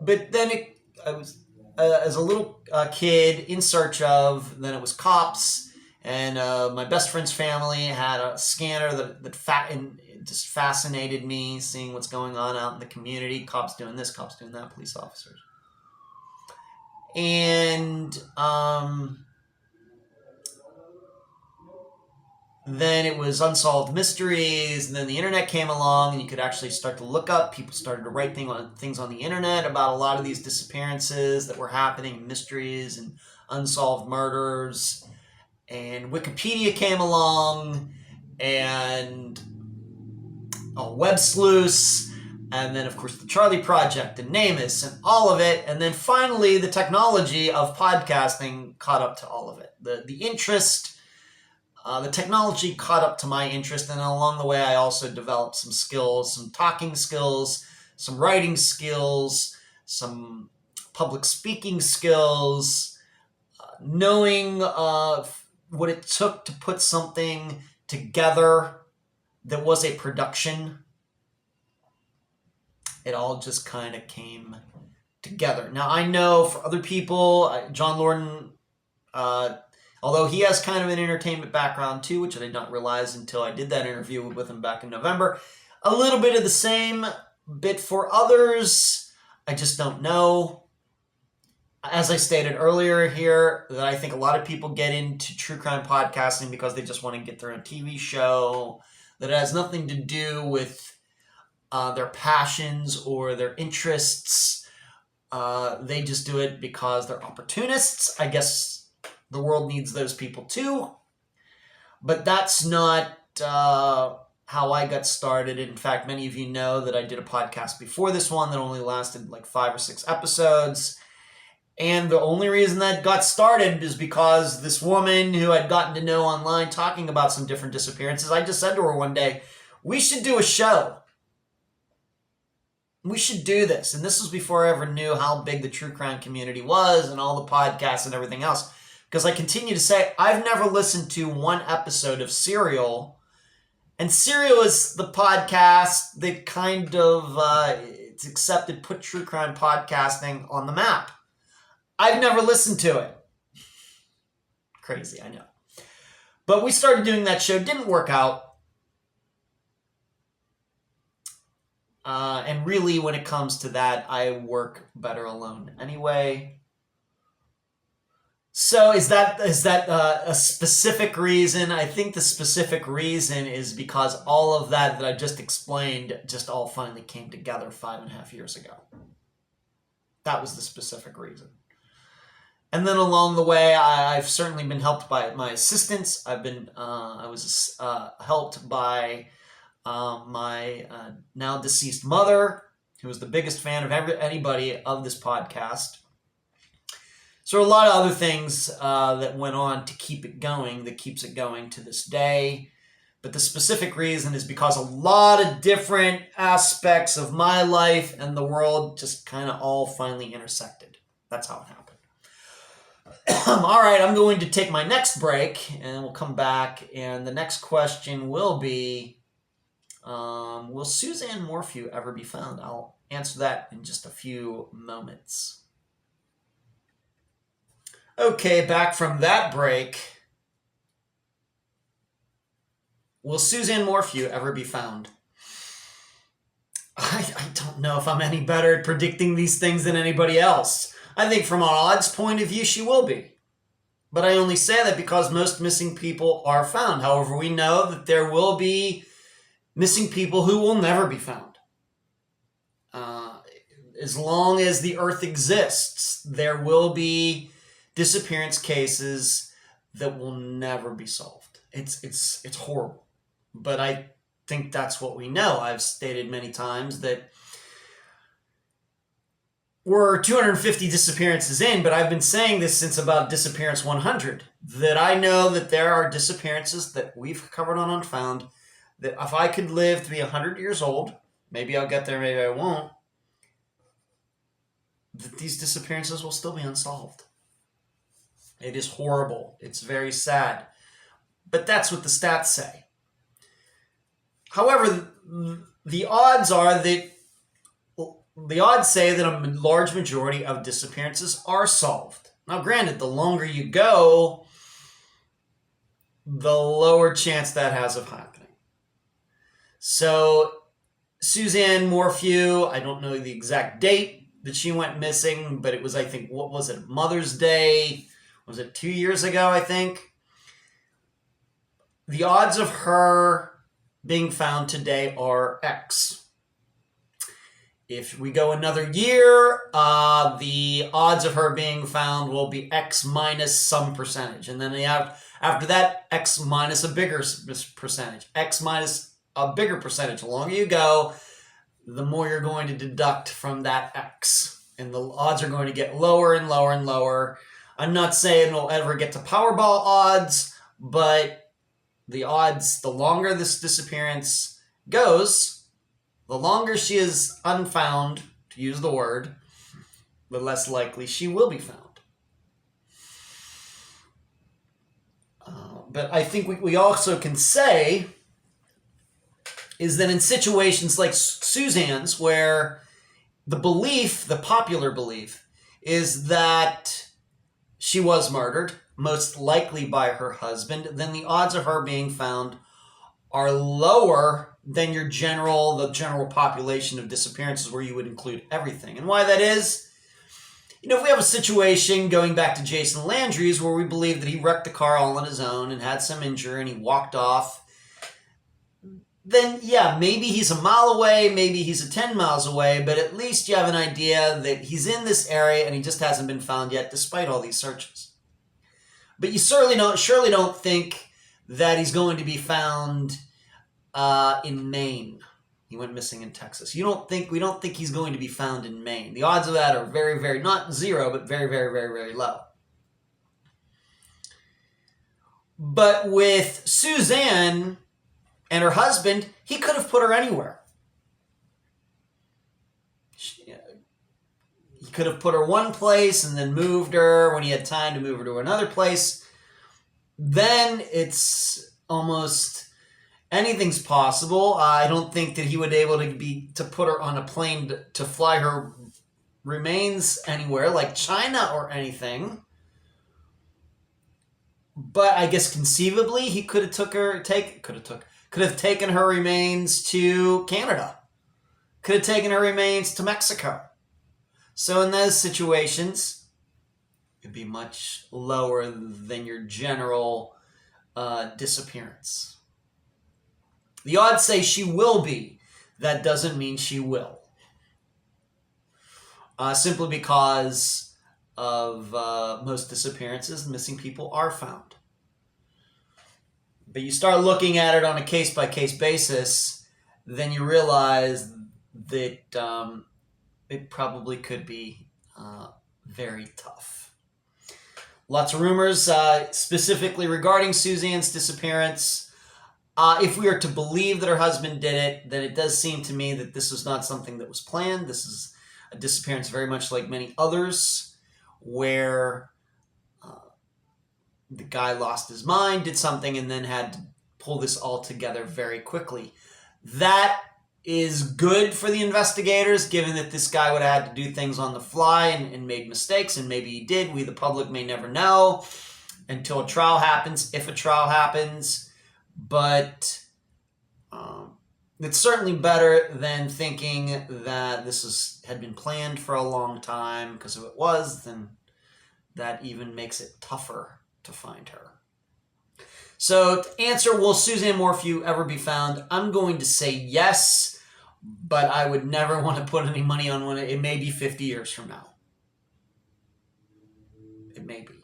But then I was, as a little kid, in search of, then it was cops, and my best friend's family had a scanner that just fascinated me, seeing what's going on out in the community. Cops doing this, cops doing that, police officers. And then it was Unsolved Mysteries, and then the internet came along, and you could actually start to look up. People started to write things on the internet about a lot of these disappearances that were happening, mysteries and unsolved murders. And Wikipedia came along, and Web Sleuths, and then, of course, the Charlie Project and NamUs and all of it. And then finally, the technology of podcasting caught up to all of it. The interest, the technology caught up to my interest. And along the way, I also developed some skills, some talking skills, some writing skills, some public speaking skills, knowing what it took to put something together that was a production. It all just kind of came together. Now, I know for other people, John Lorden, although he has kind of an entertainment background too, which I did not realize until I did that interview with him back in November, a little bit of the same bit for others. I just don't know. As I stated earlier here, that I think a lot of people get into true crime podcasting because they just want to get their own TV show, that it has nothing to do with their passions or their interests. They just do it because they're opportunists. I guess the world needs those people too. But that's not how I got started. In fact, many of you know that I did a podcast before this one that only lasted like 5 or 6 episodes. And the only reason that got started is because this woman who I'd gotten to know online talking about some different disappearances, I just said to her one day, we should do a show. We should do this. And this was before I ever knew how big the true crime community was and all the podcasts and everything else. Because I continue to say, I've never listened to one episode of Serial. And Serial is the podcast that kind of, it's accepted, put true crime podcasting on the map. I've never listened to it. Crazy, I know. But we started doing that show. Didn't work out. And really, when it comes to that, I work better alone anyway. So is that a specific reason? I think the specific reason is because all of that I just explained just all finally came together 5.5 years ago. That was the specific reason. And then along the way, I've certainly been helped by my assistants. I was helped by my now deceased mother, who was the biggest fan of anybody of this podcast. So a lot of other things that went on to keep it going, that keeps it going to this day. But the specific reason is because a lot of different aspects of my life and the world just kind of all finally intersected. That's how it happened. All right, I'm going to take my next break, and we'll come back. And the next question will be, will Suzanne Morphew ever be found? I'll answer that in just a few moments. Okay, back from that break. Will Suzanne Morphew ever be found? I don't know if I'm any better at predicting these things than anybody else. I think from an odds point of view, she will be. But I only say that because most missing people are found. However, we know that there will be missing people who will never be found. As long as the earth exists, there will be disappearance cases that will never be solved. It's horrible. But I think that's what we know. I've stated many times that we're 250 disappearances in, but I've been saying this since about disappearance 100, that I know that there are disappearances that we've covered on Unfound, that if I could live to be 100 years old, maybe I'll get there, maybe I won't, that these disappearances will still be unsolved. It is horrible. It's very sad. But that's what the stats say. However, the odds say that a large majority of disappearances are solved. Now, granted, the longer you go, the lower chance that has of happening. So, Suzanne Morphew, I don't know the exact date that she went missing, but it was, I think, what was it, Mother's Day? Was it 2 years ago, I think? The odds of her being found today are X. If we go another year, the odds of her being found will be X minus some percentage. And then after that, X minus a bigger percentage. X minus a bigger percentage. The longer you go, the more you're going to deduct from that X. And the odds are going to get lower and lower and lower. I'm not saying we'll ever get to Powerball odds, but the odds, the longer this disappearance goes, the longer she is unfound, to use the word, the less likely she will be found. But I think we also can say is that in situations like Suzanne's, where the popular belief, is that she was murdered, most likely by her husband, then the odds of her being found are lower than the general population of disappearances where you would include everything. And why that is, if we have a situation going back to Jason Landry's where we believe that he wrecked the car all on his own and had some injury and he walked off, then yeah, maybe he's a mile away, maybe he's 10 miles away, but at least you have an idea that he's in this area and he just hasn't been found yet despite all these searches. But you surely don't think that he's going to be found in Maine. He went missing in Texas. We don't think he's going to be found in Maine. The odds of that are very, very, not zero, but very, very, very, very low. But with Suzanne and her husband, he could have put her anywhere. he could have put her one place and then moved her when he had time to move her to another place. Then it's almost anything's possible. I don't think that he would be able to put her on a plane to fly her remains anywhere like China or anything. But I guess conceivably he could have taken her remains to Canada. Could have taken her remains to Mexico. So in those situations, it'd be much lower than your general disappearance. The odds say she will be. That doesn't mean she will. Simply because of most disappearances, missing people are found. But you start looking at it on a case-by-case basis, then you realize that it probably could be very tough. Lots of rumors, specifically regarding Suzanne's disappearance. If we are to believe that her husband did it, then it does seem to me that this was not something that was planned. This is a disappearance very much like many others, where the guy lost his mind, did something, and then had to pull this all together very quickly. That is good for the investigators, given that this guy would have had to do things on the fly and made mistakes, and maybe he did. We, the public, may never know until a trial happens, if a trial happens. But it's certainly better than thinking that this had been planned for a long time, because if it was, then that even makes it tougher to find her. So to answer, will Suzanne Morphew ever be found? I'm going to say yes, but I would never want to put any money on one. It may be 50 years from now. It may be.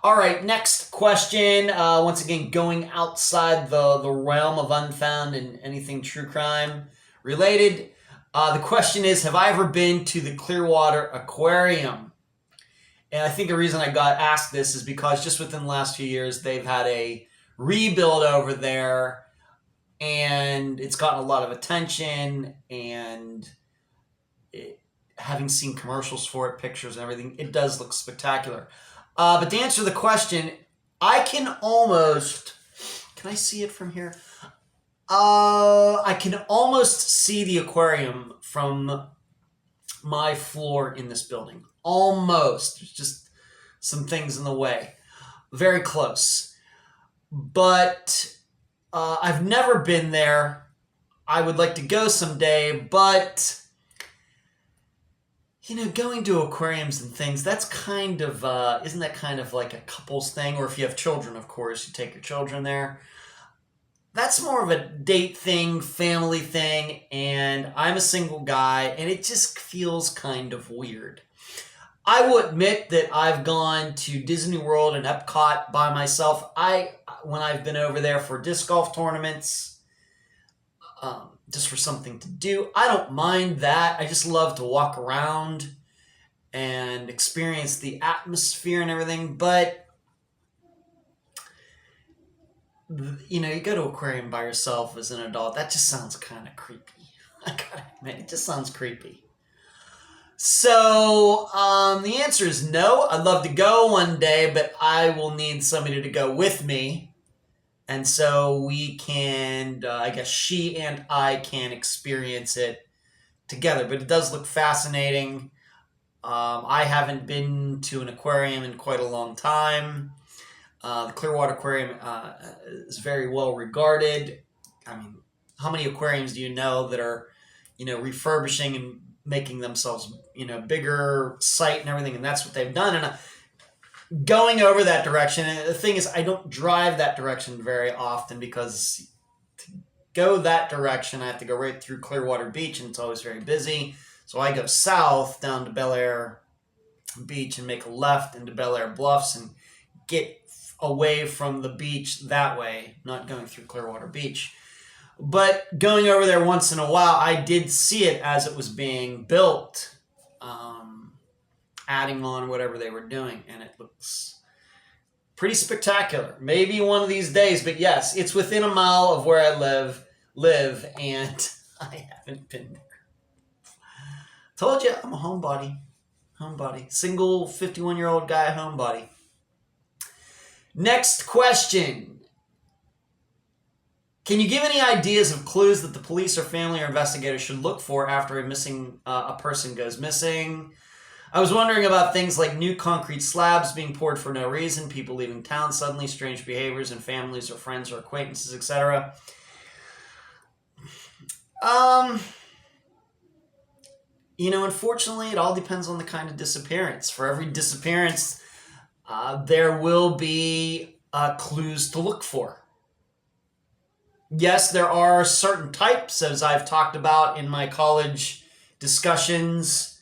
All right, next question. Once again, going outside the realm of Unfound and anything true crime related. The question is, have I ever been to the Clearwater Aquarium? And I think the reason I got asked this is because just within the last few years, they've had a rebuild over there, and it's gotten a lot of attention, and having seen commercials for it, pictures and everything, it does look spectacular. But to answer the question, I can I see it from here? I can almost see the aquarium from my floor in this building. Almost. There's just some things in the way. Very close. But I've never been there. I would like to go someday, but going to aquariums and things, that's kind of, isn't that kind of like a couples thing? Or if you have children, of course, you take your children there. That's more of a date thing, family thing, and I'm a single guy, and it just feels kind of weird. I will admit that I've gone to Disney World and Epcot by myself. When I've been over there for disc golf tournaments, just for something to do, I don't mind that. I just love to walk around and experience the atmosphere and everything. But you go to an aquarium by yourself as an adult, that just sounds kind of creepy. I gotta admit, it just sounds creepy. So the answer is no. I'd love to go one day, but I will need somebody to go with me. And so we can, I guess she and I can experience it together. But it does look fascinating. I haven't been to an aquarium in quite a long time. The Clearwater Aquarium is very well regarded. I mean, how many aquariums do you know that are, refurbishing and making themselves, bigger site and everything? And that's what they've done. And going over that direction, and the thing is, I don't drive that direction very often, because to go that direction, I have to go right through Clearwater Beach, and it's always very busy. So I go south down to Bel Air Beach and make a left into Bel Air Bluffs and get away from the beach that way, not going through Clearwater Beach. But going over there once in a while, I did see it as it was being built, adding on whatever they were doing, and it looks pretty spectacular. Maybe one of these days, but yes, it's within a mile of where I live, and I haven't been there. Told you, I'm a homebody. Homebody. Single 51-year-old guy, homebody. Next question. Can you give any ideas of clues that the police or family or investigators should look for after a person goes missing? I was wondering about things like new concrete slabs being poured for no reason, people leaving town suddenly, strange behaviors in families or friends or acquaintances, etc. Unfortunately, it all depends on the kind of disappearance. For every disappearance, there will be clues to look for. Yes, there are certain types, as I've talked about in my college discussions.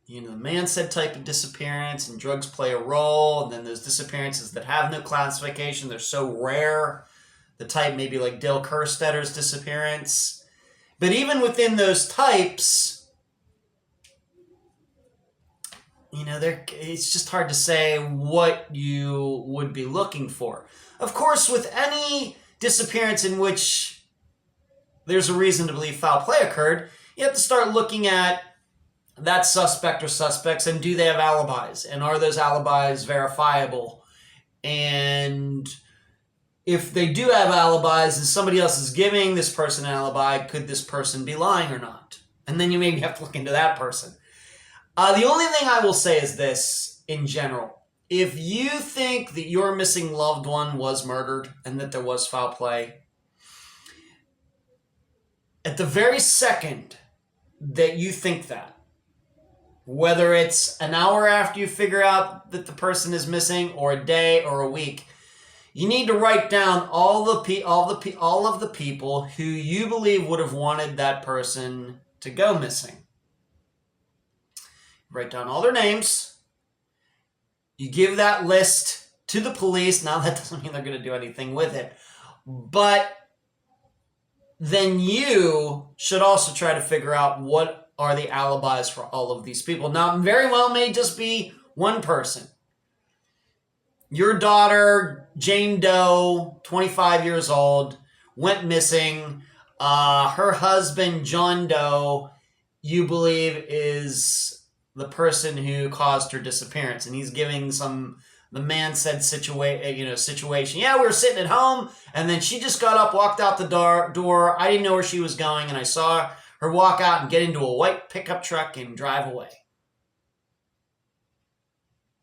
The man said type of disappearance, and drugs play a role. And then there's disappearances that have no classification. They're so rare. The type maybe like Dale Kerstetter's disappearance. But even within those types, it's just hard to say what you would be looking for. Of course, with any disappearance in which there's a reason to believe foul play occurred, you have to start looking at that suspect or suspects, and do they have alibis? And are those alibis verifiable? And if they do have alibis and somebody else is giving this person an alibi, could this person be lying or not? And then you maybe have to look into that person. The only thing I will say is this in general. If you think that your missing loved one was murdered and that there was foul play, at the very second that you think that, whether it's an hour after you figure out that the person is missing, or a day, or a week, you need to write down all of the people who you believe would have wanted that person to go missing. Write down all their names. You give that list to the police. Now, that doesn't mean they're going to do anything with it, but then you should also try to figure out what are the alibis for all of these people. Now, it very well may just be one person. Your daughter, Jane Doe, 25 years old, went missing. Her husband, John Doe, you believe is the person who caused her disappearance. And he's giving the man said situation. Yeah, we were sitting at home, and then she just got up, walked out the door. I didn't know where she was going, and I saw her walk out and get into a white pickup truck and drive away.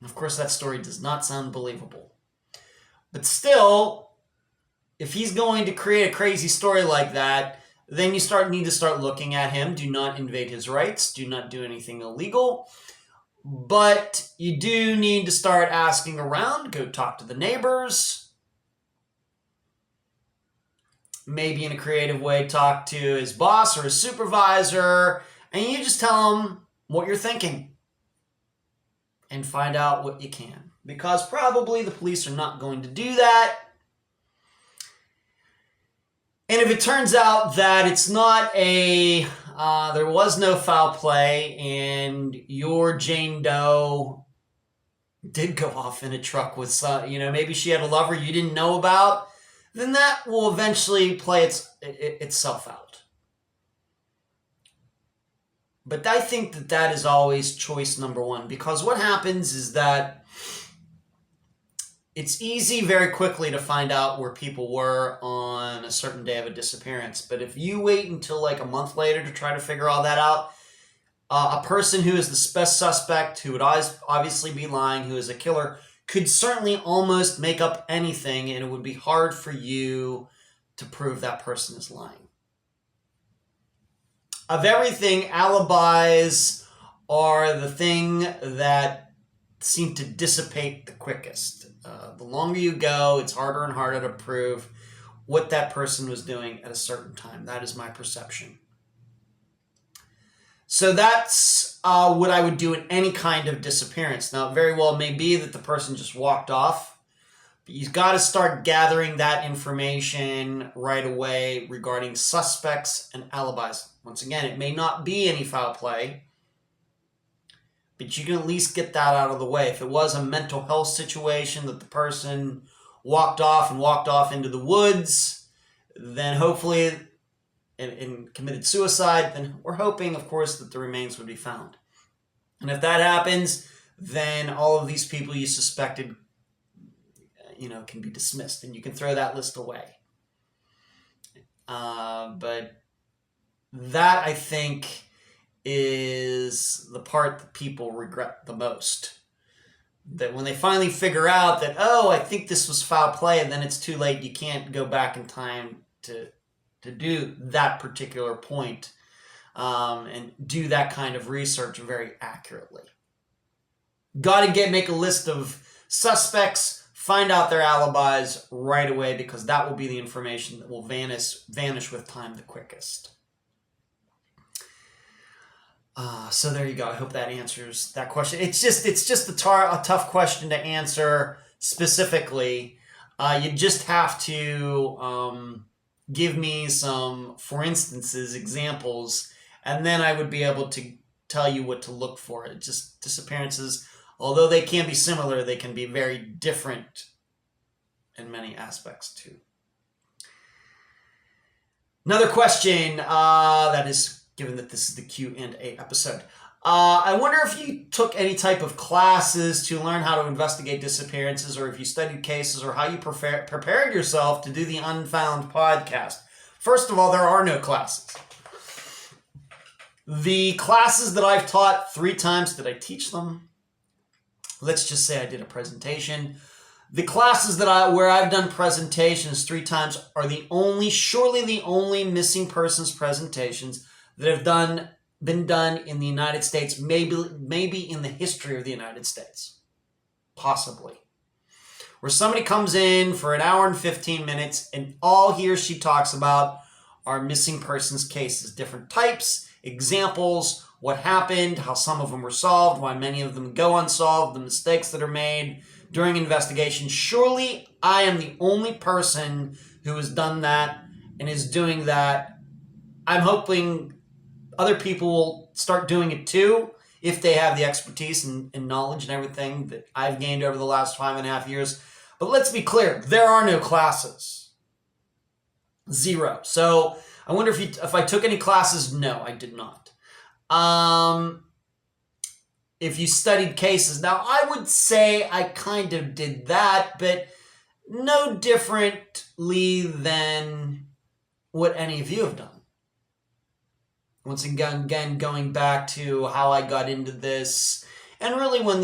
And of course, that story does not sound believable. But still, if he's going to create a crazy story like that, then you need to start looking at him. Do not invade his rights. Do not do anything illegal. But you do need to start asking around. Go talk to the neighbors. Maybe in a creative way, talk to his boss or his supervisor, and you just tell him what you're thinking and find out what you can. Because probably the police are not going to do that. And if it turns out that it's not there was no foul play, and your Jane Doe did go off in a truck with maybe she had a lover you didn't know about, then that will eventually play itself out. But I think that is always choice number one, because what happens is that it's easy very quickly to find out where people were on a certain day of a disappearance. But if you wait until like a month later to try to figure all that out, a person who is the best suspect, who would obviously be lying, who is a killer, could certainly almost make up anything, and it would be hard for you to prove that person is lying. Of everything, alibis are the thing that seem to dissipate the quickest. The longer you go, it's harder and harder to prove what that person was doing at a certain time. That is my perception. So that's what I would do in any kind of disappearance. Now, it very well may be that the person just walked off, but you've got to start gathering that information right away regarding suspects and alibis. Once again, it may not be any foul play, but you can at least get that out of the way. If it was a mental health situation that the person walked off into the woods, then hopefully and committed suicide, then we're hoping, of course, that the remains would be found. And if that happens, then all of these people you suspected, can be dismissed, and you can throw that list away. But that, I think, is the part that people regret the most. That when they finally figure out that, I think this was foul play, and then it's too late, you can't go back in time to do that particular point, and do that kind of research very accurately. Got to make a list of suspects, find out their alibis right away, because that will be the information that will vanish with time the quickest. So there you go. I hope that answers that question. It's just a tough question to answer specifically. You just have to give me some, for instances, examples, and then I would be able to tell you what to look for. It just disappearances, although they can be similar, they can be very different in many aspects too. Another question that is, given that this is the Q&A episode. I wonder if you took any type of classes to learn how to investigate disappearances, or if you studied cases, or how you prepared yourself to do the Unfound podcast. First of all, there are no classes. The classes that I've taught 3 times, did I teach them? Let's just say I did a presentation. The classes where I've done presentations 3 times are surely the only missing persons presentations that have been done in the United States, maybe in the history of the United States. Possibly. Where somebody comes in for an hour and 15 minutes, and all he or she talks about are missing persons cases, different types, examples, what happened, how some of them were solved, why many of them go unsolved, the mistakes that are made during investigation. Surely I am the only person who has done that and is doing that. I'm hoping other people will start doing it too, if they have the expertise and knowledge and everything that I've gained over the last 5.5 years. But let's be clear, there are no classes. 0. So I wonder if I took any classes. No, I did not. If you studied cases, now I would say I kind of did that, but no differently than what any of you have done. Once again, going back to how I got into this, and really when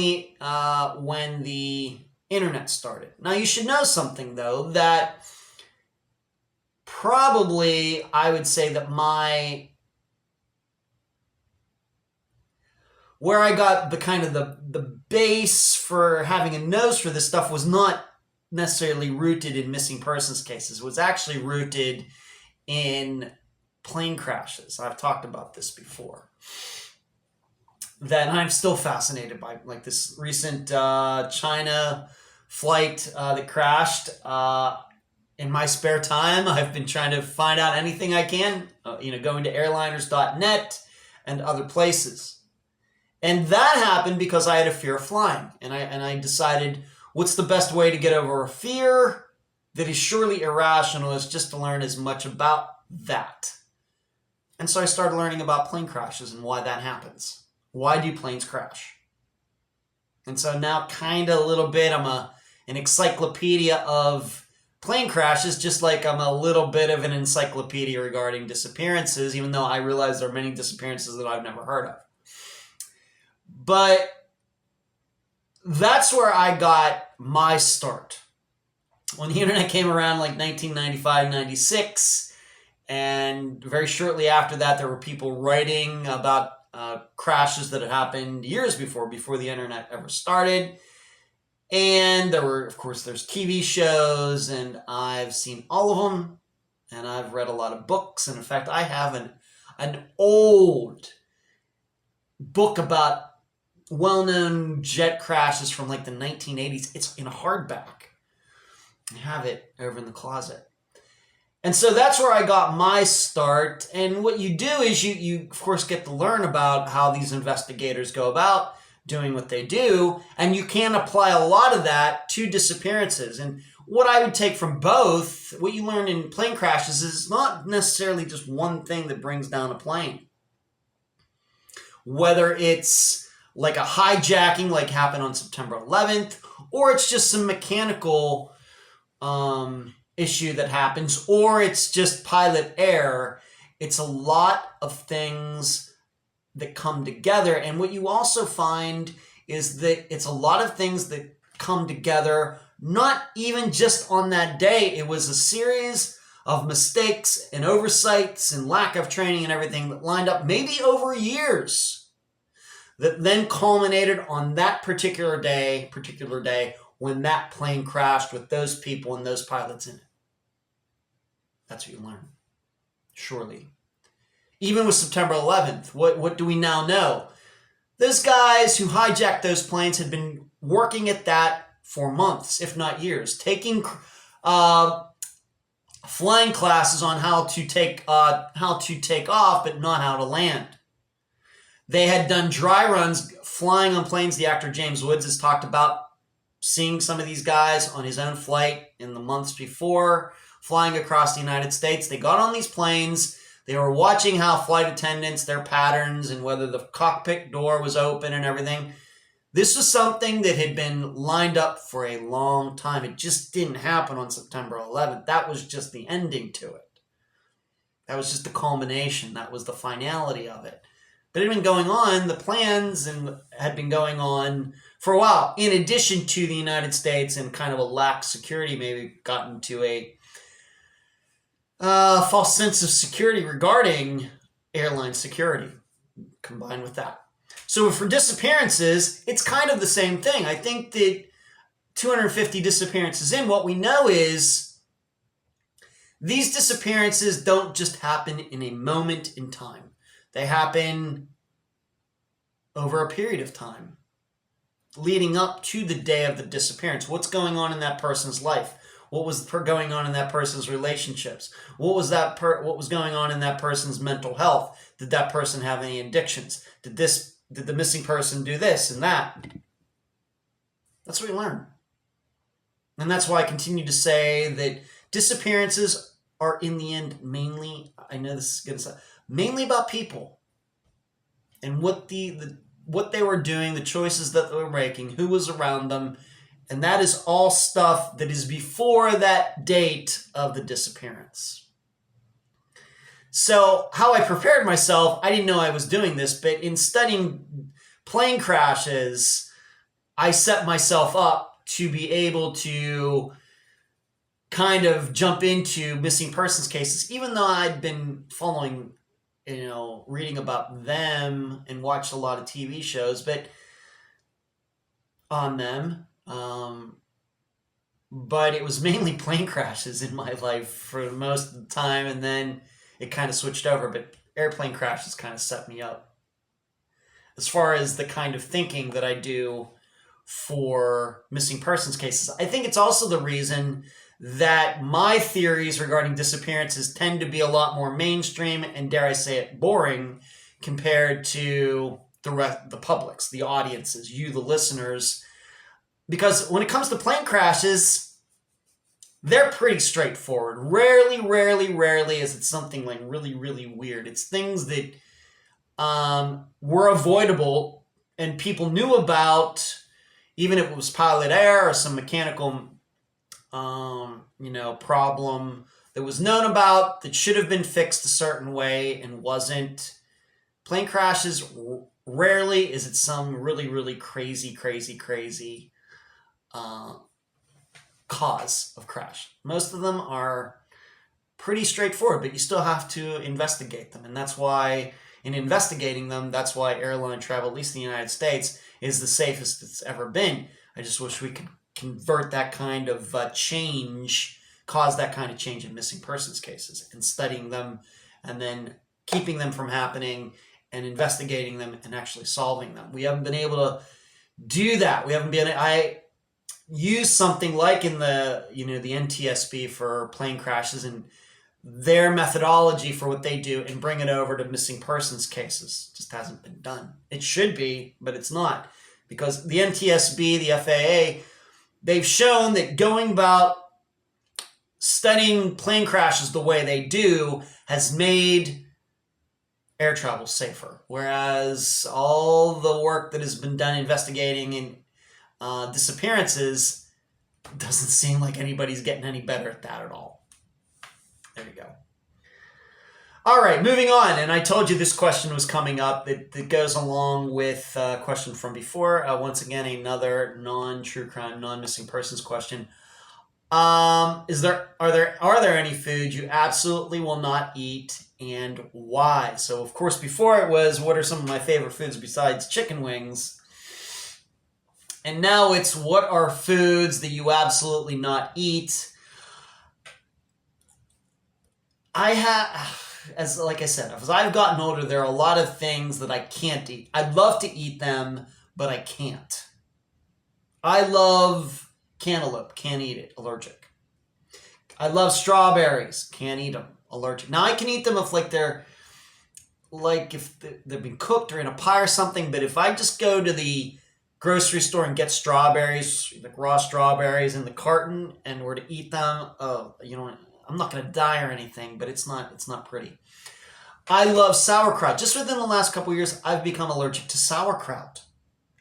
the internet started. Now, you should know something, though, that probably I would say that where I got the kind of the base for having a nose for this stuff was not necessarily rooted in missing persons cases. It was actually rooted in plane crashes. I've talked about this before. That I'm still fascinated by, like this recent China flight that crashed. In my spare time, I've been trying to find out anything I can, going to airliners.net and other places. And that happened because I had a fear of flying. And I decided, what's the best way to get over a fear that is surely irrational, is just to learn as much about that. And so I started learning about plane crashes and why that happens. Why do planes crash? And so now kind of a little bit, I'm an encyclopedia of plane crashes, just like I'm a little bit of an encyclopedia regarding disappearances, even though I realize there are many disappearances that I've never heard of. But that's where I got my start. When the internet came around, like 1995, 96, and very shortly after that, there were people writing about crashes that had happened years before the internet ever started. And there's TV shows, and I've seen all of them, and I've read a lot of books. And in fact, I have an old book about well-known jet crashes from like the 1980s. It's in a hardback. I have it over in the closet. And so that's where I got my start. And what you do is you of course get to learn about how these investigators go about doing what they do. And you can apply a lot of that to disappearances. And what I would take from both, what you learn in plane crashes is not necessarily just one thing that brings down a plane. Whether it's like a hijacking like happened on September 11th, or it's just some mechanical issue that happens, or it's just pilot error. It's a lot of things that come together. And what you also find is that it's a lot of things that come together, not even just on that day. It was a series of mistakes and oversights and lack of training and everything that lined up maybe over years that then culminated on that particular day when that plane crashed with those people and those pilots in it. That's what you learn, surely. Even with September 11th, what do we now know? Those guys who hijacked those planes had been working at that for months, if not years, taking flying classes on how to take off, but not how to land. They had done dry runs flying on planes. The actor James Woods has talked about seeing some of these guys on his own flight in the months before, flying across the United States. They got on these planes. They were watching how flight attendants, their patterns, and whether the cockpit door was open and everything. This was something that had been lined up for a long time. It just didn't happen on September 11th. That was just the ending to it. That was just the culmination. That was the finality of it. But it had been going on, the plans had been going on for a while. In addition to the United States and kind of a lax security, maybe gotten to a false sense of security regarding airline security combined with that. So for disappearances, it's kind of the same thing. I think that 250 disappearances in, what we know is these disappearances don't just happen in a moment in time. They happen over a period of time leading up to the day of the disappearance. What's going on in that person's life? What was going on in that person's relationships? What was going on in that person's mental health? Did that person have any addictions? Did the missing person do this and that? That's what we learn. And that's why I continue to say that disappearances are in the end mainly, I know this is going to sound, mainly about people and what they were doing, the choices that they were making, who was around them. And that is all stuff that is before that date of the disappearance. So how I prepared myself, I didn't know I was doing this, but in studying plane crashes, I set myself up to be able to kind of jump into missing persons cases, even though I'd been following, reading about them and watched a lot of TV shows, but on them. But it was mainly plane crashes in my life for most of the time, and then it kind of switched over, but airplane crashes kind of set me up. As far as the kind of thinking that I do for missing persons cases, I think it's also the reason that my theories regarding disappearances tend to be a lot more mainstream and, dare I say it, boring compared to the publics, the audiences, you, the listeners. Because when it comes to plane crashes, they're pretty straightforward. Rarely is it something like really, really weird. It's things that were avoidable and people knew about, even if it was pilot error or some mechanical problem that was known about that should have been fixed a certain way and wasn't. Plane crashes, rarely is it some really, really crazy cause of crash. Most of them are pretty straightforward, but you still have to investigate them. And that's why, in investigating them, that's why airline travel, at least in the United States, is the safest it's ever been. I just wish we could convert that kind of change, cause that kind of change in missing persons cases, and studying them and then keeping them from happening and investigating them and actually solving them. We haven't been able to do that. I use something like in the NTSB for plane crashes and their methodology for what they do and bring it over to missing persons cases. It just hasn't been done. It should be, but it's not. Because the NTSB, the FAA, they've shown that going about studying plane crashes the way they do has made air travel safer. Whereas all the work that has been done investigating and disappearances doesn't seem like anybody's getting any better at that at all. There you go. All right, moving on. And I told you this question was coming up. That goes along with a question from before. Once again, another non-true crime, non-missing persons question. Are there any foods you absolutely will not eat and why? So, of course, before it was, what are some of my favorite foods besides chicken wings? And now it's, what are foods that you absolutely not eat? Like I said, as I've gotten older, there are a lot of things that I can't eat. I'd love to eat them, but I can't. I love cantaloupe, can't eat it, allergic. I love strawberries, can't eat them, allergic. Now I can eat them if they've been cooked or in a pie or something, but if I just go to the grocery store and get strawberries, like raw strawberries in the carton, and were to eat them, I'm not going to die or anything, but it's not pretty. I love sauerkraut. Just within the last couple of years, I've become allergic to sauerkraut.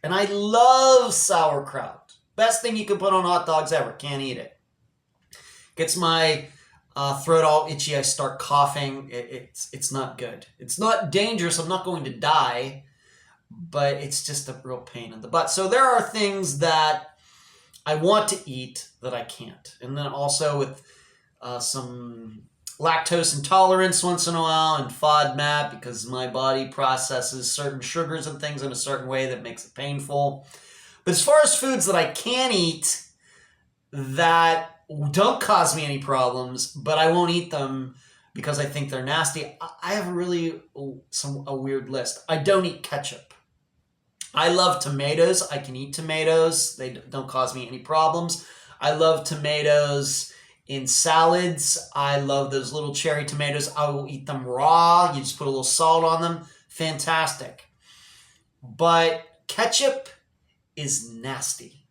And I love sauerkraut. Best thing you can put on hot dogs ever. Can't eat it. Gets my throat all itchy. I start coughing. It's not good. It's not dangerous. I'm not going to die. But it's just a real pain in the butt. So there are things that I want to eat that I can't. And then also with some lactose intolerance once in a while and FODMAP, because my body processes certain sugars and things in a certain way that makes it painful. But as far as foods that I can eat that don't cause me any problems, but I won't eat them because I think they're nasty, I have a weird list. I don't eat ketchup. I love tomatoes. I can eat tomatoes. They don't cause me any problems. I love tomatoes in salads. I love those little cherry tomatoes. I will eat them raw. You just put a little salt on them. Fantastic. But ketchup is nasty.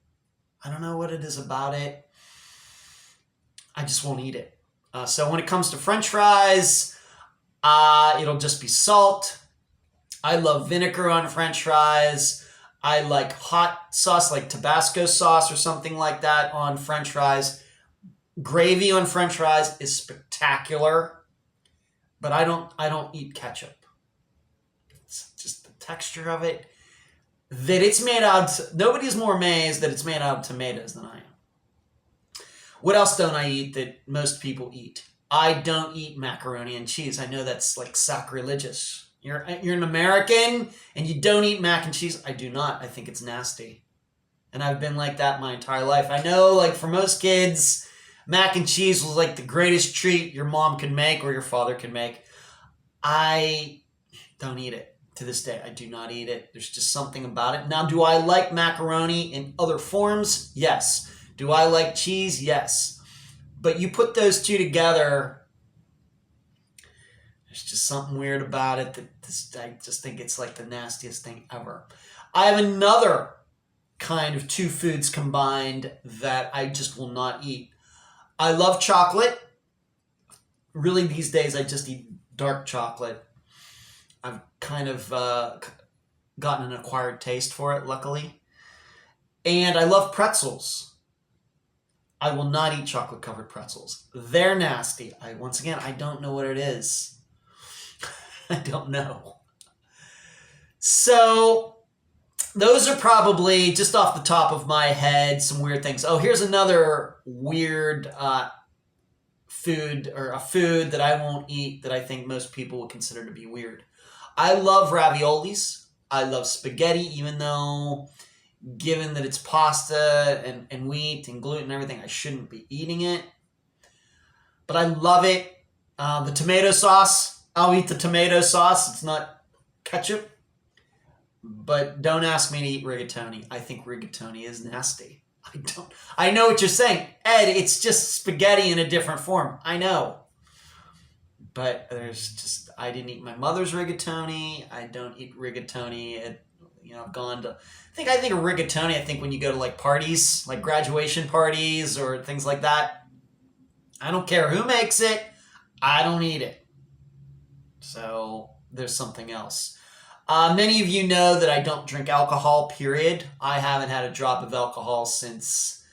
I don't know what it is about it. I just won't eat it. So when it comes to French fries, it'll just be salt. I love vinegar on French fries. I like hot sauce, like Tabasco sauce or something like that on French fries. Gravy on French fries is spectacular, but I don't eat ketchup. It's just the texture of it. That it's made out, nobody's more amazed that it's made out of tomatoes than I am. What else don't I eat that most people eat? I don't eat macaroni and cheese. I know that's like sacrilegious. You're an American and you don't eat mac and cheese. I do not. I think it's nasty. And I've been like that my entire life. I know, like, for most kids, mac and cheese was like the greatest treat your mom can make or your father can make. I don't eat it. To this day, I do not eat it. There's just something about it. Now, do I like macaroni in other forms? Yes. Do I like cheese? Yes. But you put those two together, there's just something weird about it that I just think it's like the nastiest thing ever. I have another kind of two foods combined that I just will not eat. I love chocolate. Really, these days, I just eat dark chocolate. I've kind of gotten an acquired taste for it, luckily. And I love pretzels. I will not eat chocolate-covered pretzels. They're nasty. Once again, I don't know what it is. I don't know. So those are probably, just off the top of my head, some weird things. Oh, here's another weird food, or a food that I won't eat that I think most people would consider to be weird. I love raviolis. I love spaghetti, even though, given that it's pasta and wheat and gluten and everything, I shouldn't be eating it. But I love it. The tomato sauce, I'll eat the tomato sauce. It's not ketchup. But don't ask me to eat rigatoni. I think rigatoni is nasty. I know what you're saying. Ed, it's just spaghetti in a different form. I know. But I didn't eat my mother's rigatoni. I don't eat rigatoni. I've gone to, I think of rigatoni, I think when you go to like parties, like graduation parties or things like that. I don't care who makes it. I don't eat it. So there's something else. Many of you know that I don't drink alcohol, period. I haven't had a drop of alcohol since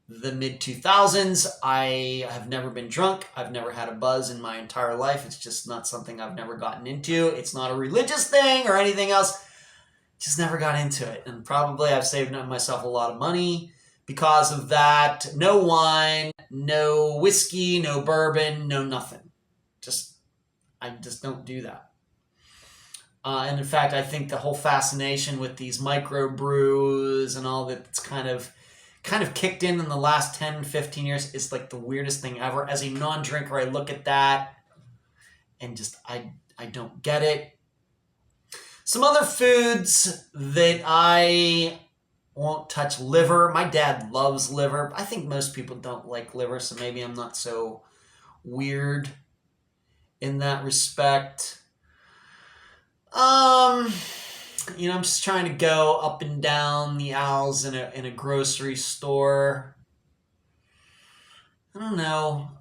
the mid-2000s. I have never been drunk. I've never had a buzz in my entire life. It's just not something I've never gotten into. It's not a religious thing or anything else. Just never got into it. And probably I've saved myself a lot of money because of that. No wine, no whiskey, no bourbon, no nothing. I just don't do that. And in fact, I think the whole fascination with these microbrews and all that's kind of kicked in the last 10, 15 years is like the weirdest thing ever. As a non-drinker, I look at that and just, I don't get it. Some other foods that I won't touch: liver. My dad loves liver. I think most people don't like liver, so maybe I'm not so weird in that respect. I'm just trying to go up and down the aisles in a grocery store. I don't know.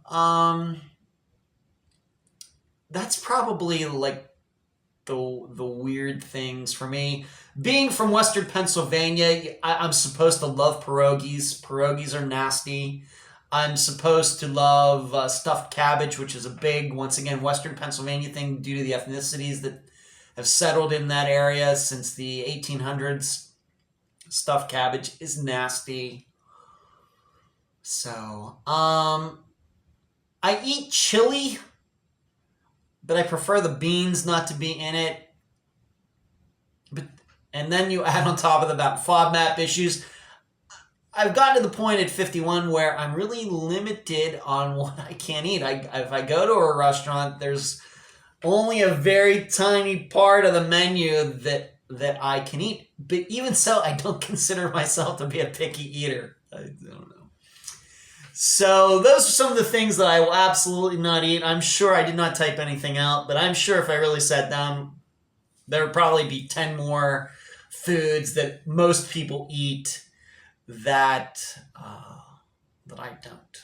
That's probably like the weird things for me. Being from Western Pennsylvania, I'm supposed to love pierogies. Pierogies are nasty. I'm supposed to love stuffed cabbage, which is a big, once again, Western Pennsylvania thing due to the ethnicities that have settled in that area since the 1800s. Stuffed cabbage is nasty. So, I eat chili, but I prefer the beans not to be in it. And then you add on top of about FODMAP issues. I've gotten to the point at 51 where I'm really limited on what I can eat. If I go to a restaurant, there's only a very tiny part of the menu that I can eat. But even so, I don't consider myself to be a picky eater. I don't know. So those are some of the things that I will absolutely not eat. I'm sure I did not type anything out, but I'm sure if I really sat down, there would probably be 10 more foods that most people eat that I don't.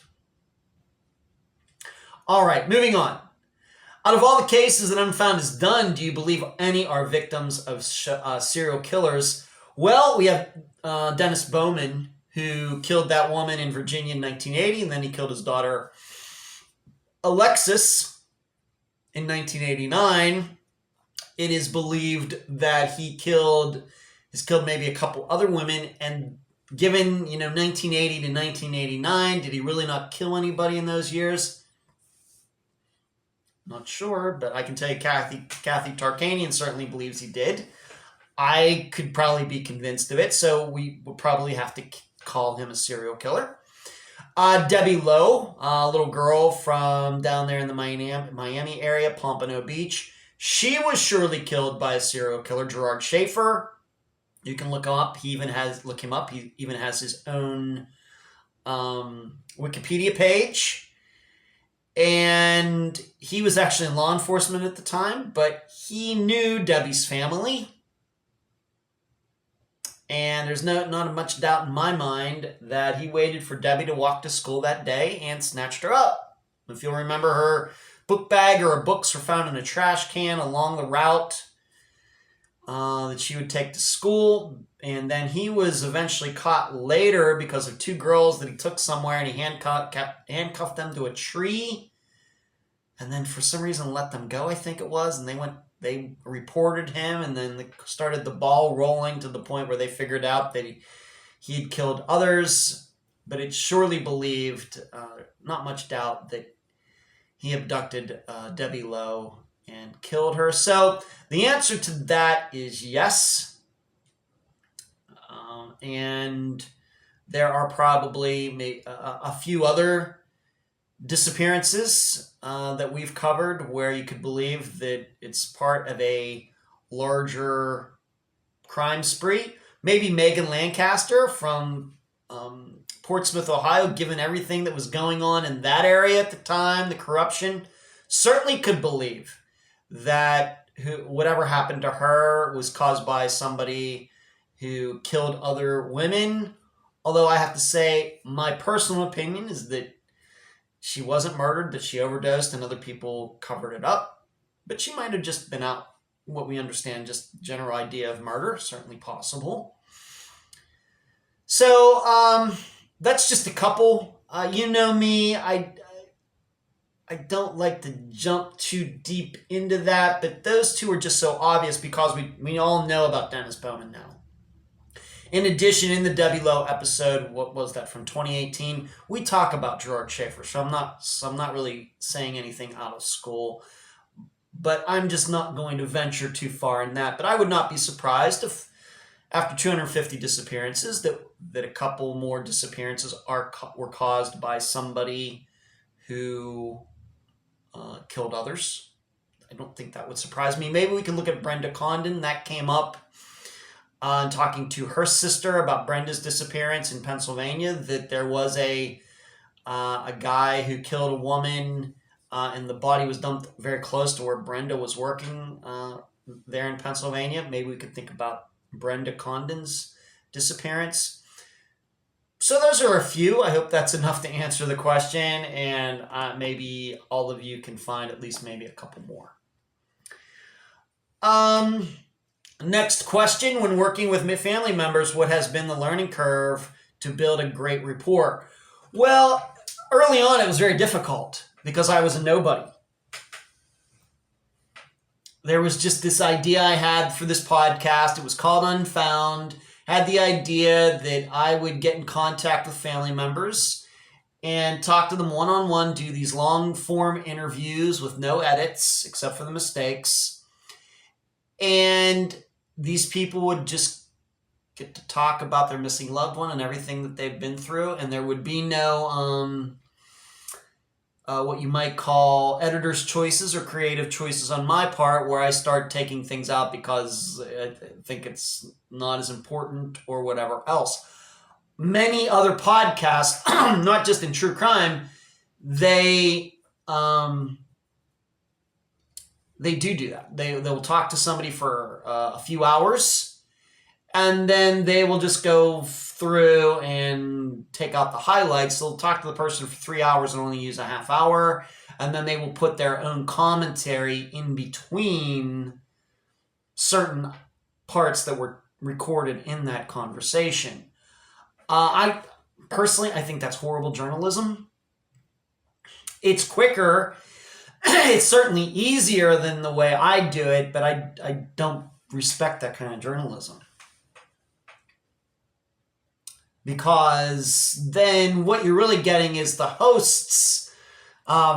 All right, moving on. Out of all the cases that Unfound has done, do you believe any are victims of serial killers? Well, we have Dennis Bowman, who killed that woman in Virginia in 1980, and then he killed his daughter Alexis in 1989. It is believed that he's killed maybe a couple other women, and given 1980 to 1989, did he really not kill anybody in those years? Not sure, but I can tell you Kathy Tarkanian certainly believes he did. I could probably be convinced of it, so we would probably have to call him a serial killer. Debbie Lowe, a little girl from down there in the Miami area, Pompano Beach. She was surely killed by a serial killer, Gerard Schaefer. You can look him up. He even has his own Wikipedia page. And he was actually in law enforcement at the time, but he knew Debbie's family. And there's not much doubt in my mind that he waited for Debbie to walk to school that day and snatched her up. If you'll remember, her book bag or her books were found in a trash can along the route that she would take to school. And then he was eventually caught later because of two girls that he took somewhere, and he handcuffed them to a tree and then for some reason let them go, I think it was. And they reported him, and then started the ball rolling to the point where they figured out that he had killed others. But it's surely believed, not much doubt, that he abducted Debbie Lowe and killed her. So the answer to that is yes. And there are probably a few other disappearances that we've covered where you could believe that it's part of a larger crime spree. Maybe Megan Lancaster from Portsmouth, Ohio, given everything that was going on in that area at the time, the corruption, certainly could believe that whatever happened to her was caused by somebody who killed other women. Although I have to say, my personal opinion is that she wasn't murdered, that she overdosed and other people covered it up. But she might have just been out, what we understand, just general idea of murder, certainly possible. So that's just a couple. You know me, I don't like to jump too deep into that, but those two are just so obvious because we all know about Dennis Bowman now. In addition, in the Debbie Lowe episode, what was that, from 2018, we talk about Gerard Schaefer, so I'm not really saying anything out of school, but I'm just not going to venture too far in that. But I would not be surprised if after 250 disappearances that a couple more disappearances were caused by somebody who killed others. I don't think that would surprise me. Maybe we can look at Brenda Condon. That came up talking to her sister about Brenda's disappearance in Pennsylvania, that there was a guy who killed a woman and the body was dumped very close to where Brenda was working there in Pennsylvania. Maybe we could think about Brenda Condon's disappearance. So those are a few. I hope that's enough to answer the question, and maybe all of you can find at least maybe a couple more. Next question: when working with family members, what has been the learning curve to build a great rapport? Well, early on it was very difficult because I was a nobody. There was just this idea I had for this podcast. It was called Unfound. Had the idea that I would get in contact with family members and talk to them one-on-one, do these long-form interviews with no edits except for the mistakes. And these people would just get to talk about their missing loved one and everything that they've been through. And there would be no what you might call editor's choices or creative choices on my part, where I start taking things out because I think it's not as important or whatever else. Many other podcasts, not just in true crime, they do that. They'll talk to somebody for a few hours, and then they will just go through and take out the highlights. They'll talk to the person for 3 hours and only use a half hour, and then they will put their own commentary in between certain parts that were recorded in that conversation. I think that's horrible journalism. It's quicker. It's certainly easier than the way I do it, but I don't respect that kind of journalism. Because then what you're really getting is the host's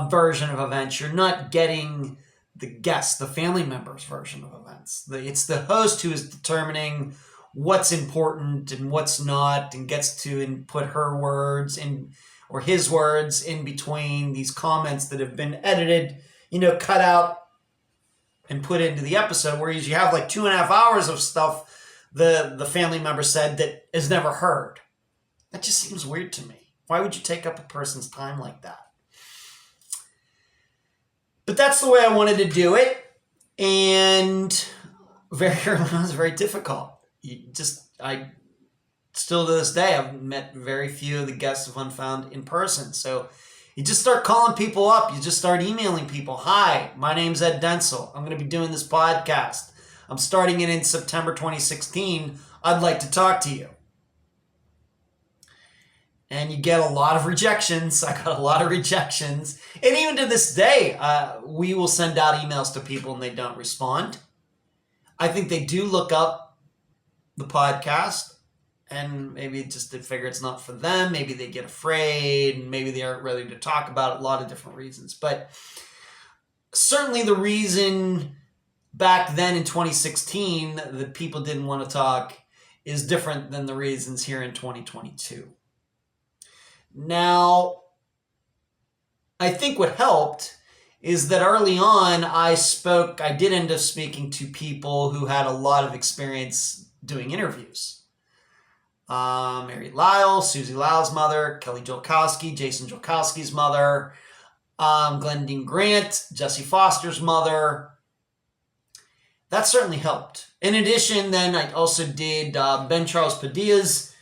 version of events. You're not getting the guest, the family member's version of events. It's the host who is determining what's important and what's not, and gets to input her words or his words in between these comments that have been edited, cut out and put into the episode. Whereas you have like 2.5 hours of stuff the family member said that is never heard. That just seems weird to me. Why would you take up a person's time like that? But that's the way I wanted to do it. And very early on, it was very difficult. I still to this day, I've met very few of the guests of Unfound in person. So you just start calling people up. You just start emailing people. Hi, my name's Ed Densel. I'm going to be doing this podcast. I'm starting it in September 2016. I'd like to talk to you. And you get a lot of rejections. I got a lot of rejections. And even to this day, we will send out emails to people and they don't respond. I think they do look up the podcast and maybe just they figure it's not for them. Maybe they get afraid and maybe they aren't ready to talk about it. A lot of different reasons. But certainly the reason back then in 2016 that people didn't want to talk is different than the reasons here in 2022. Now, I think what helped is that early on I did end up speaking to people who had a lot of experience doing interviews. Mary Lyle, Susie Lyle's mother, Kelly Jolkowski, Jason Jolkowski's mother, Glendine Grant, Jesse Foster's mother. That certainly helped. In addition, then I also did Ben Charles Padilla's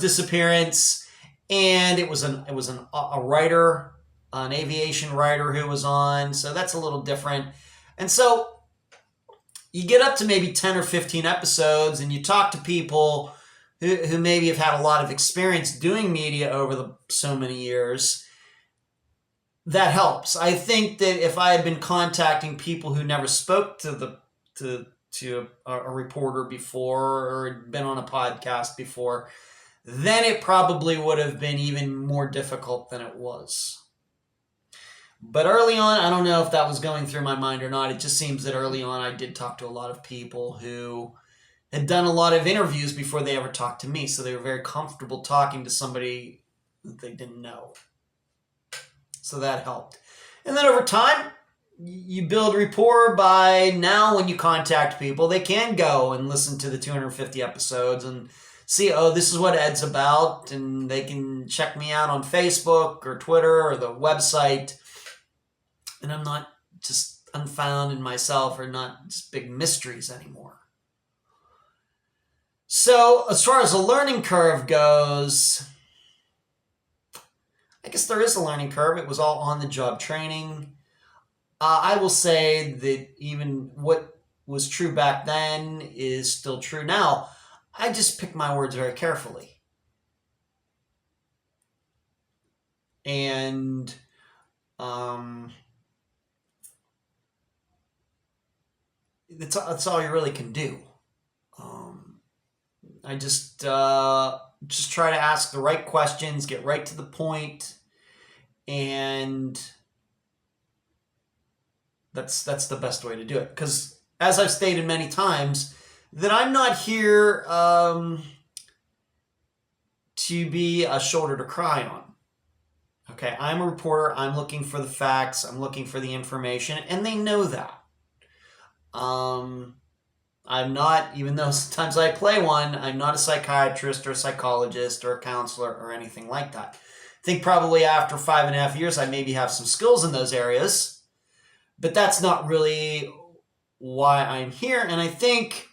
disappearance. And it was a writer an aviation writer who was on, so that's a little different. And so you get up to maybe 10 or 15 episodes and you talk to people who maybe have had a lot of experience doing media over so many years. That helps. I think that if I had been contacting people who never spoke to a reporter before or had been on a podcast before, then it probably would have been even more difficult than it was. But early on, I don't know if that was going through my mind or not. It just seems that early on I did talk to a lot of people who had done a lot of interviews before they ever talked to me. So they were very comfortable talking to somebody that they didn't know. So that helped. And then over time, you build rapport. By now, when you contact people, they can go and listen to the 250 episodes and see, oh, this is what Ed's about. And they can check me out on Facebook or Twitter or the website. And I'm not just Unfound in myself or not just big mysteries anymore. So as far as the learning curve goes, I guess there is a learning curve. It was all on-the-job training. I will say that even what was true back then is still true now. I just pick my words very carefully. And that's all you really can do. I just try to ask the right questions, get right to the point, and that's the best way to do it. Because as I've stated many times, that I'm not here to be a shoulder to cry on. Okay, I'm a reporter. I'm looking for the facts. I'm looking for the information, and they know that. I'm not, even though sometimes I play one, I'm not a psychiatrist or a psychologist or a counselor or anything like that. I think probably after 5.5 years, I maybe have some skills in those areas, but that's not really why I'm here. And I think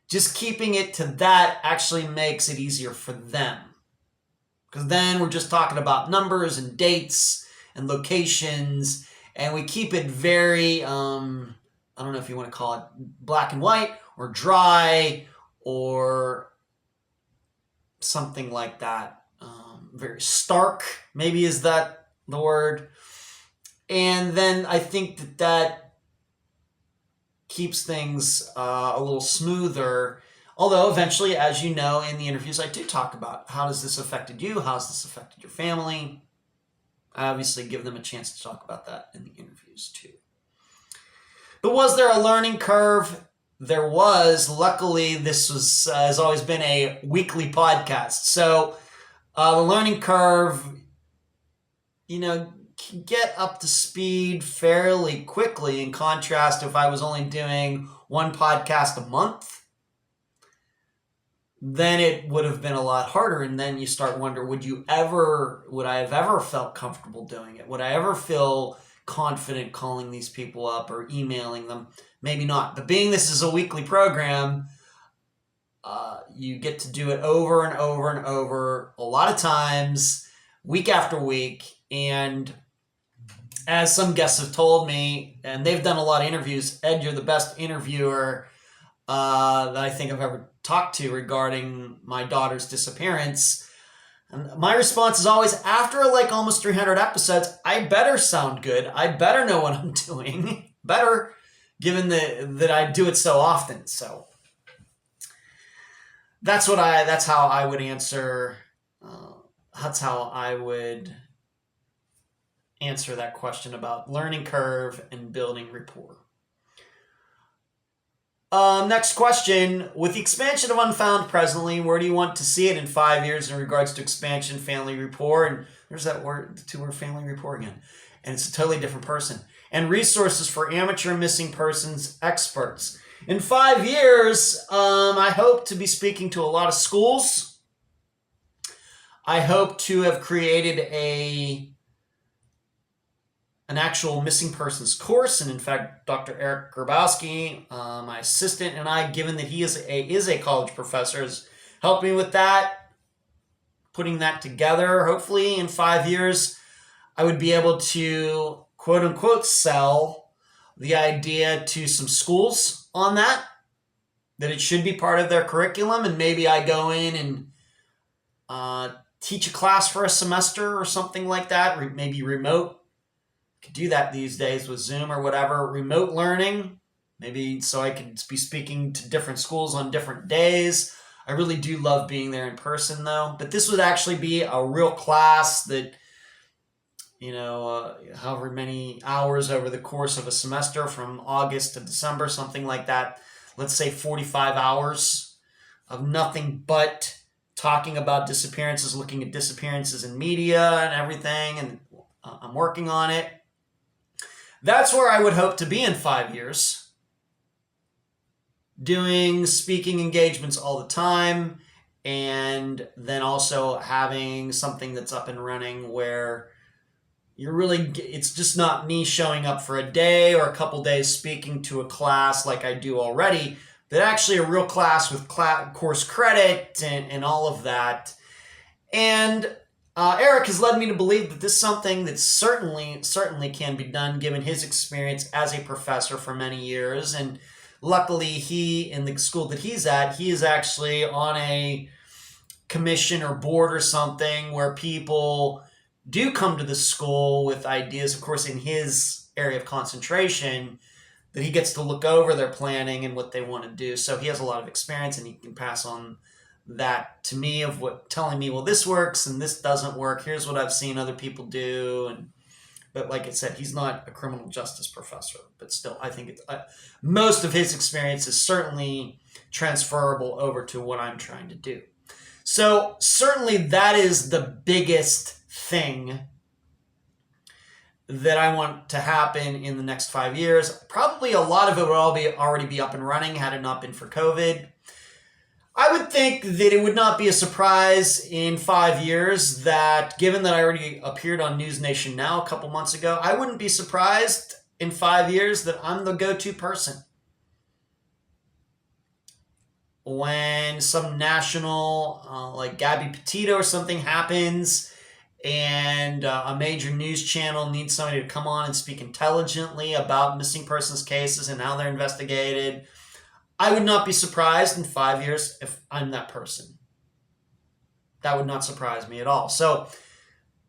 just keeping it to that actually makes it easier for them. Because then we're just talking about numbers and dates and locations, and we keep it very, I don't know if you want to call it black and white or dry or something like that. Very stark, maybe is that the word. And then I think that keeps things a little smoother. Although eventually, as you know, in the interviews, I do talk about how has this affected you? How's this affected your family? I obviously give them a chance to talk about that in the interviews too. But was there a learning curve? There was. Luckily, this has always been a weekly podcast. So the learning curve, can get up to speed fairly quickly. In contrast, if I was only doing one podcast a month, then it would have been a lot harder. And then you start wondering, would I have ever felt comfortable doing it? Would I ever feel confident calling these people up or emailing them? Maybe not. But being this is a weekly program, you get to do it over and over and over, a lot of times, week after week. And as some guests have told me, and they've done a lot of interviews, Ed, you're the best interviewer that I think I've ever talked to regarding my daughter's disappearance. And my response is always, after almost 300 episodes, I better sound good. I better know what I'm doing. Better, given that I do it so often. So that's how I would answer. That's how I would answer that question about learning curve and building rapport. Next question. With the expansion of Unfound presently, where do you want to see it in 5 years in regards to expansion, family rapport? And there's that word, the two-word family rapport again. And it's a totally different person. And resources for amateur missing persons experts. In 5 years, I hope to be speaking to a lot of schools. I hope to have created an actual missing persons course. And in fact, Dr. Eric Grabowski, my assistant, and I, given that he is a college professor, has helped me with that, putting that together. Hopefully in 5 years, I would be able to, quote unquote, sell the idea to some schools on that it should be part of their curriculum. And maybe I go in and teach a class for a semester or something like that, maybe remote. Could do that these days with Zoom or whatever, remote learning, maybe so I could be speaking to different schools on different days. I really do love being there in person though, but this would actually be a real class that, however many hours over the course of a semester from August to December, something like that. Let's say 45 hours of nothing but talking about disappearances, looking at disappearances in media and everything, and I'm working on it. That's where I would hope to be in 5 years. Doing speaking engagements all the time, and then also having something that's up and running where it's just not me showing up for a day or a couple days speaking to a class like I do already, but actually a real class with course credit and all of that. And Eric has led me to believe that this is something that certainly can be done given his experience as a professor for many years. And luckily in the school that he's at, he is actually on a commission or board or something where people do come to the school with ideas, of course, in his area of concentration, that he gets to look over their planning and what they want to do. So he has a lot of experience and he can pass on that to me of telling me, well, this works and this doesn't work. Here's what I've seen other people do. But like I said, he's not a criminal justice professor, but still, I think most of his experience is certainly transferable over to what I'm trying to do. So certainly that is the biggest thing that I want to happen in the next 5 years. Probably a lot of it would already be up and running had it not been for COVID. I would think that it would not be a surprise in 5 years that, given that I already appeared on News Nation Now a couple months ago, I wouldn't be surprised in 5 years that I'm the go-to person. When some national, like Gabby Petito or something happens, and a major news channel needs somebody to come on and speak intelligently about missing persons cases and how they're investigated, I would not be surprised in 5 years if I'm that person. That would not surprise me at all. So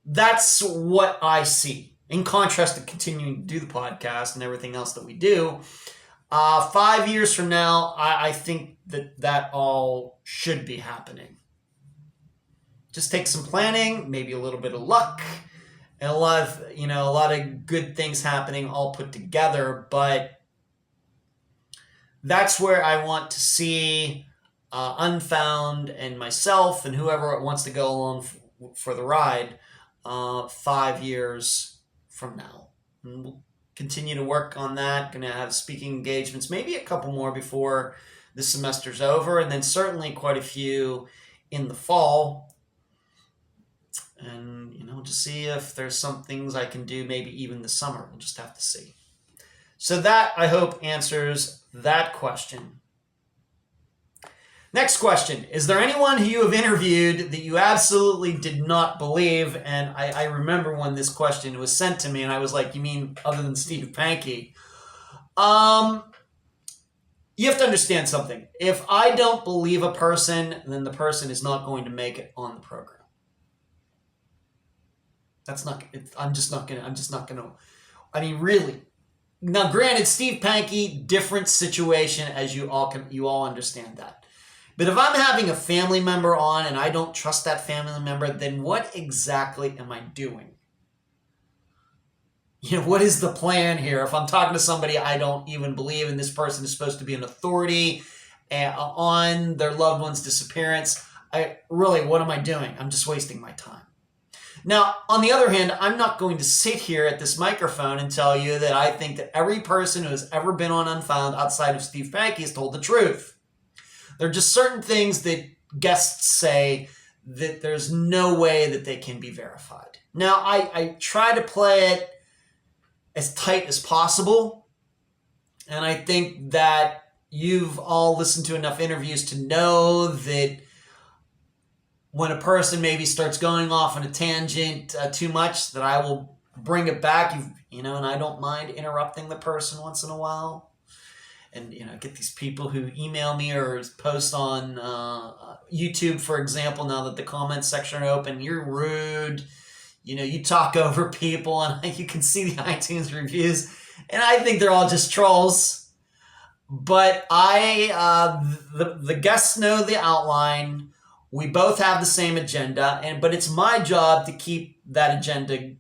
that's what I see. In contrast to continuing to do the podcast and everything else that we do, 5 years from now, I think that all should be happening. Just take some planning, maybe a little bit of luck, and a lot of good things happening all put together. But that's where I want to see Unfound and myself and whoever wants to go along for the ride 5 years from now. And we'll continue to work on that. Going to have speaking engagements, maybe a couple more before the semester's over, and then certainly quite a few in the fall. And, just see if there's some things I can do, maybe even this summer. We'll just have to see. So that, I hope, answers that question. Next question. Is there anyone who you have interviewed that you absolutely did not believe? And I remember when this question was sent to me, and I was like, you mean other than Steve Pankey? You have to understand something. If I don't believe a person, then the person is not going to make it on the program. I'm just not going to, I mean, really. Now, granted, Steve Pankey, different situation, as you all understand that. But if I'm having a family member on and I don't trust that family member, then what exactly am I doing? What is the plan here? If I'm talking to somebody I don't even believe, and this person is supposed to be an authority on their loved one's disappearance, what am I doing? I'm just wasting my time. Now, on the other hand, I'm not going to sit here at this microphone and tell you that I think that every person who has ever been on Unfound outside of Steve Pankey has told the truth. There are just certain things that guests say that there's no way that they can be verified. Now, I try to play it as tight as possible, and I think that you've all listened to enough interviews to know that when a person maybe starts going off on a tangent too much, that I will bring it back, and I don't mind interrupting the person once in a while. And, get these people who email me or post on YouTube, for example, now that the comment section are open. You're rude. You talk over people, and you can see the iTunes reviews. And I think they're all just trolls. But the guests know the outline. We both have the same agenda, but it's my job to keep that agenda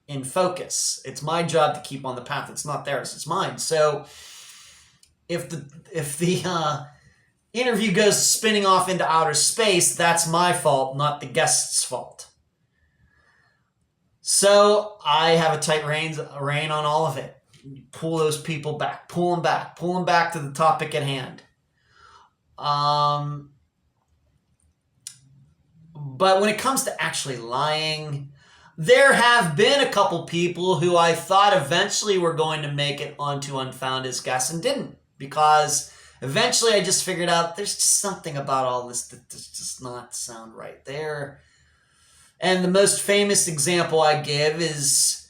in focus. It's my job to keep on the path. It's not theirs, it's mine. So if the interview goes spinning off into outer space, that's my fault, not the guest's fault. So I have a tight rein on all of it. Pull those people back, pull them back to the topic at hand. But when it comes to actually lying, there have been a couple people who I thought eventually were going to make it onto Unfound as guests and didn't, because eventually I just figured out there's just something about all this that does just not sound right there. And the most famous example I give is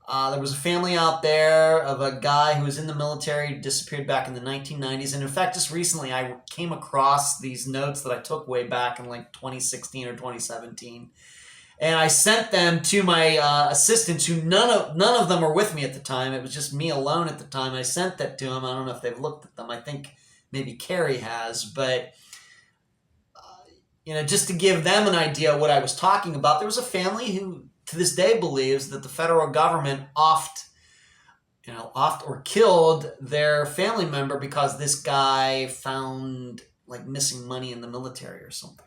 there was a family out there of a guy who was in the military, disappeared back in the 1990s. And in fact, just recently I came across these notes that I took way back in like 2016 or 2017. And I sent them to my assistants, who none of them were with me at the time. It was just me alone at the time. I sent that to them. I don't know if they've looked at them. I think maybe Carrie has. But, just to give them an idea of what I was talking about, there was a family who to this day believes that the federal government offed or killed their family member because this guy found like missing money in the military or something.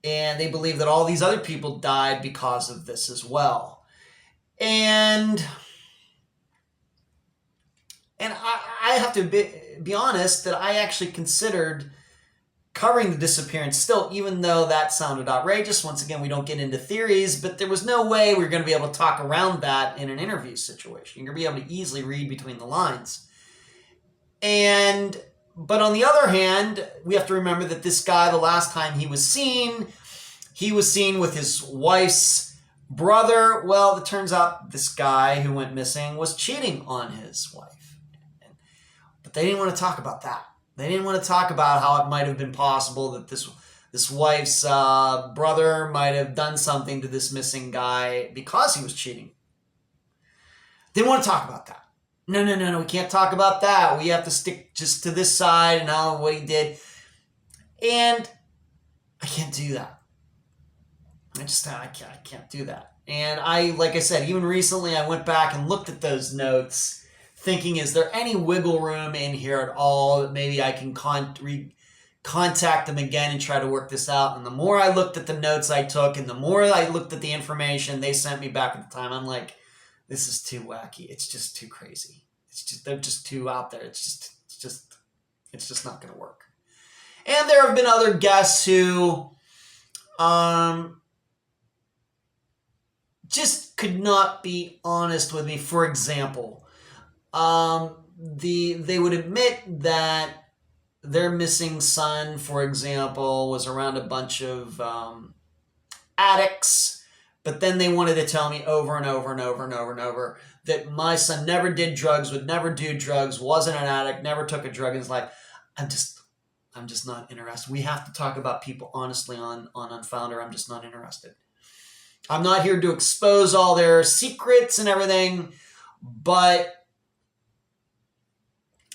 And they believe that all these other people died because of this as well. And I have to be honest that I actually considered covering the disappearance still, even though that sounded outrageous. Once again, we don't get into theories, but there was no way we were going to be able to talk around that in an interview situation. You're going to be able to easily read between the lines. But on the other hand, we have to remember that this guy, the last time he was seen with his wife's brother. Well, it turns out this guy who went missing was cheating on his wife. But they didn't want to talk about that. They didn't want to talk about how it might have been possible that this wife's brother might have done something to this missing guy because he was cheating. They didn't want to talk about that. No, we can't talk about that. We have to stick just to this side and how what he did. And I can't do that. I can't do that. And like I said, even recently I went back and looked at those notes, thinking, is there any wiggle room in here at all that maybe I can contact them again and try to work this out? And the more I looked at the notes I took and the more I looked at the information they sent me back at the time, I'm like, this is too wacky. It's just too crazy. They're just too out there. It's just not going to work. And there have been other guests who just could not be honest with me. For example, they would admit that their missing son, for example, was around a bunch of addicts, but then they wanted to tell me over and over that my son never did drugs, would never do drugs, wasn't an addict, never took a drug in his life. I'm just not interested. We have to talk about people honestly on Unfound, or I'm just not interested. I'm not here to expose all their secrets and everything, but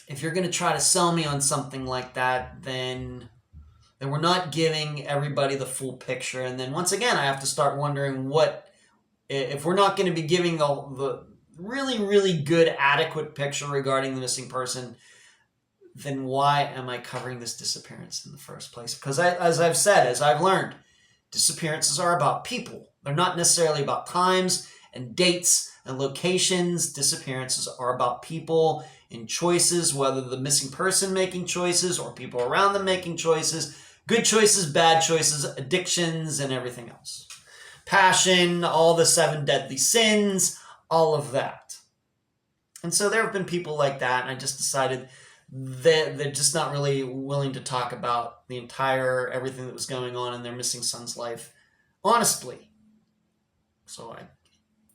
if you're going to try to sell me on something like that, then we're not giving everybody the full picture. And then once again, I have to start wondering if we're not going to be giving the really, really good, adequate picture regarding the missing person, then why am I covering this disappearance in the first place? Because as I've learned, disappearances are about people. They're not necessarily about times and dates and locations. Disappearances are about people and choices, whether the missing person making choices or people around them making choices, good choices, bad choices, addictions, and everything else. Passion, all the 7 deadly sins, all of that. And so there have been people like that, and I just decided that they're just not really willing to talk about everything that was going on in their missing son's life honestly. So I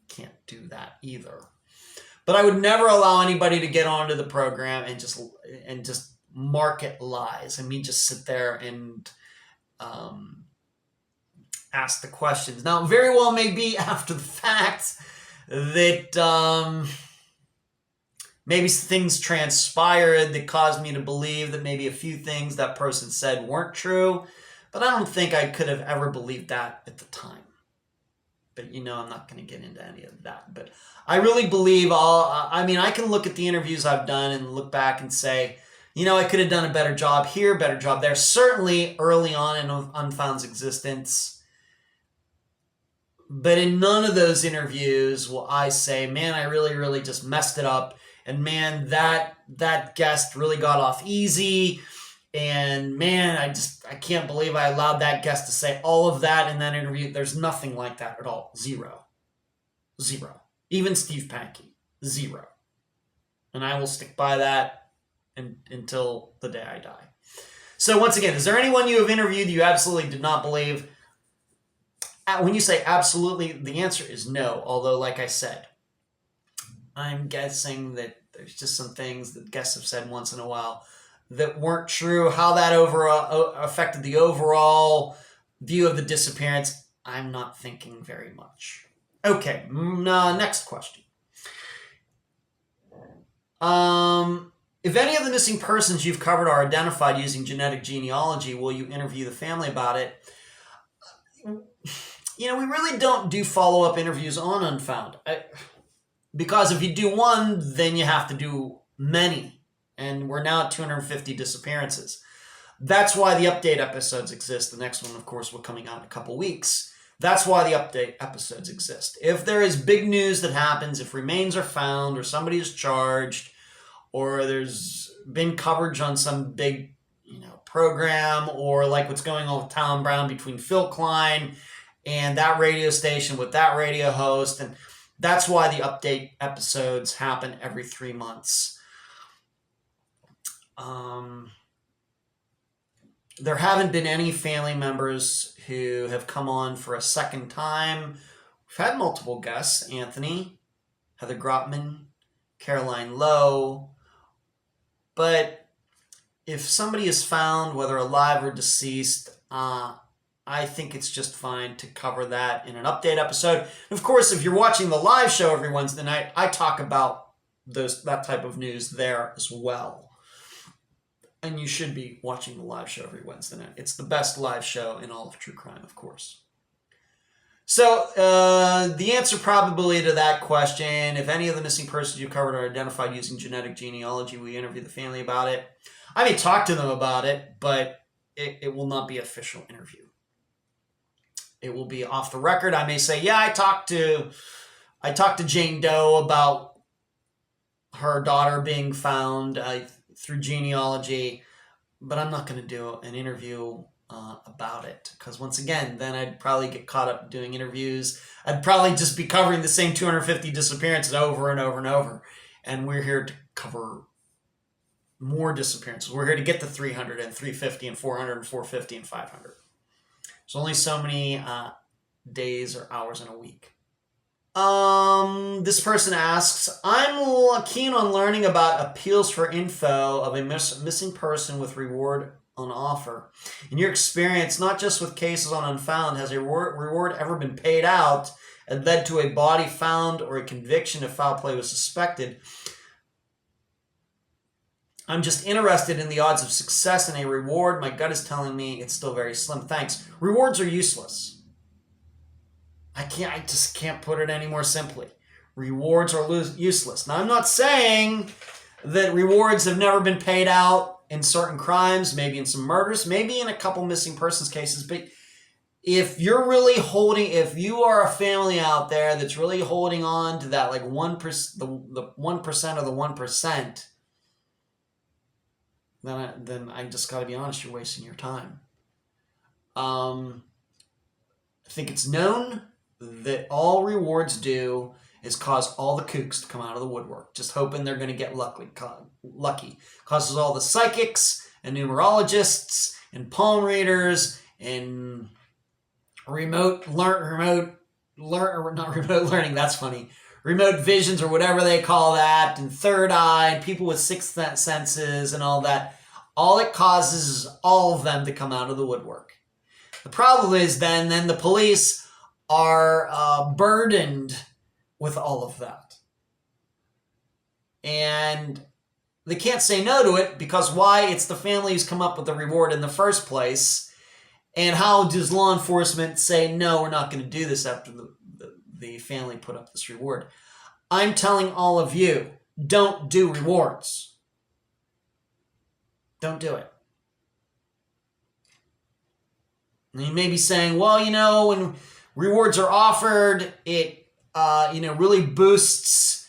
can't do that either. But I would never allow anybody to get onto the program and just market lies and me just sit there and ask the questions. Now, it very well may be after the fact that maybe things transpired that caused me to believe that maybe a few things that person said weren't true, but I don't think I could have ever believed that at the time. But I'm not going to get into any of that. But I really believe I can look at the interviews I've done and look back and say, I could have done a better job here, better job there. Certainly early on in Unfound's existence. But in none of those interviews will I say, man, I really, really just messed it up. And man, that guest really got off easy. And man, I can't believe I allowed that guest to say all of that in that interview. There's nothing like that at all. Zero. Even Steve Pankey. Zero. And I will stick by that until the day I die. So once again, is there anyone you have interviewed you absolutely did not believe? When you say absolutely, the answer is no. Although, like I said, I'm guessing that there's just some things that guests have said once in a while that weren't true. How that affected the overall view of the disappearance, I'm not thinking very much. Okay, next question. If any of the missing persons you've covered are identified using genetic genealogy, will you interview the family about it? We really don't do follow-up interviews on Unfound. Because if you do one, then you have to do many. And we're now at 250 disappearances. That's why the update episodes exist. The next one, of course, will coming out in a couple weeks. That's why the update episodes exist. If there is big news that happens, if remains are found, or somebody is charged, or there's been coverage on some big, program, or like what's going on with Talon Brown between Phil Klein and that radio station with that radio host, and that's why the update episodes happen every 3 months. There haven't been any family members who have come on for a second time. We've had multiple guests: Anthony, Heather Grotman, Caroline Lowe. But if somebody is found, whether alive or deceased, I think it's just fine to cover that in an update episode. And of course, if you're watching the live show every Wednesday night, I talk about that type of news there as well. And you should be watching the live show every Wednesday night. It's the best live show in all of true crime, of course. So the answer probably to that question, if any of the missing persons you covered are identified using genetic genealogy, we interview the family about it. I may talk to them about it, but it will not be an official interview. It will be off the record. I may say, yeah, I talked to Jane Doe about her daughter being found through genealogy, but I'm not going to do an interview about it, because once again, then I'd probably get caught up doing interviews. I'd probably just be covering the same 250 disappearances over and over and over, and we're here to cover more disappearances. We're here to get to 300 and 350 and 400 and 450 and 500. There's only so many days or hours in a week. This person asks, I'm keen on learning about appeals for info of a missing person with reward on offer. In your experience, not just with cases on Unfound, has a reward ever been paid out and led to a body found or a conviction if foul play was suspected? I'm just interested in the odds of success in a reward. My gut is telling me it's still very slim. Thanks. Rewards are useless. I just can't put it any more simply. Rewards are useless. Now, I'm not saying that rewards have never been paid out in certain crimes, maybe in some murders, maybe in a couple missing persons cases, but if you are a family out there that's really holding on to that, like 1%, the 1% of the 1%, then I just got to be honest, you're wasting your time. I think it's known that all rewards do is cause all the kooks to come out of the woodwork, just hoping they're going to get lucky. Causes all the psychics and numerologists and palm readers and remote not remote learning, that's funny, remote visions or whatever they call that, and third eye, and people with sixth senses and all that, all it causes is all of them to come out of the woodwork. The problem is then the police are burdened with all of that. And they can't say no to it because why? It's the family who's come up with the reward in the first place. And how does law enforcement say, no, we're not going to do this after the family put up this reward? I'm telling all of you, don't do rewards. Don't do it. And you may be saying, well, when rewards are offered, it really boosts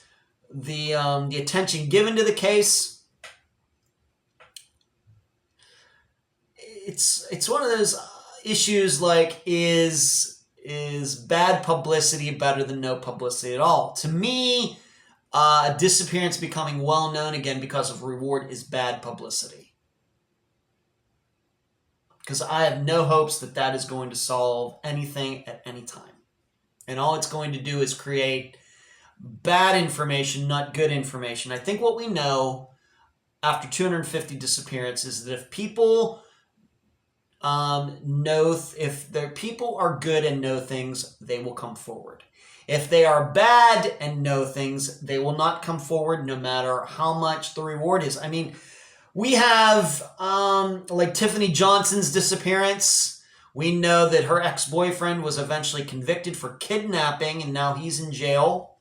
the attention given to the case. It's one of those issues like is bad publicity better than no publicity at all? To me, a disappearance becoming well known again because of reward is bad publicity. Because I have no hopes that is going to solve anything at any time. And all it's going to do is create bad information, not good information. I think what we know after 250 disappearances is that if people if their people are good and know things, they will come forward. If they are bad and know things, they will not come forward no matter how much the reward is. I mean, we have like Tiffany Johnson's disappearance. We know that her ex-boyfriend was eventually convicted for kidnapping and now he's in jail.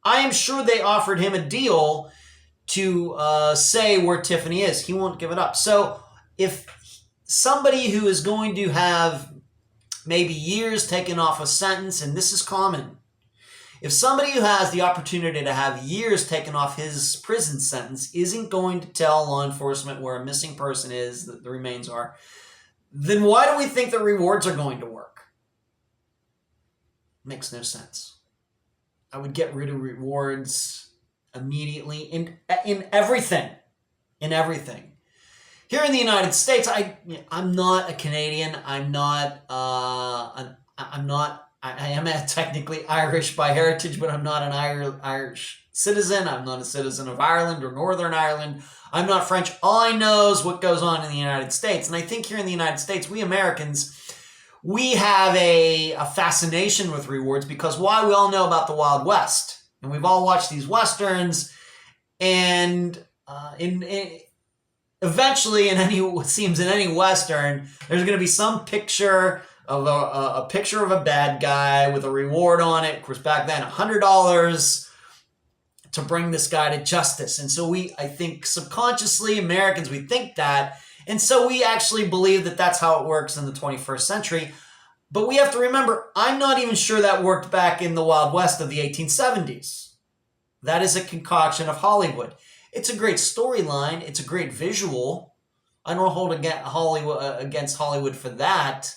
I am sure they offered him a deal to say where Tiffany is. He won't give it up. So if somebody who is going to have maybe years taken off a sentence, and this is common, if somebody who has the opportunity to have years taken off his prison sentence isn't going to tell law enforcement where a missing person is, that the remains are, then why do we think that rewards are going to work? Makes no sense. I would get rid of rewards immediately in everything. In everything. Here in the United States, I'm not a Canadian. I am technically Irish by heritage, but I'm not an Irish citizen. I'm not a citizen of Ireland or Northern Ireland. I'm not French. All I know is what goes on in the United States. And I think here in the United States, we Americans, we have a fascination with rewards because why? We all know about the Wild West. And we've all watched these Westerns. And eventually, in any Western, there's going to be some picture of a picture of a bad guy with a reward on it. Of course, back then, $100 to bring this guy to justice. And so I think subconsciously, Americans, we think that. And so we actually believe that that's how it works in the 21st century. But we have to remember, I'm not even sure that worked back in the Wild West of the 1870s. That is a concoction of Hollywood. It's a great storyline. It's a great visual. I don't hold against Hollywood for that.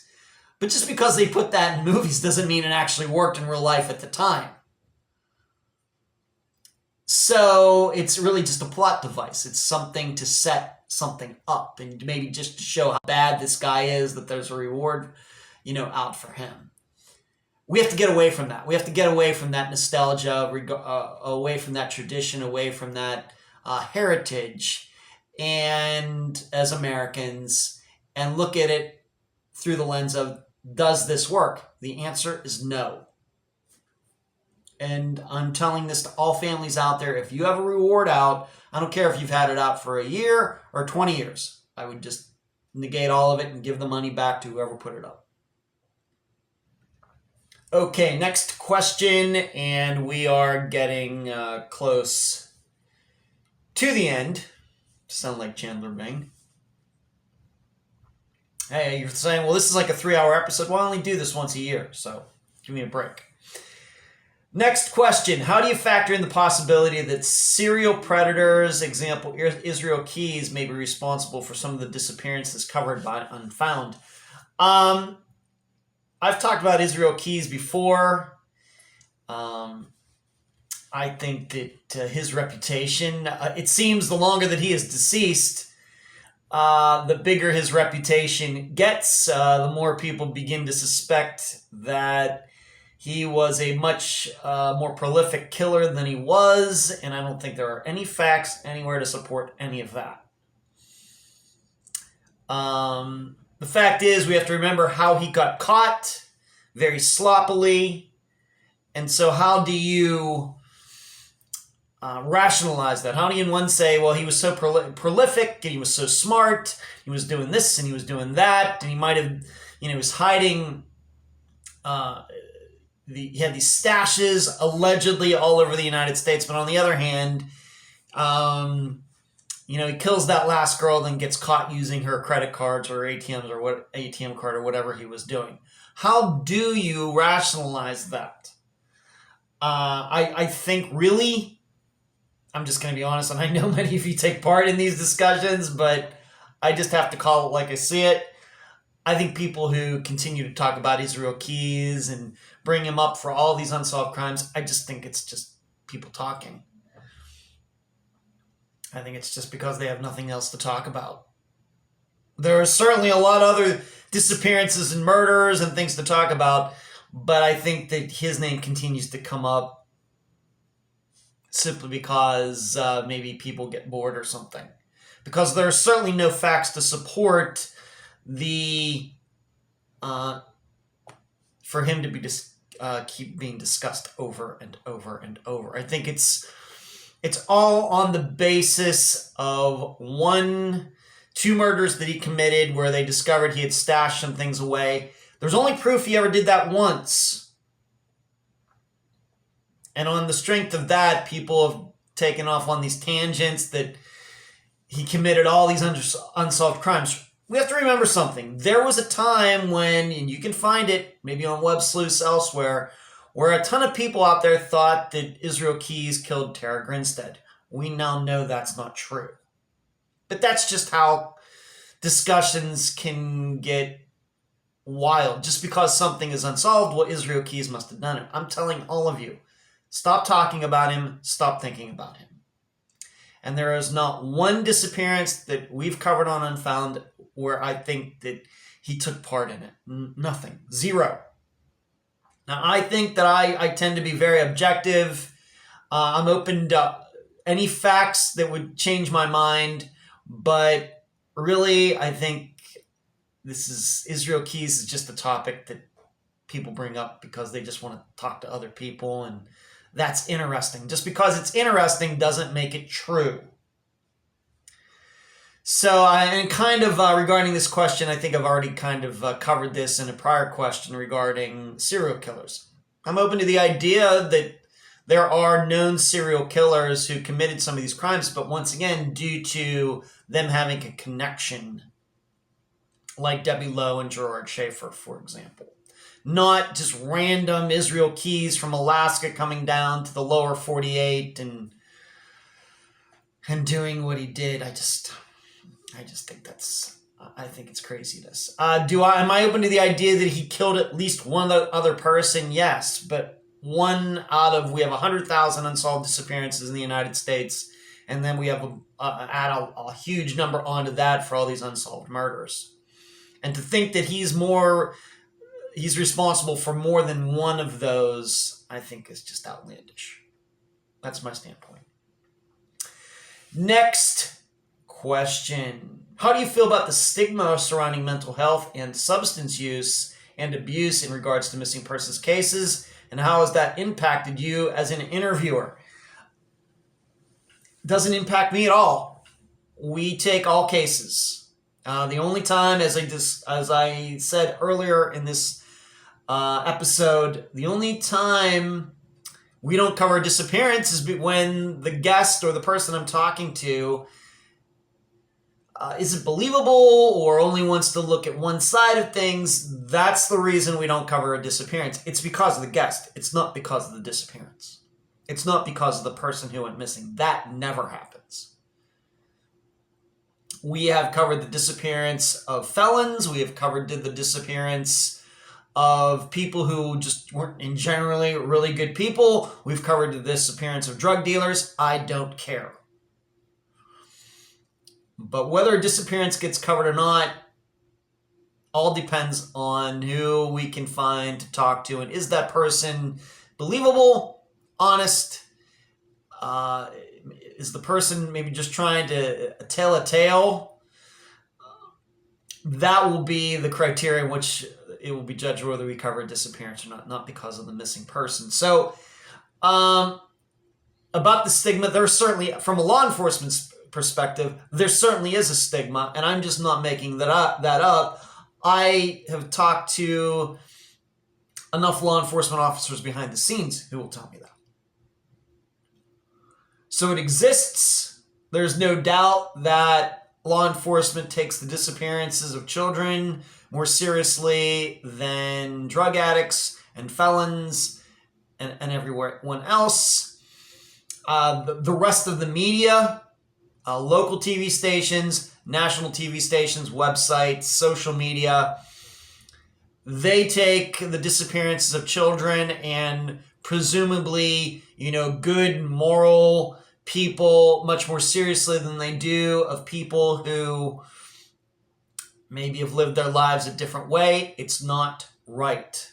But just because they put that in movies doesn't mean it actually worked in real life at the time. So it's really just a plot device. It's something to set something up and maybe just to show how bad this guy is, that there's a reward, out for him. We have to get away from that. We have to get away from that nostalgia, away from that tradition, away from that heritage, and as Americans, and look at it through the lens of, does this work? The answer is no. And I'm telling this to all families out there. If you have a reward out, I don't care if you've had it out for a year or 20 years. I would just negate all of it and give the money back to whoever put it up. Okay, next question. And we are getting close to the end. Sound like Chandler Bing. Hey, you're saying, well, this is like a 3-hour episode. Well, I only do this once a year, so give me a break. Next question. How do you factor in the possibility that serial predators, example, Israel Keys, may be responsible for some of the disappearances covered by Unfound? I've talked about Israel Keys before. I think that his reputation, it seems the longer that he is deceased, the bigger his reputation gets, the more people begin to suspect that he was a much more prolific killer than he was, and I don't think there are any facts anywhere to support any of that. The fact is, we have to remember how he got caught, very sloppily, and so how do you rationalize that? How do you in one say, well, he was so prolific, and he was so smart, he was doing this, and he was doing that, and he might have, he was hiding, he had these stashes allegedly all over the United States, but on the other hand, he kills that last girl, then gets caught using her credit cards or ATMs or what ATM card or whatever he was doing. How do you rationalize that? I think really, I'm just going to be honest, and I know many of you take part in these discussions, but I just have to call it like I see it. I think people who continue to talk about Israel Keys and bring him up for all these unsolved crimes, I just think it's just people talking. I think it's just because they have nothing else to talk about. There are certainly a lot of other disappearances and murders and things to talk about, but I think that his name continues to come up simply because maybe people get bored or something. Because there are certainly no facts to support the for him to be keep being discussed over and over and over. I think it's all on the basis of 2 murders that he committed where they discovered he had stashed some things away. There's only proof he ever did that once. And on the strength of that, people have taken off on these tangents that he committed all these unsolved crimes. We have to remember something. There was a time when, and you can find it maybe on web sleuths elsewhere, where a ton of people out there thought that Israel Keys killed Tara Grinstead. We now know that's not true. But that's just how discussions can get wild. Just because something is unsolved, well, Israel Keys must have done it. I'm telling all of you, stop talking about him, stop thinking about him. And there is not one disappearance that we've covered on Unfound where I think that he took part in it. Nothing. Zero. Now, I think that I tend to be very objective. I'm open to any facts that would change my mind. But really, I think Israel Keys is just a topic that people bring up because they just want to talk to other people. And that's interesting. Just because it's interesting doesn't make it true. So, and kind of regarding this question, I think I've already kind of covered this in a prior question regarding serial killers. I'm open to the idea that there are known serial killers who committed some of these crimes, but once again, due to them having a connection, like Debbie Lowe and Gerard Schaefer, for example. Not just random Israel Keys from Alaska coming down to the lower 48 and doing what he did. I just think I think it's craziness. Am I open to the idea that he killed at least one other person? Yes, but we have 100,000 unsolved disappearances in the United States, and then we have add a huge number onto that for all these unsolved murders. And to think that he's responsible for more than one of those, I think is just outlandish. That's my standpoint. Next question. How do you feel about the stigma surrounding mental health and substance use and abuse in regards to missing persons cases, and how has that impacted you as an interviewer? Doesn't impact me at all. We take all cases. The only time, as I said earlier in this episode, the only time we don't cover a disappearance is when the guest or the person I'm talking to isn't believable or only wants to look at one side of things. That's the reason we don't cover a disappearance. It's because of the guest. It's not because of the disappearance. It's not because of the person who went missing. That never happens. We have covered the disappearance of felons. We have covered the disappearance of people who just weren't in generally really good people. We've covered the disappearance of drug dealers. I don't care. But whether a disappearance gets covered or not, all depends on who we can find to talk to. And is that person believable, honest? Is the person maybe just trying to tell a tale? That will be the criteria in which it will be judged whether we cover a disappearance or not because of the missing person. So, about the stigma, there's certainly, from a law enforcement perspective, there certainly is a stigma, and I'm just not making that up. I have talked to enough law enforcement officers behind the scenes who will tell me that. So it exists. There's no doubt that law enforcement takes the disappearances of children more seriously than drug addicts and felons and everyone else. The rest of the media, local TV stations, national TV stations, websites, social media, they take the disappearances of children and presumably, good moral people much more seriously than they do of people who maybe have lived their lives a different way. It's not right.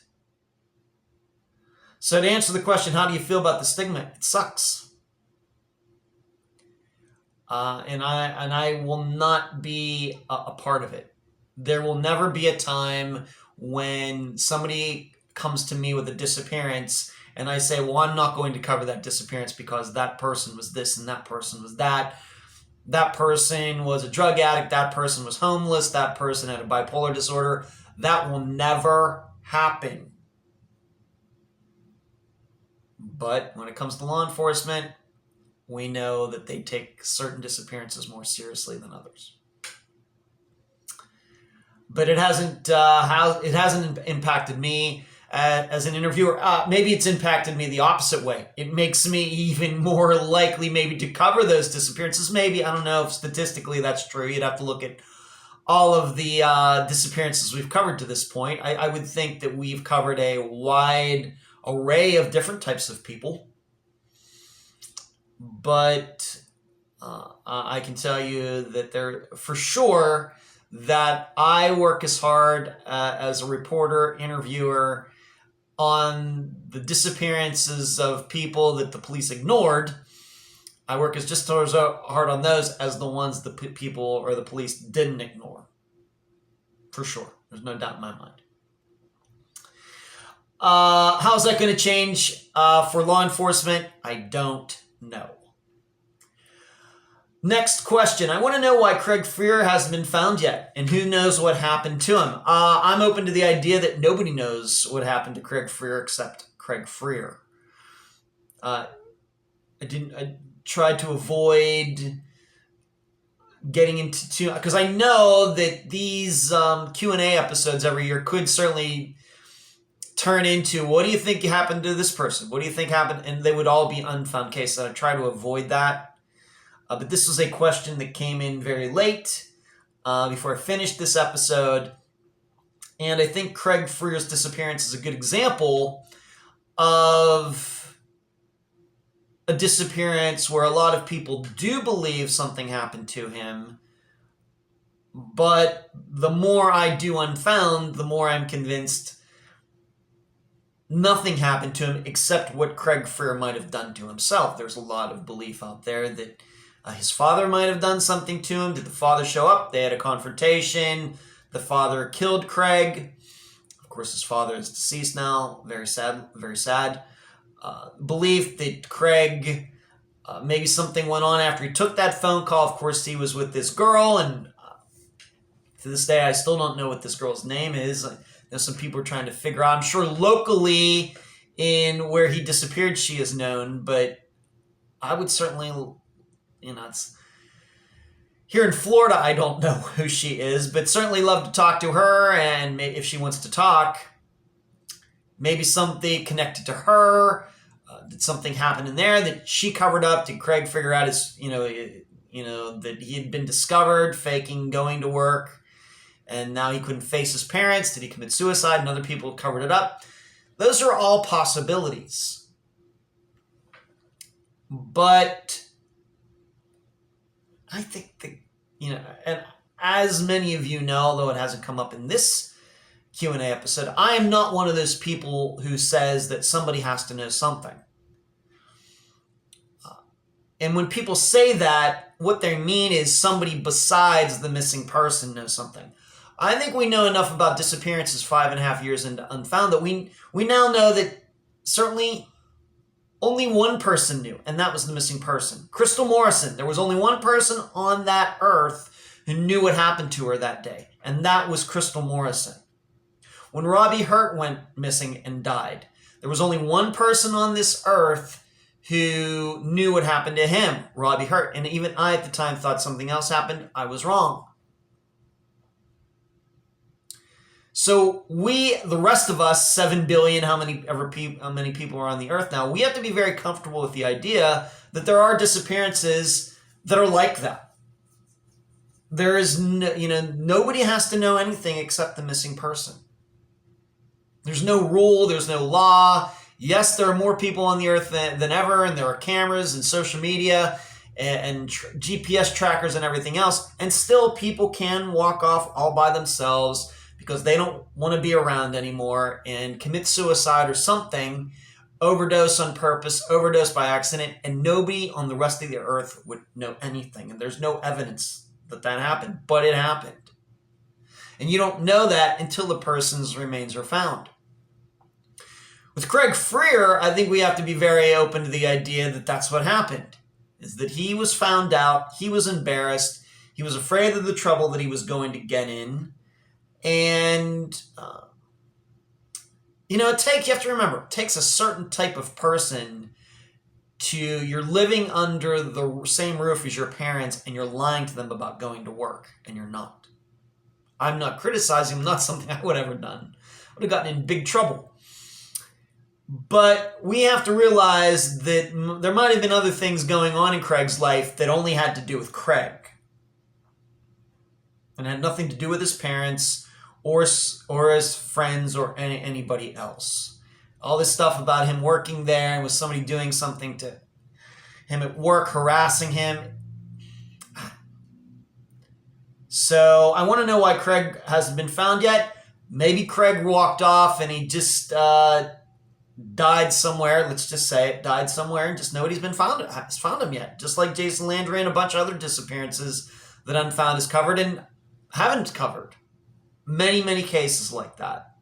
So to answer the question, how do you feel about the stigma? It sucks. And I will not be a part of it. There will never be a time when somebody comes to me with a disappearance and I say, well, I'm not going to cover that disappearance because that person was this and that person was that. That person was a drug addict. That person was homeless. That person had a bipolar disorder. That will never happen. But when it comes to law enforcement, we know that they take certain disappearances more seriously than others. But it hasn't impacted me as an interviewer. Maybe it's impacted me the opposite way. It makes me even more likely maybe to cover those disappearances. Maybe, I don't know if statistically that's true. You'd have to look at all of the disappearances we've covered to this point. I would think that we've covered a wide array of different types of people. But I can tell you that there, for sure, that I work as hard as a reporter, interviewer on the disappearances of people that the police ignored. I work as just as hard on those as the ones the people or the police didn't ignore. For sure. There's no doubt in my mind. How's that going to change for law enforcement? I don't know. Next question. I want to know why Craig Freer hasn't been found yet, and who knows what happened to him. I'm open to the idea that nobody knows what happened to Craig Freer except Craig Freer. I tried to avoid getting into because I know that these Q&A episodes every year could certainly turn into, what do you think happened to this person? What do you think happened? And they would all be unfound cases. I try to avoid that. But this was a question that came in very late before I finished this episode. And I think Craig Freer's disappearance is a good example of a disappearance where a lot of people do believe something happened to him. But the more I do Unfound, the more I'm convinced nothing happened to him except what Craig Freer might have done to himself. There's a lot of belief out there that his father might have done something to him. Did the father show up? They had a confrontation. The father killed Craig. Of course, his father is deceased now. Very sad, very sad. Belief that Craig, maybe something went on after he took that phone call. Of course, he was with this girl, and to this day, I still don't know what this girl's name is. Some people are trying to figure out. I'm sure locally in where he disappeared, she is known, but I would certainly, it's here in Florida, I don't know who she is, but certainly love to talk to her, and maybe if she wants to talk, maybe something connected to her. Did something happen in there that she covered up? Did Craig figure out his, that he had been discovered faking going to work, and now he couldn't face his parents? Did he commit suicide and other people covered it up? Those are all possibilities. But I think that, and as many of you know, although it hasn't come up in this Q&A episode. I am not one of those people who says that somebody has to know something. And when people say that, what they mean is somebody besides the missing person knows something. I think we know enough about disappearances 5.5 years into Unfound that we now know that certainly only one person knew, and that was the missing person. Crystal Morrison. There was only one person on that earth who knew what happened to her that day, and that was Crystal Morrison. When Robbie Hurt went missing and died, there was only one person on this earth who knew what happened to him, Robbie Hurt. And even I at the time thought something else happened. I was wrong. So we, the rest of us, 7 billion, how many people are on the earth now, we have to be very comfortable with the idea that there are disappearances that are like that. There is, nobody has to know anything except the missing person. There's no rule, there's no law. Yes, there are more people on the earth than ever, and there are cameras and social media and GPS trackers and everything else, and still people can walk off all by themselves because they don't want to be around anymore and commit suicide or something, overdose on purpose, overdose by accident, and nobody on the rest of the earth would know anything. And there's no evidence that happened, but it happened. And you don't know that until the person's remains are found. With Craig Freer, I think we have to be very open to the idea that that's what happened, is that he was found out, he was embarrassed, he was afraid of the trouble that he was going to get in, and, you have to remember, it takes a certain type of person you're living under the same roof as your parents and you're lying to them about going to work, and you're not. I'm not criticizing, not something I would have ever done. I would have gotten in big trouble. But we have to realize that there might have been other things going on in Craig's life that only had to do with Craig. And had nothing to do with his parents or his friends or anybody else. All this stuff about him working there and was somebody doing something to him at work, harassing him. So I want to know why Craig hasn't been found yet. Maybe Craig walked off and he just died somewhere. Let's just say it, died somewhere, and just nobody's found him yet. Just like Jason Landry and a bunch of other disappearances that Unfound has covered and haven't covered. Many, many cases like that.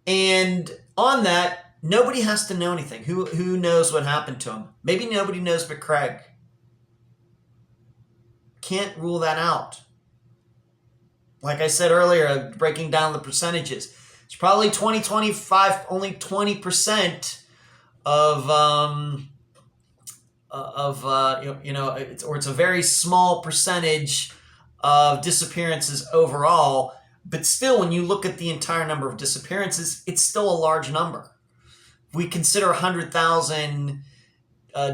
And on that, nobody has to know anything. Who knows what happened to him? Maybe nobody knows but Craig. Can't rule that out. Like I said earlier, breaking down the percentages, it's probably 2025, only 20% it's a very small percentage of disappearances overall. But still, when you look at the entire number of disappearances, it's still a large number. We consider 100,000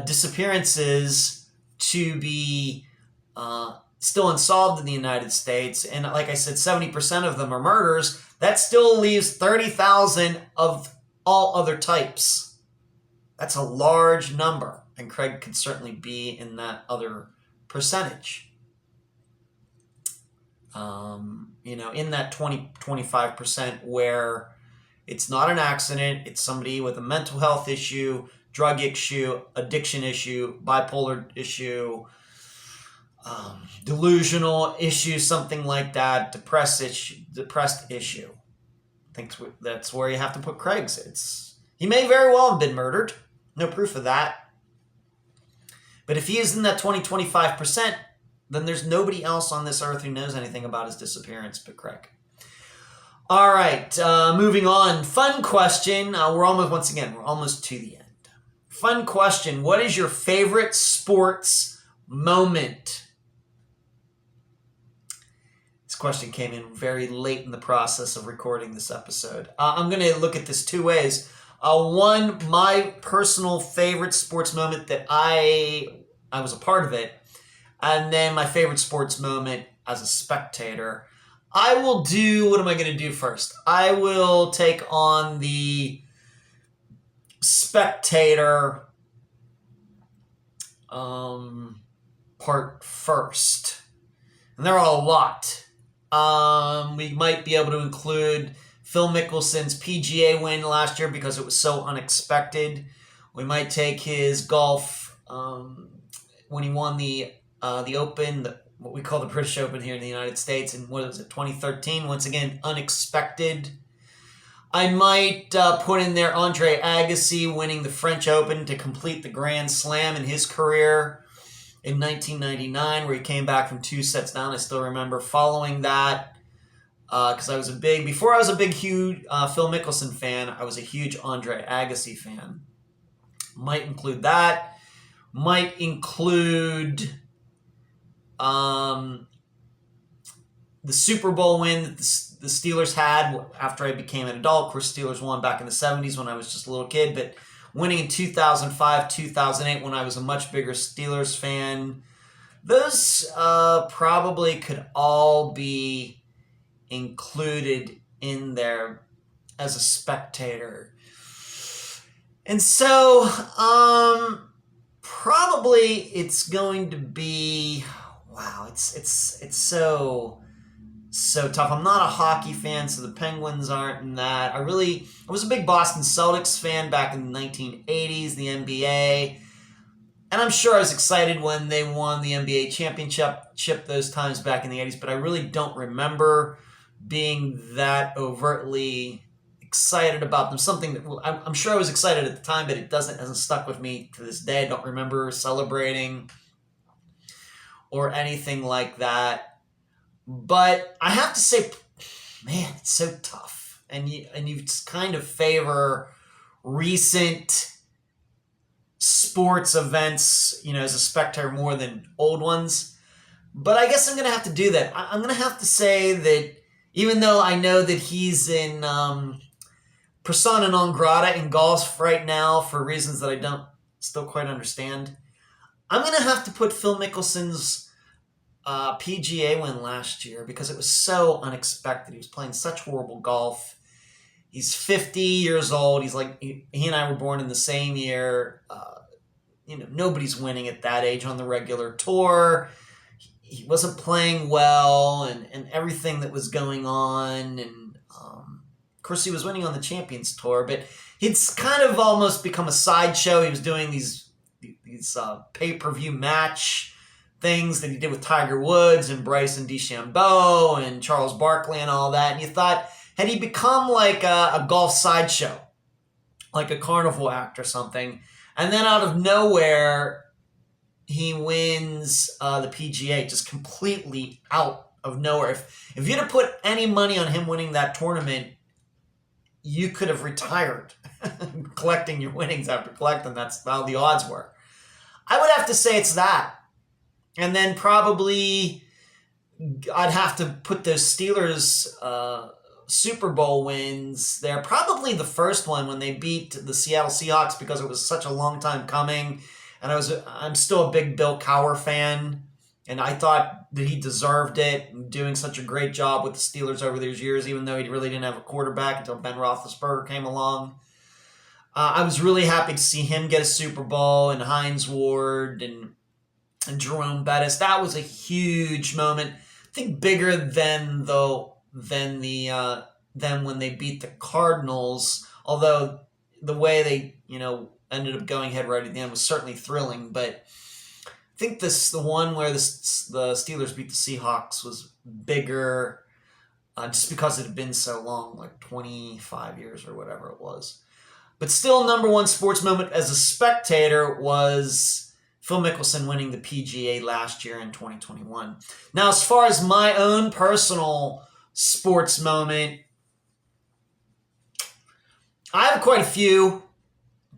disappearances to be still unsolved in the United States, and like I said, 70% of them are murders. That still leaves 30,000 of all other types. That's a large number, and Craig could certainly be in that other percentage. In that 20-25% where it's not an accident, it's somebody with a mental health issue, drug issue, addiction issue, bipolar issue, delusional issue, something like that, depressed issue. I think that's where you have to put Craig's. He may very well have been murdered. No proof of that. But if he is in that 20-25%, then there's nobody else on this earth who knows anything about his disappearance but Craig. All right, moving on. Fun question. We're almost to the end. Fun question. What is your favorite sports moment? This question came in very late in the process of recording this episode. I'm going to look at this two ways. One, my personal favorite sports moment that I was a part of it, and then my favorite sports moment as a spectator. I will do, what am I going to do first? I will take on the spectator part first. And there are a lot. We might be able to include Phil Mickelson's PGA win last year because it was so unexpected. We might take his golf when he won the Open, what we call the British Open here in the United States, in 2013. Once again, unexpected. I might put in there Andre Agassi winning the French Open to complete the Grand Slam in his career in 1999, where he came back from 2 sets down. I still remember following that because before I was a big, huge Phil Mickelson fan, I was a huge Andre Agassi fan. Might include that. Might include the Super Bowl win that the Steelers had after I became an adult. Of course, Steelers won back in the 70s when I was just a little kid, but winning in 2005, 2008 when I was a much bigger Steelers fan. Those probably could all be included in there as a spectator. And so, probably it's going to be, wow, it's so tough. I'm not a hockey fan, so the Penguins aren't in that. I was a big Boston Celtics fan back in the 1980s, the NBA. And I'm sure I was excited when they won the NBA championship those times back in the 80s, but I really don't remember being that overtly excited about them. Something that I'm sure I was excited at the time, but it hasn't stuck with me to this day. I don't remember celebrating or anything like that. But I have to say, man, it's so tough. And you kind of favor recent sports events, as a spectator more than old ones. But I guess I'm going to have to do that. I'm going to have to say that even though I know that he's in persona non grata in golf right now for reasons that I don't still quite understand, I'm going to have to put Phil Mickelson's PGA win last year because it was so unexpected. He was playing such horrible golf. He's 50 years old. He's like, he and I were born in the same year. Nobody's winning at that age on the regular tour. He wasn't playing well and everything that was going on. And of course, he was winning on the Champions Tour, but it's kind of almost become a sideshow. He was doing these pay-per-view match things that he did with Tiger Woods and Bryson DeChambeau and Charles Barkley and all that. And you thought, had he become like a golf sideshow, like a carnival act or something, and then out of nowhere, he wins the PGA just completely out of nowhere. If you'd have put any money on him winning that tournament, you could have retired collecting your winnings after collecting. That's how the odds were. I would have to say it's that. And then probably I'd have to put those Steelers Super Bowl wins there. Probably the first one when they beat the Seattle Seahawks because it was such a long time coming. And I'm still a big Bill Cowher fan. And I thought that he deserved it, doing such a great job with the Steelers over those years, even though he really didn't have a quarterback until Ben Roethlisberger came along. I was really happy to see him get a Super Bowl and Hines Ward and Jerome Bettis. That was a huge moment. I think bigger than when they beat the Cardinals. Although the way they ended up going head right at the end was certainly thrilling. But I think the one where the Steelers beat the Seahawks was bigger, just because it had been so long, like 25 years or whatever it was. But still, number one sports moment as a spectator was Phil Mickelson winning the PGA last year in 2021. Now, as far as my own personal sports moment, I have quite a few.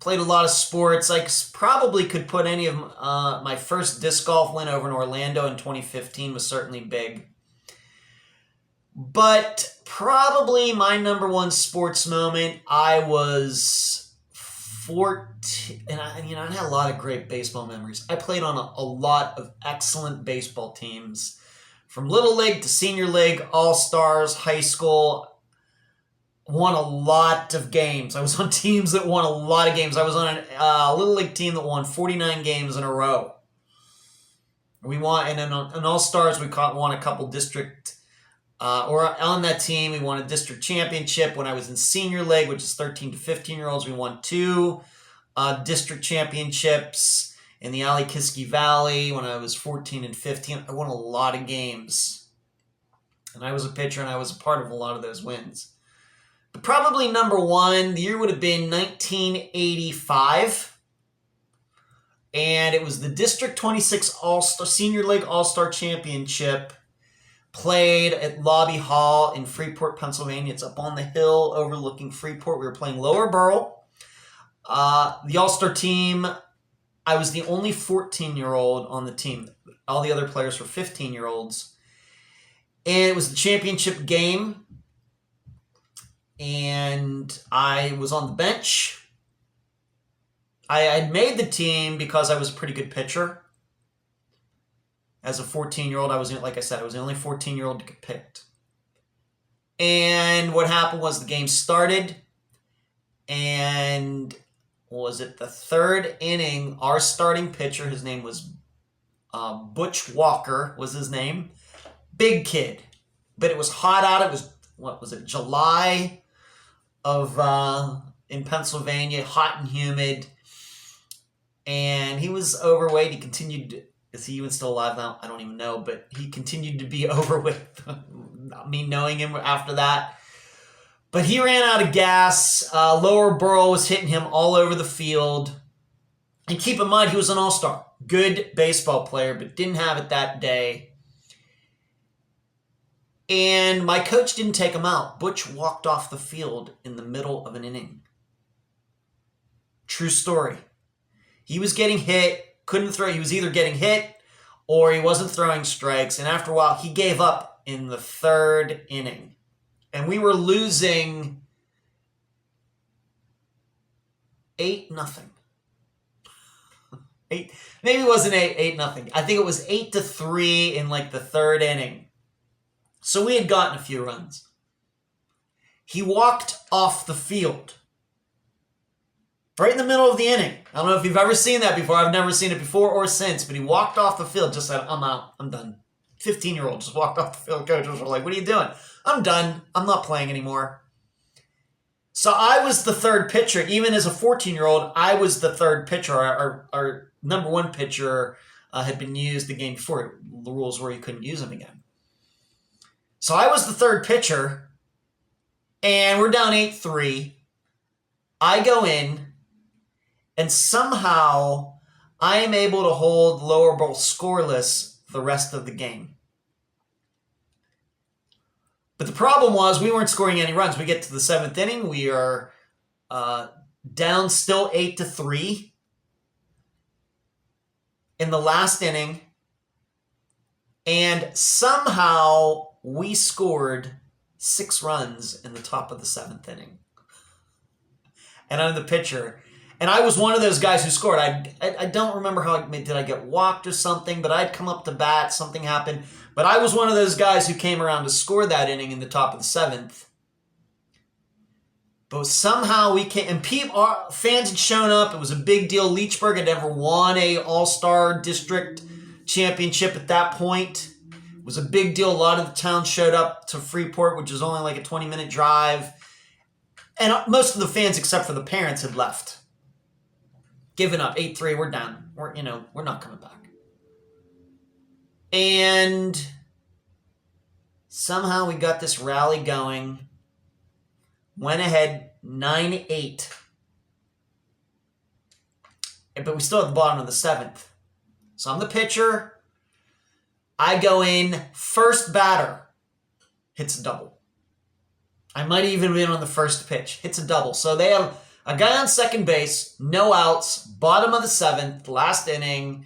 Played a lot of sports. I probably could put any of my first disc golf win over in Orlando in 2015 was certainly big. But probably my number one sports moment, I was 14, and I had a lot of great baseball memories. I played on a lot of excellent baseball teams, from Little League to Senior League, All-Stars, high school. Won a lot of games. I was on teams that won a lot of games. I was on a Little League team that won 49 games in a row. We won, and then on All-Stars, we won a couple district or on that team. We won a district championship when I was in senior league, which is 13 to 15-year-olds. We won 2 district championships in the Alikiski Valley when I was 14 and 15. I won a lot of games. And I was a pitcher, and I was a part of a lot of those wins. But probably number one, the year would have been 1985. And it was the District 26 All-Star Senior League All-Star Championship, played at Lobby Hall in Freeport, Pennsylvania. It's up on the hill overlooking Freeport. We were playing Lower Burrell. The All-Star team, I was the only 14-year-old on the team. All the other players were 15-year-olds. And it was the championship game. And I was on the bench. I had made the team because I was a pretty good pitcher. As a 14-year-old, like I said, I was the only 14-year-old to get picked. And what happened was the game started. And was it the third inning? Our starting pitcher, his name was Butch Walker, was his name. Big kid. But it was hot out. It was, July in Pennsylvania, hot and humid. And he was overweight. He continued, is he even still alive now? I don't even know, but he continued to be overweight. Me knowing him after that. But he ran out of gas. Lower Burrell was hitting him all over the field. And keep in mind, he was an all-star. Good baseball player, but didn't have it that day. And my coach didn't take him out. Butch walked off the field in the middle of an inning. True story. He was getting hit, couldn't throw. He was either getting hit or he wasn't throwing strikes. And after a while, he gave up in the third inning. And we were losing 8-0. Maybe it wasn't 8-0. I think it was 8-3 in like the third inning. So we had gotten a few runs. He walked off the field. Right in the middle of the inning. I don't know if you've ever seen that before. I've never seen it before or since. But he walked off the field, just said, I'm out. I'm done. 15-year-old just walked off the field. Coaches were like, what are you doing? I'm done. I'm not playing anymore. So I was the third pitcher. Even as a 14-year-old, I was the third pitcher. Our number one pitcher had been used the game before. The rules were you couldn't use him again. So I was the third pitcher, and we're down 8-3. I go in, and somehow I am able to hold Lower Burrell scoreless the rest of the game. But the problem was we weren't scoring any runs. We get to the 7th inning. We are down still 8-3 in the last inning, and somehow we scored 6 runs in the top of the 7th inning. And I'm the pitcher. And I was one of those guys who scored. I don't remember did I get walked or something, but I'd come up to bat, something happened. But I was one of those guys who came around to score that inning in the top of the 7th. But somehow we came, and fans had shown up. It was a big deal. Leechburg had never won a all-star district championship at that point. It was a big deal. A lot of the town showed up to Freeport, which is only like a 20-minute drive. And most of the fans, except for the parents, had left. Given up. 8-3, we're done. We're not coming back. And somehow we got this rally going. Went ahead 9-8. But we still at the bottom of the 7th. So I'm the pitcher. I go in, first batter, hits a double. I might have even been on the first pitch, hits a double. So they have a guy on second base, no outs, bottom of the 7th, last inning.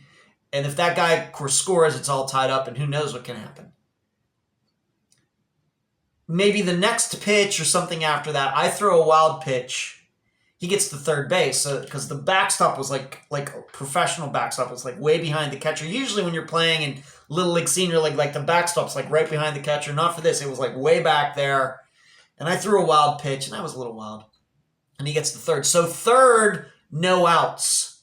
And if that guy scores, it's all tied up, and who knows what can happen. Maybe the next pitch or something after that, I throw a wild pitch. He gets to third base because the backstop was like a professional backstop. It's like way behind the catcher. Usually when you're playing in Little League, Senior League, like the backstop's like right behind the catcher. Not for this. It was like way back there. And I threw a wild pitch, and I was a little wild. And he gets to third. So third, no outs.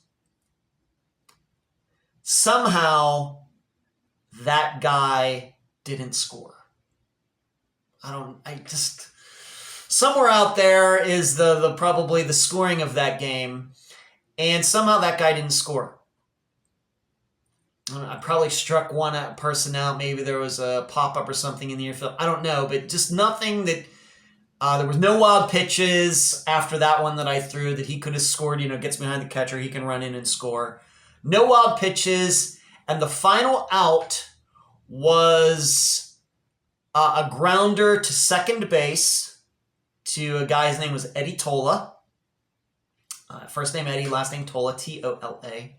Somehow that guy didn't score. somewhere out there is the probably the scoring of that game, and somehow that guy didn't score. I probably struck one person out. Maybe there was a pop-up or something in the infield. I don't know, but just nothing that... there was no wild pitches after that one that I threw that he could have scored. Gets behind the catcher. He can run in and score. No wild pitches. And the final out was a grounder to second base to a guy. His name was Eddie Tola. First name Eddie, last name Tola, Tola.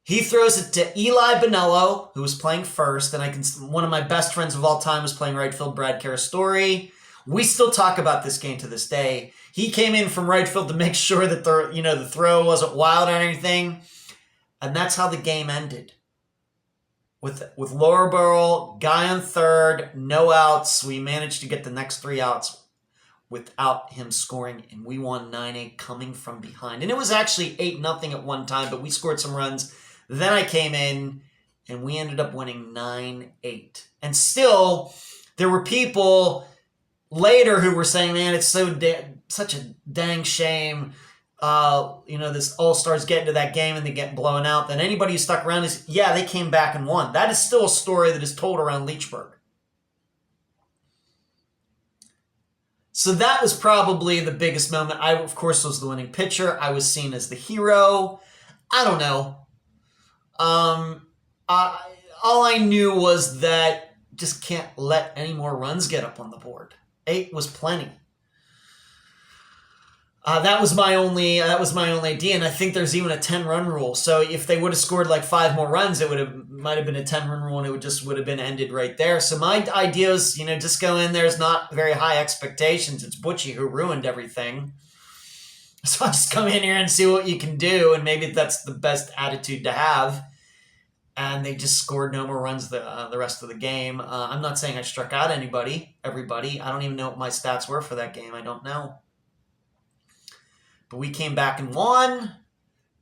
He throws it to Eli Bonello, who was playing first. And one of my best friends of all time was playing right field, Brad Carastori. We still talk about this game to this day. He came in from right field to make sure that the throw wasn't wild or anything. And that's how the game ended. With Laura Burrell, guy on third, no outs. We managed to get the next 3 outs without him scoring, and we won 9-8 coming from behind. And it was actually 8-0 at one time, but we scored some runs. Then I came in, and we ended up winning 9-8. And still, there were people later who were saying, man, it's such a dang shame, this All-Stars get into that game and they get blown out. Then anybody who stuck around they came back and won. That is still a story that is told around Leechburg. So that was probably the biggest moment. I, of course, was the winning pitcher. I was seen as the hero. I don't know. All I knew was that just can't let any more runs get up on the board. 8 was plenty. That was my only idea, and I think there's even a 10-run rule. So if they would have scored like 5 more runs, might have been a 10-run rule, and it would have been ended right there. So my idea is, just go in. There's not very high expectations. It's Butchie who ruined everything. So I just come in here and see what you can do, and maybe that's the best attitude to have. And they just scored no more runs the rest of the game. I'm not saying I struck out everybody. I don't even know what my stats were for that game. I don't know. But we came back and won,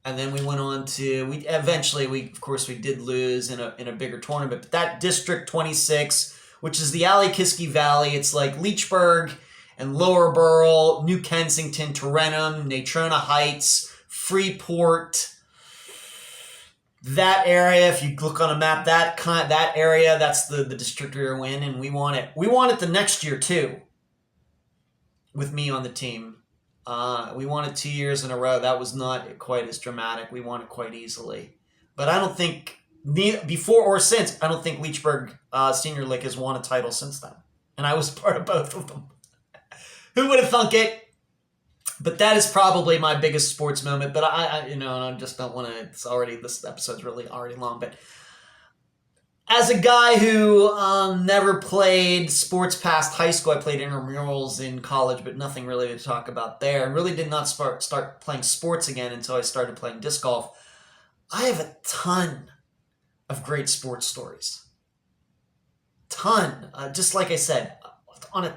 and then we went on to we did lose in a bigger tournament. But that District 26, which is the Alley-Kiski Valley, it's like Leechburg and Lower Burrell, New Kensington, Tarentum, Natrona Heights, Freeport. That area, if you look on a map, that area, that's the district we were in, and we won it. We won it the next year too, with me on the team. We won it 2 years in a row. That was not quite as dramatic. We won it quite easily. But I don't think, before or since, I don't think Leechburg Senior League has won a title since then. And I was part of both of them. Who would have thunk it? But that is probably my biggest sports moment. But I just don't want to, this episode's really already long. But as a guy who never played sports past high school, I played intramurals in college, but nothing really to talk about there. And really did not start playing sports again until I started playing disc golf. I have a ton of great sports stories. Ton. Just like I said, on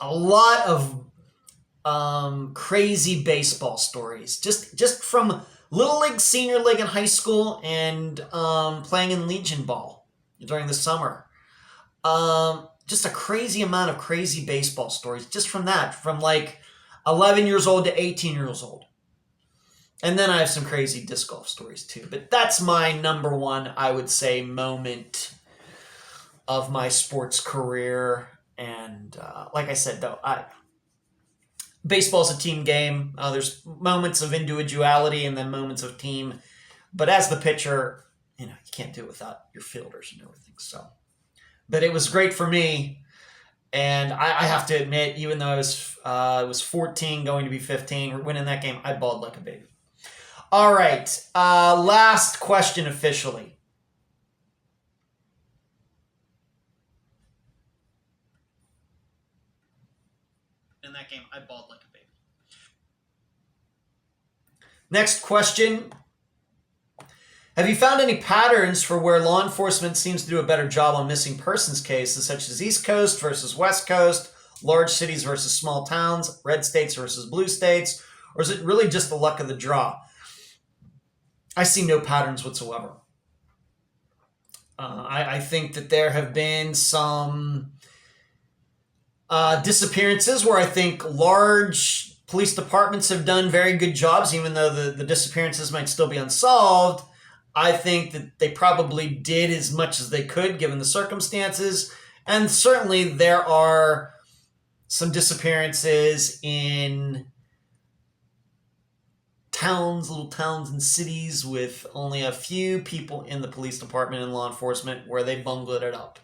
a lot of crazy baseball stories. Just from Little League, Senior League in high school, and playing in Legion Ball during the summer. Just a crazy amount of crazy baseball stories just from that, from like 11 years old to 18 years old. And then I have some crazy disc golf stories too. But that's my number one, I would say, moment of my sports career. And like I said, though, baseball's a team game. There's moments of individuality and then moments of team. But as the pitcher, you can't do it without your fielders and everything. So, but it was great for me. And I have to admit, even though I was 14 going to be 15, winning that game, I bawled like a baby. All right. Last question officially. In that game, I bawled like a baby. Next question. Have you found any patterns for where law enforcement seems to do a better job on missing persons cases, such as East Coast versus West Coast, large cities versus small towns, red states versus blue states, or is it really just the luck of the draw? I see no patterns whatsoever. I think that there have been some disappearances where I think large police departments have done very good jobs, even though the disappearances might still be unsolved. I think that they probably did as much as they could given the circumstances. And certainly there are some disappearances in little towns and cities with only a few people in the police department and law enforcement where they bungled it up.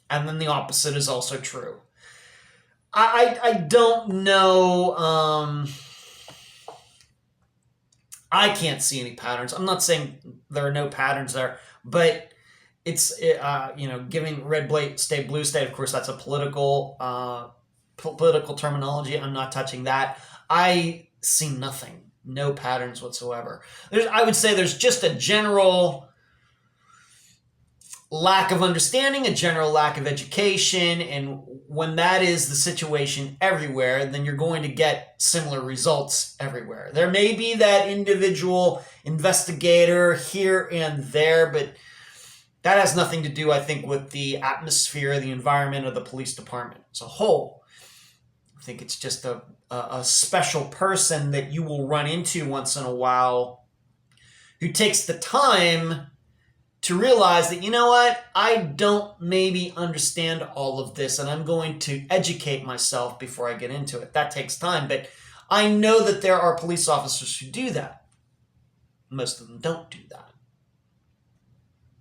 And then the opposite is also true. I don't know. I can't see any patterns. I'm not saying there are no patterns there, but it's, giving red state, blue state, of course, that's a political terminology. I'm not touching that. I see nothing. No patterns whatsoever. I would say there's just a general lack of understanding, a general lack of education, and when that is the situation everywhere, then you're going to get similar results everywhere. There may be that individual investigator here and there, but that has nothing to do, I think, with the atmosphere, the environment of the police department as a whole. I think it's just a special person that you will run into once in a while who takes the time to realize that, you know what, I don't maybe understand all of this and I'm going to educate myself before I get into it. That takes time, but I know that there are police officers who do that. Most of them don't do that.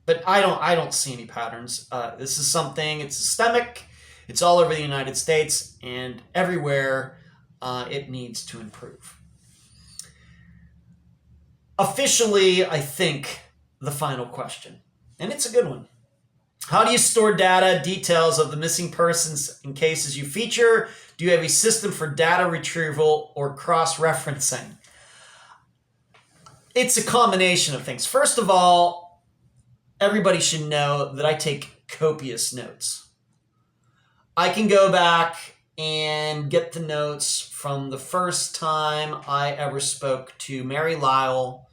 But I don't see any patterns. This is something, it's systemic. It's all over the United States, and everywhere it needs to improve. Officially, I think, the final question, and it's a good one. How do you store data, details of the missing persons in cases you feature? Do you have a system for data retrieval or cross-referencing? It's a combination of things. First of all, everybody should know that I take copious notes. I can go back and get the notes from the first time I ever spoke to Mary Lyle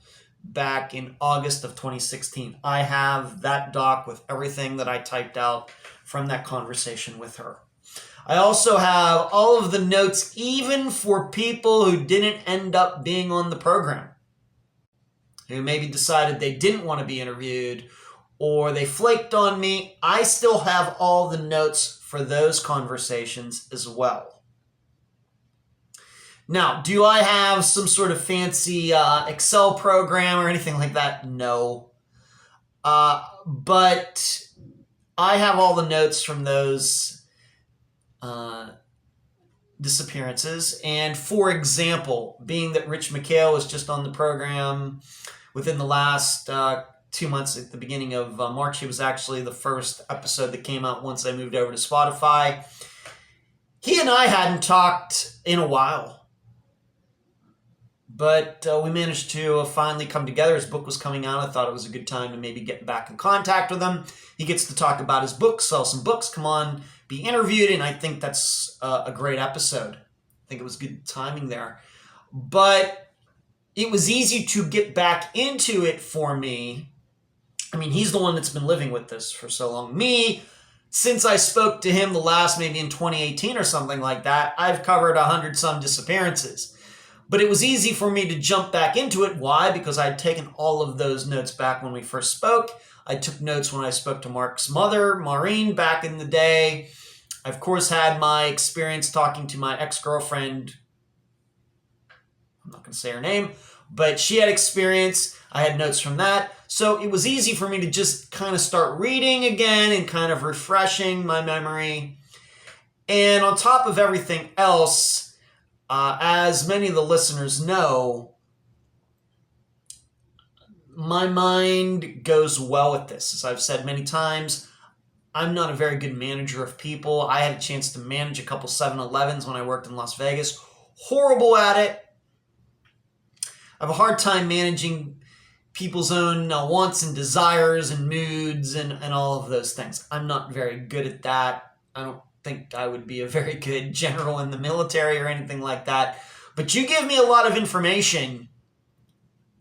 back in August of 2016. I have that doc with everything that I typed out from that conversation with her. I also have all of the notes, even for people who didn't end up being on the program, who maybe decided they didn't want to be interviewed or they flaked on me. I still have all the notes for those conversations as well. Now, do I have some sort of fancy Excel program or anything like that? No. But I have all the notes from those disappearances. And for example, being that Rich McHale was just on the program within the last 2 months, at the beginning of March, he was actually the first episode that came out once I moved over to Spotify. He and I hadn't talked in a while, but we managed to finally come together. His book was coming out. I thought it was a good time to maybe get back in contact with him. He gets to talk about his book, sell some books, come on, be interviewed, and I think that's a great episode. I think it was good timing there. But it was easy to get back into it for me. I mean, he's the one that's been living with this for so long. Me, since I spoke to him the last, maybe in 2018 or something like that, I've covered 100-some disappearances. But it was easy for me to jump back into it. Why? Because I'd taken all of those notes back when we first spoke. I took notes when I spoke to Mark's mother, Maureen, back in the day. I, of course, had my experience talking to my ex-girlfriend. I'm not going to say her name, but she had experience. I had notes from that. So it was easy for me to just kind of start reading again and kind of refreshing my memory. And on top of everything else, as many of the listeners know, my mind goes well with this. As I've said many times, I'm not a very good manager of people. I had a chance to manage a couple 7-Elevens when I worked in Las Vegas. Horrible at it. I have a hard time managing people's own wants and desires and moods and all of those things. I'm not very good at that. I don't think I would be a very good general in the military or anything like that. But you give me a lot of information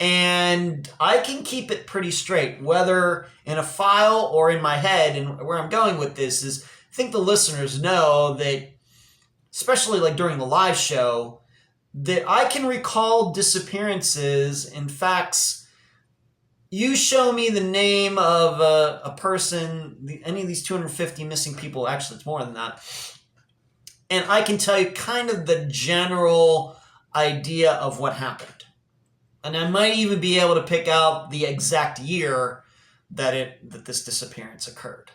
And I can keep it pretty straight, whether in a file or in my head. And where I'm going with this is, I think the listeners know that, especially like during the live show, that I can recall disappearances and facts. You show me the name of a person, any of these 250 missing people, actually it's more than that, and I can tell you kind of the general idea of what happened. And I might even be able to pick out the exact year that this disappearance occurred.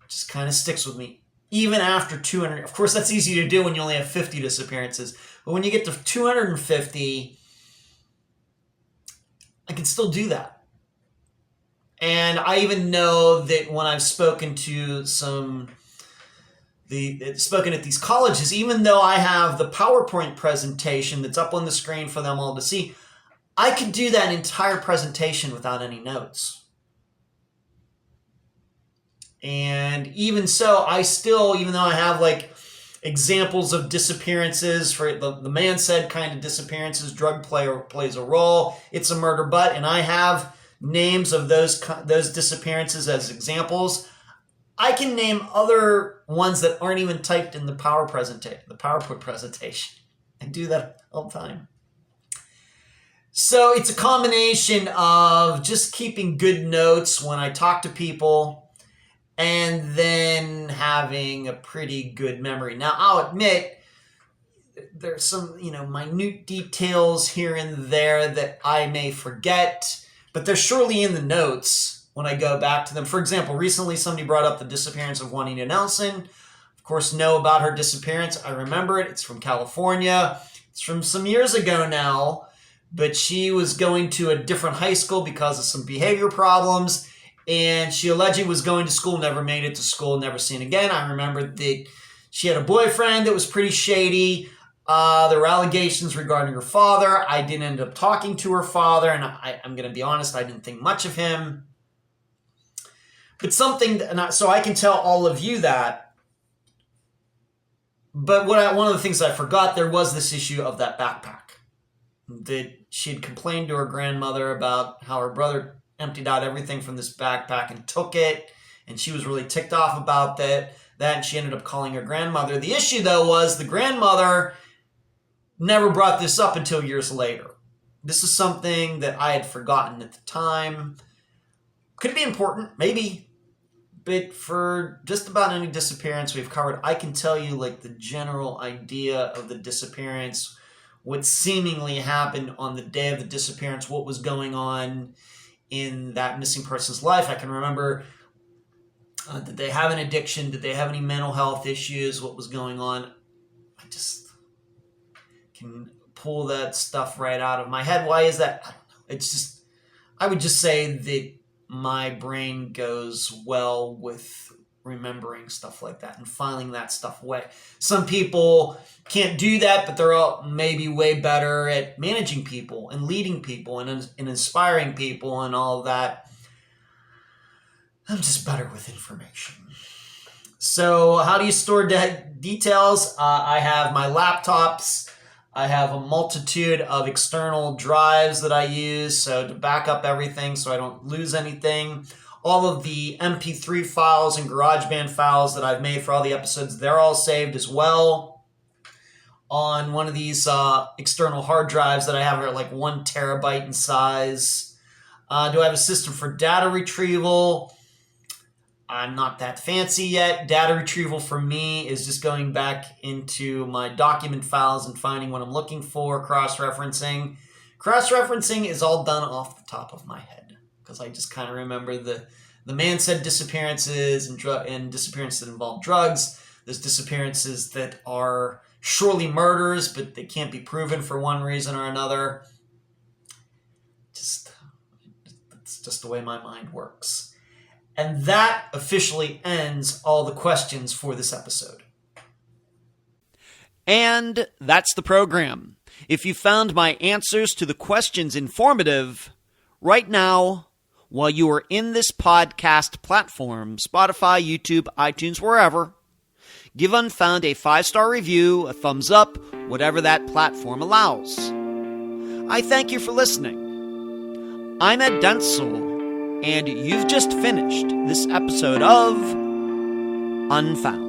It just kind of sticks with me. Even after 200, of course that's easy to do when you only have 50 disappearances, but when you get to 250, I can still do that. And I even know that when I've spoken to spoken at these colleges, even though I have the PowerPoint presentation that's up on the screen for them all to see, I could do that entire presentation without any notes. And even so, I still, even though I have like examples of disappearances for the man said kind of disappearances, drug plays a role, it's a murder but, and I have names of those disappearances as examples, I can name other ones that aren't even typed in the PowerPoint presentation. I do that all the time. So it's a combination of just keeping good notes when I talk to people and then having a pretty good memory. Now, I'll admit there's some, minute details here and there that I may forget, but they're surely in the notes when I go back to them. For example, recently somebody brought up the disappearance of Juanita Nelson. Of course, know about her disappearance. I remember it. It's from California. It's from some years ago now. But she was going to a different high school because of some behavior problems, and she allegedly was going to school, never made it to school, never seen again. I remember that she had a boyfriend that was pretty shady. There were allegations regarding her father. I didn't end up talking to her father, and I'm going to be honest, I didn't think much of him. But so I can tell all of you that. But one of the things I forgot, there was this issue of that backpack. That she had complained to her grandmother about how her brother emptied out everything from this backpack and took it, and she was really ticked off about that, and she ended up calling her grandmother. The issue, though, was the grandmother never brought this up until years later. This is something that I had forgotten at the time. Could it be important? Maybe. But for just about any disappearance we've covered, I can tell you like the general idea of the disappearance, what seemingly happened on the day of the disappearance, what was going on in that missing person's life. I can remember, did they have an addiction? Did they have any mental health issues? What was going on? I just can pull that stuff right out of my head. Why is that? I don't know. It's just, I would just say that my brain goes well with remembering stuff like that and filing that stuff away. Some people can't do that, but they're all maybe way better at managing people and leading people and inspiring people and all of that. I'm just better with information. So how do you store details? I have my laptops. I have a multitude of external drives that I use so to back up everything so I don't lose anything. All of the MP3 files and GarageBand files that I've made for all the episodes, they're all saved as well on one of these external hard drives that I have are like 1 terabyte in size. Do I have a system for data retrieval? I'm not that fancy yet. Data retrieval for me is just going back into my document files and finding what I'm looking for, cross-referencing. Cross-referencing is all done off the top of my head because I just kind of remember the man said disappearances and disappearances that involve drugs. There's disappearances that are surely murders, but they can't be proven for one reason or another. That's just the way my mind works. And that officially ends all the questions for this episode. And that's the program. If you found my answers to the questions informative, right now, while you are in this podcast platform, Spotify, YouTube, iTunes, wherever, give Unfound a 5-star review, a thumbs up, whatever that platform allows. I thank you for listening. I'm Ed Dentzel, and you've just finished this episode of Unfound.